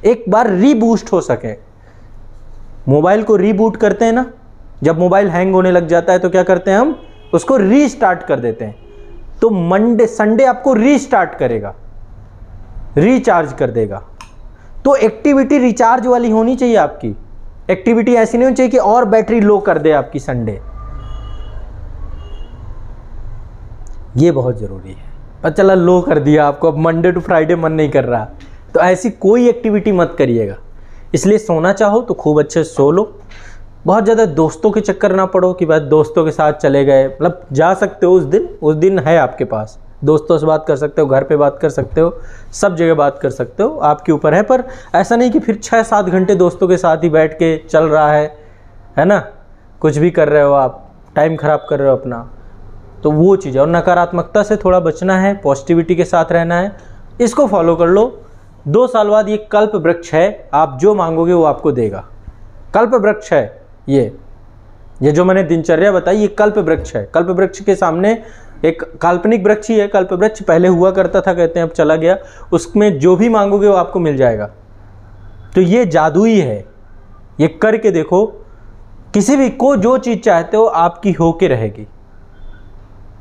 एक बार रीबूस्ट हो सके। मोबाइल को रीबूट करते हैं ना, जब मोबाइल हैंग होने लग जाता है तो क्या करते हैं हम, उसको रीस्टार्ट कर देते हैं। तो संडे आपको रीस्टार्ट करेगा, रिचार्ज कर देगा। तो एक्टिविटी रिचार्ज वाली होनी चाहिए आपकी, एक्टिविटी ऐसी नहीं होनी चाहिए कि और बैटरी लो कर दे आपकी संडे। ये बहुत ज़रूरी है। पर चला लो कर दिया आपको, अब मंडे टू फ्राइडे मन नहीं कर रहा, तो ऐसी कोई एक्टिविटी मत करिएगा। इसलिए सोना चाहो तो खूब अच्छे से सो लो, बहुत ज़्यादा दोस्तों के चक्कर ना पड़ो कि बस दोस्तों के साथ चले गए। मतलब जा सकते हो उस दिन है आपके पास, दोस्तों से बात कर सकते हो, घर पे बात कर सकते हो, सब जगह बात कर सकते हो, आपके ऊपर है। पर ऐसा नहीं कि फिर 6-7 घंटे दोस्तों के साथ ही बैठ के चल रहा है ना, कुछ भी कर रहे हो आप, टाइम ख़राब कर रहे हो अपना। तो वो चीज़ है। और नकारात्मकता से थोड़ा बचना है, पॉजिटिविटी के साथ रहना है, इसको फॉलो कर लो। 2 साल बाद ये कल्प वृक्ष है, आप जो मांगोगे वो आपको देगा। कल्प वृक्ष है ये जो मैंने दिनचर्या बताई, ये कल्प वृक्ष है। कल्प वृक्ष के सामने एक काल्पनिक वृक्ष ही है, कल्प वृक्ष पहले हुआ करता था, कहते हैं अब चला गया। उसमें जो भी मांगोगे वो आपको मिल जाएगा। तो ये जादुई है, ये करके देखो, किसी भी को जो चीज़ चाहते हो आपकी होके रहेगी।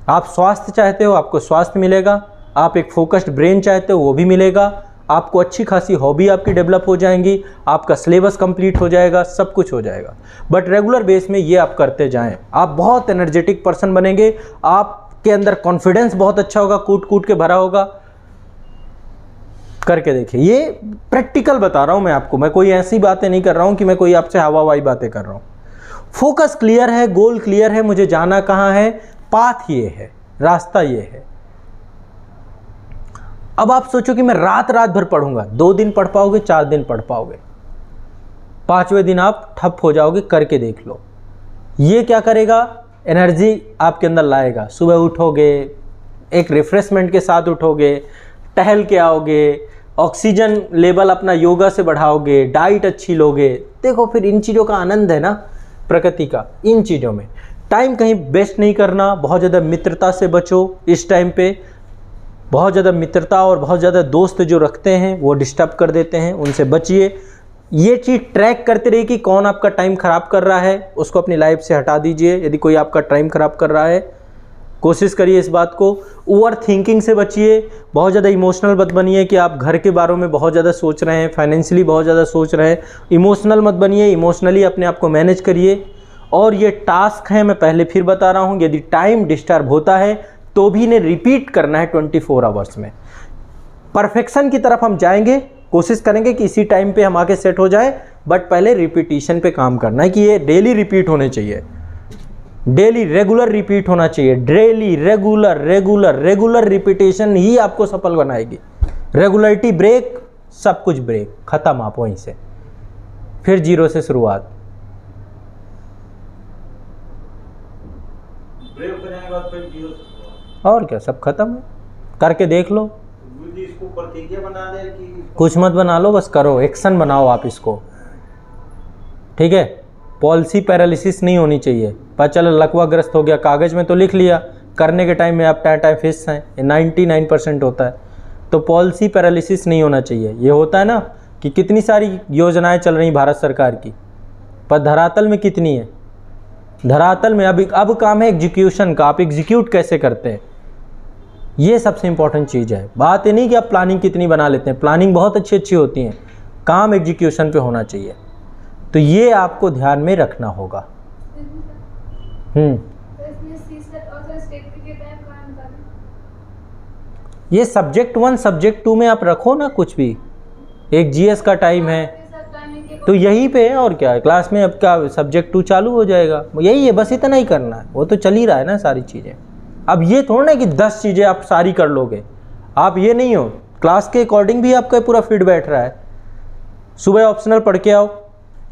आप स्वास्थ्य चाहते हो, आपको स्वास्थ्य मिलेगा। आप एक फोकस्ड ब्रेन चाहते हो, वो भी मिलेगा। आपको अच्छी खासी हॉबी आपकी डेवलप हो जाएंगी, आपका सिलेबस कंप्लीट हो जाएगा, सब कुछ हो जाएगा। बट रेगुलर बेस में ये आप करते जाएं, आप बहुत एनर्जेटिक पर्सन बनेंगे, आपके अंदर कॉन्फिडेंस बहुत अच्छा होगा, कूट कूट के भरा होगा। करके देखिए, ये प्रैक्टिकल बता रहा हूं मैं आपको, मैं कोई ऐसी बातें नहीं कर रहा हूं कि मैं कोई आपसे हवाई बातें कर रहा हूं। फोकस क्लियर है, गोल क्लियर है, मुझे जाना कहाँ है, पाथ ये है, रास्ता ये है। अब आप सोचो कि मैं रात भर पढ़ूंगा, 2 दिन पढ़ पाओगे, 4 दिन पढ़ पाओगे, 5वें दिन आप ठप हो जाओगे। करके देख लो, ये क्या करेगा, एनर्जी आपके अंदर लाएगा। सुबह उठोगे, एक रिफ्रेशमेंट के साथ उठोगे, टहल के आओगे, ऑक्सीजन लेवल अपना योगा से बढ़ाओगे, डाइट अच्छी लोगे। देखो फिर इन चीज़ों का आनंद है ना, प्रकृति का, इन चीज़ों में। टाइम कहीं वेस्ट नहीं करना, बहुत ज़्यादा मित्रता से बचो इस टाइम पे। बहुत ज़्यादा मित्रता और बहुत ज़्यादा दोस्त जो रखते हैं वो डिस्टर्ब कर देते हैं, उनसे बचिए। ये चीज़ ट्रैक करते रहिए कि कौन आपका टाइम ख़राब कर रहा है, उसको अपनी लाइफ से हटा दीजिए। यदि कोई आपका टाइम ख़राब कर रहा है, कोशिश करिए इस बात को। ओवर थिंकिंग से बचिए, बहुत ज़्यादा इमोशनल मत बनिए कि आप घर के बारे में बहुत ज़्यादा सोच रहे हैं, फाइनेंशियली बहुत ज़्यादा सोच रहे हैं। इमोशनल मत बनिए, इमोशनली अपने आप को मैनेज करिए। और ये टास्क है, मैं पहले फिर बता रहा हूँ, यदि टाइम डिस्टर्ब होता है तो भी इन्हें रिपीट करना है 24 आवर्स में। परफेक्शन की तरफ हम जाएंगे, कोशिश करेंगे कि इसी टाइम पे हम आके सेट हो जाए, बट पहले रिपीटिशन पे काम करना है कि ये डेली रिपीट होने चाहिए, डेली रेगुलर रिपीट होना चाहिए। डेली रेगुलर रिपीटेशन ही आपको सफल बनाएगी। रेगुलरिटी ब्रेक, सब कुछ ब्रेक, खत्म आप वहीं से, फिर 0 से शुरुआत। ब्रेक करने के बाद फिर 0 और क्या, सब खत्म है। करके देख लो। इसको प्रतिज्ञा बना दे कि कुछ मत बना लो, बस करो, एक्शन बनाओ आप इसको, ठीक है। पॉलिसी पैरालिसिस नहीं होनी चाहिए। पता चला लकवाग्रस्त हो गया, कागज में तो लिख लिया, करने के टाइम में आप टाटा फेस हैं, 99% होता है। तो पॉलिसी पैरालिसिस नहीं होना चाहिए। ये होता है ना कि कितनी सारी योजनाएं चल रही भारत सरकार की, पर धरातल में कितनी है? धरातल में अब काम है एग्जीक्यूशन का, आप एग्जीक्यूट कैसे करते हैं, ये सबसे इंपॉर्टेंट चीज़ है। बात ये नहीं कि आप प्लानिंग कितनी बना लेते हैं, प्लानिंग बहुत अच्छी अच्छी होती हैं, काम एग्जीक्यूशन पे होना चाहिए। तो ये आपको ध्यान में रखना होगा। ये सब्जेक्ट 1 सब्जेक्ट 2 में आप रखो ना कुछ भी, एक जीएस का टाइम है तो यहीं पे है, और क्या है, क्लास में आपका सब्जेक्ट 2 चालू हो जाएगा, यही है, बस इतना ही करना है, वो तो चल ही रहा है ना सारी चीज़ें। अब ये थोड़ा ना कि 10 चीज़ें आप सारी कर लोगे, आप ये नहीं हो, क्लास के अकॉर्डिंग भी आपका पूरा फिट बैठ रहा है। सुबह ऑप्शनल पढ़ के आओ,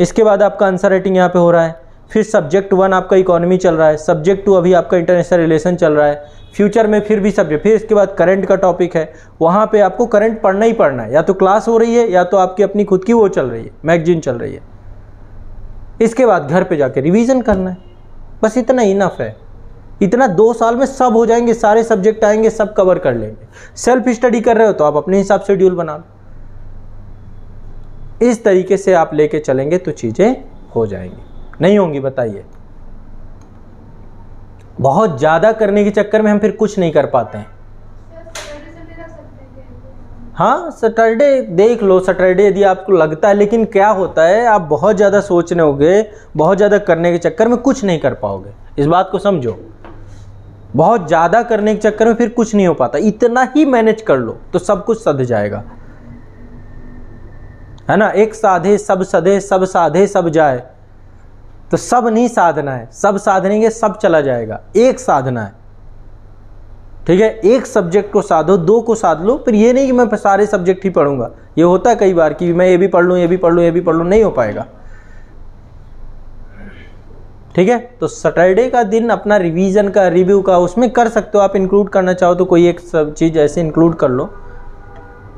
इसके बाद आपका आंसर राइटिंग यहाँ पे हो रहा है, फिर सब्जेक्ट 1 आपका इकोनॉमी चल रहा है, सब्जेक्ट 2 अभी आपका इंटरनेशनल रिलेशन चल रहा है, फ्यूचर में फिर भी सब्जेक्ट, फिर इसके बाद करंट का टॉपिक है, वहाँ पे आपको करंट पढ़ना ही पढ़ना है, या तो क्लास हो रही है या तो आपकी अपनी खुद की वो चल रही है, मैगजीन चल रही है। इसके बाद घर पे जाके रिवीजन करना है, बस इतना इनफ है। इतना 2 साल में सब हो जाएंगे, सारे सब्जेक्ट आएंगे, सब कवर कर लेंगे। सेल्फ स्टडी कर रहे हो तो आप अपने हिसाब से शेड्यूल बना लो, इस तरीके से आप लेके चलेंगे तो चीज़ें हो जाएंगी। नहीं होंगी बताइए? बहुत ज़्यादा करने के चक्कर में हम फिर कुछ नहीं कर पाते हैं। हाँ, सैटरडे देख लो, सैटरडे यदि आपको लगता है, लेकिन क्या होता है, आप बहुत ज़्यादा सोचने होगे, बहुत ज़्यादा करने के चक्कर में कुछ नहीं कर पाओगे, इस बात को समझो। बहुत ज़्यादा करने के चक्कर में फिर कुछ नहीं हो पाता, इतना ही मैनेज कर लो तो सब कुछ सध जाएगा, है ना। एक साधे सब सधे, सब साधे सब जाए, तो सब नहीं साधना है, सब साधनेंगे सब चला जाएगा, एक साधना है, ठीक है। एक सब्जेक्ट को साधो, 2 को साध लो, फिर ये नहीं कि मैं सारे सब्जेक्ट ही पढ़ूंगा। ये होता है कई बार कि मैं ये भी पढ़ लूँ, ये भी पढ़ लूँ, ये भी पढ़ लूँ, नहीं हो पाएगा, ठीक है। तो सैटरडे का दिन अपना रिवीजन का, रिव्यू का, उसमें कर सकते हो आप, इंक्लूड करना चाहो तो कोई एक सब चीज़ ऐसे इंक्लूड कर लो,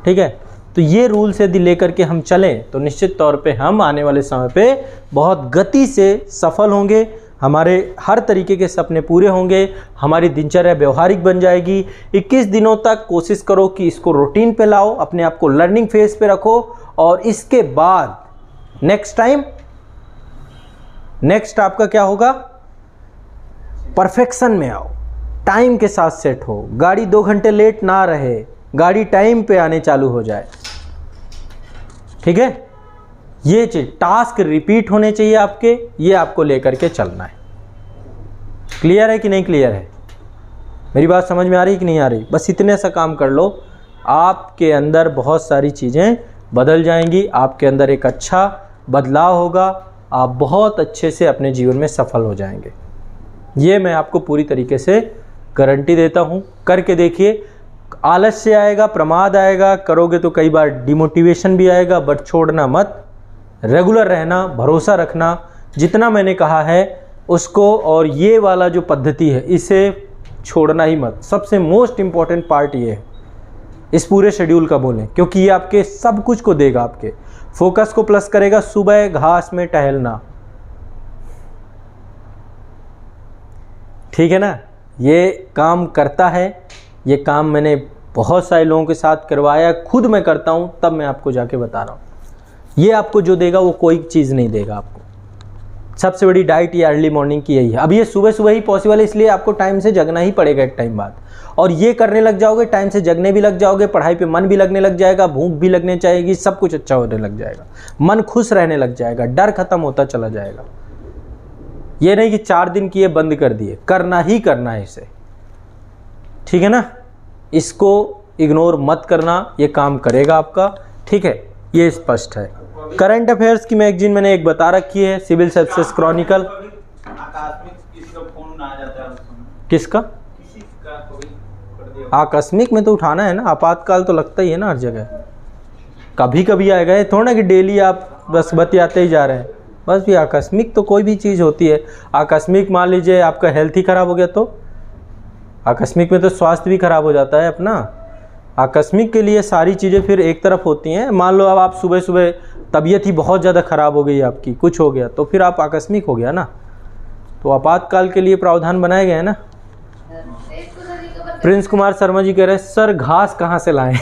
ठीक है। तो ये रूल्स यदि लेकर के हम चलें तो निश्चित तौर पे हम आने वाले समय पे बहुत गति से सफल होंगे, हमारे हर तरीके के सपने पूरे होंगे, हमारी दिनचर्या व्यवहारिक बन जाएगी। 21 दिनों तक कोशिश करो कि इसको रूटीन पे लाओ, अपने आप को लर्निंग फेज पे रखो, और इसके बाद नेक्स्ट आपका क्या होगा, परफेक्शन में आओ, टाइम के साथ सेट हो, गाड़ी 2 घंटे लेट ना रहे, गाड़ी टाइम पे आने चालू हो जाए, ठीक है। ये चीज टास्क रिपीट होने चाहिए आपके, ये आपको लेकर के चलना है। क्लियर है कि नहीं क्लियर है? मेरी बात समझ में आ रही कि नहीं आ रही? बस इतने सा काम कर लो, आपके अंदर बहुत सारी चीज़ें बदल जाएंगी, आपके अंदर एक अच्छा बदलाव होगा, आप बहुत अच्छे से अपने जीवन में सफल हो जाएंगे। ये मैं आपको पूरी तरीके से गारंटी देता हूँ। करके देखिए, आलस्य आएगा, प्रमाद आएगा, करोगे तो कई बार डिमोटिवेशन भी आएगा, बट छोड़ना मत, रेगुलर रहना, भरोसा रखना, जितना मैंने कहा है उसको, और ये वाला जो पद्धति है इसे छोड़ना ही मत। सबसे मोस्ट इम्पॉर्टेंट पार्ट ये है इस पूरे शेड्यूल का बोलें, क्योंकि ये आपके सब कुछ को देगा, आपके फोकस को प्लस करेगा। सुबह घास में टहलना, ठीक है ना, ये काम करता है। ये काम मैंने बहुत सारे लोगों के साथ करवाया, खुद मैं करता हूँ, तब मैं आपको जाके बता रहा हूँ। ये आपको जो देगा वो कोई चीज़ नहीं देगा आपको। सबसे बड़ी डाइट ये अर्ली मॉर्निंग की यही है। अब ये सुबह सुबह ही पॉसिबल है, इसलिए आपको टाइम से जगना ही पड़ेगा एक टाइम बाद, और ये करने लग जाओगे, टाइम से जगने भी लग जाओगे, पढ़ाई पे मन भी लगने लग जाएगा, भूख भी लगने चाहिएगी, सब कुछ अच्छा होने लग जाएगा, मन खुश रहने लग जाएगा, डर खत्म होता चला जाएगा। ये नहीं कि 4 दिन किए बंद कर दिए, करना ही करना है इसे, ठीक है ना। इसको इग्नोर मत करना, ये काम करेगा आपका, ठीक है, ये स्पष्ट है। करंट अफेयर्स की मैगजीन मैंने एक बता रखी है, सिविल सर्विसेज क्रॉनिकल। किसका? आकस्मिक में तो उठाना है ना, आपातकाल तो लगता ही है ना हर जगह, कभी कभी आएगा, ये थोड़ा ना कि डेली आप बस बतियाते ही जा रहे हैं। बस भी आकस्मिक तो कोई भी चीज़ होती है। आकस्मिक मान लीजिए आपका हेल्थ ही खराब हो गया, तो आकस्मिक में तो स्वास्थ्य भी खराब हो जाता है अपना। आकस्मिक के लिए सारी चीज़ें फिर एक तरफ होती हैं। मान लो अब आप सुबह सुबह तबीयत ही बहुत ज़्यादा ख़राब हो गई आपकी, कुछ हो गया, तो फिर आप आकस्मिक हो गया ना, तो आपातकाल के लिए प्रावधान बनाया गया है ना। प्रिंस कुमार शर्मा जी कह रहे हैं सर घास कहाँ से लाएं?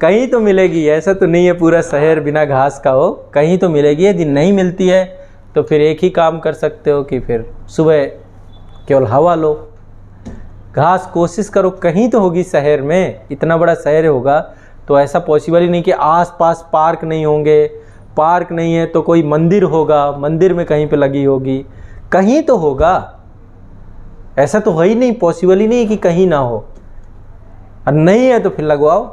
कहीं तो मिलेगी, ऐसा तो नहीं है पूरा शहर बिना घास का हो, कहीं तो मिलेगी। यदि नहीं मिलती है तो फिर एक ही काम कर सकते हो कि फिर सुबह केवल हवा लो। घास कोशिश करो कहीं तो होगी शहर में, इतना बड़ा शहर होगा तो ऐसा पॉसिबल ही नहीं कि आसपास पार्क नहीं होंगे, पार्क नहीं है तो कोई मंदिर होगा, मंदिर में कहीं पे लगी होगी, कहीं तो होगा। ऐसा तो है ही नहीं, पॉसिबल ही नहीं कि कहीं ना हो। और नहीं है तो फिर लगवाओ।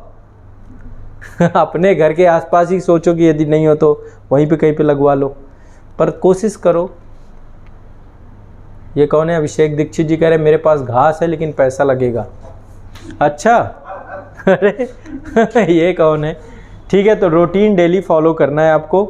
अपने घर के आसपास ही सोचो कि यदि नहीं हो तो वहीं पे कहीं पे लगवा लो, पर कोशिश करो। ये कौन है? अभिषेक दीक्षित जी कह रहे हैं मेरे पास घास है लेकिन पैसा लगेगा। अच्छा, अरे ये कौन है? ठीक है, तो रूटीन डेली फॉलो करना है आपको।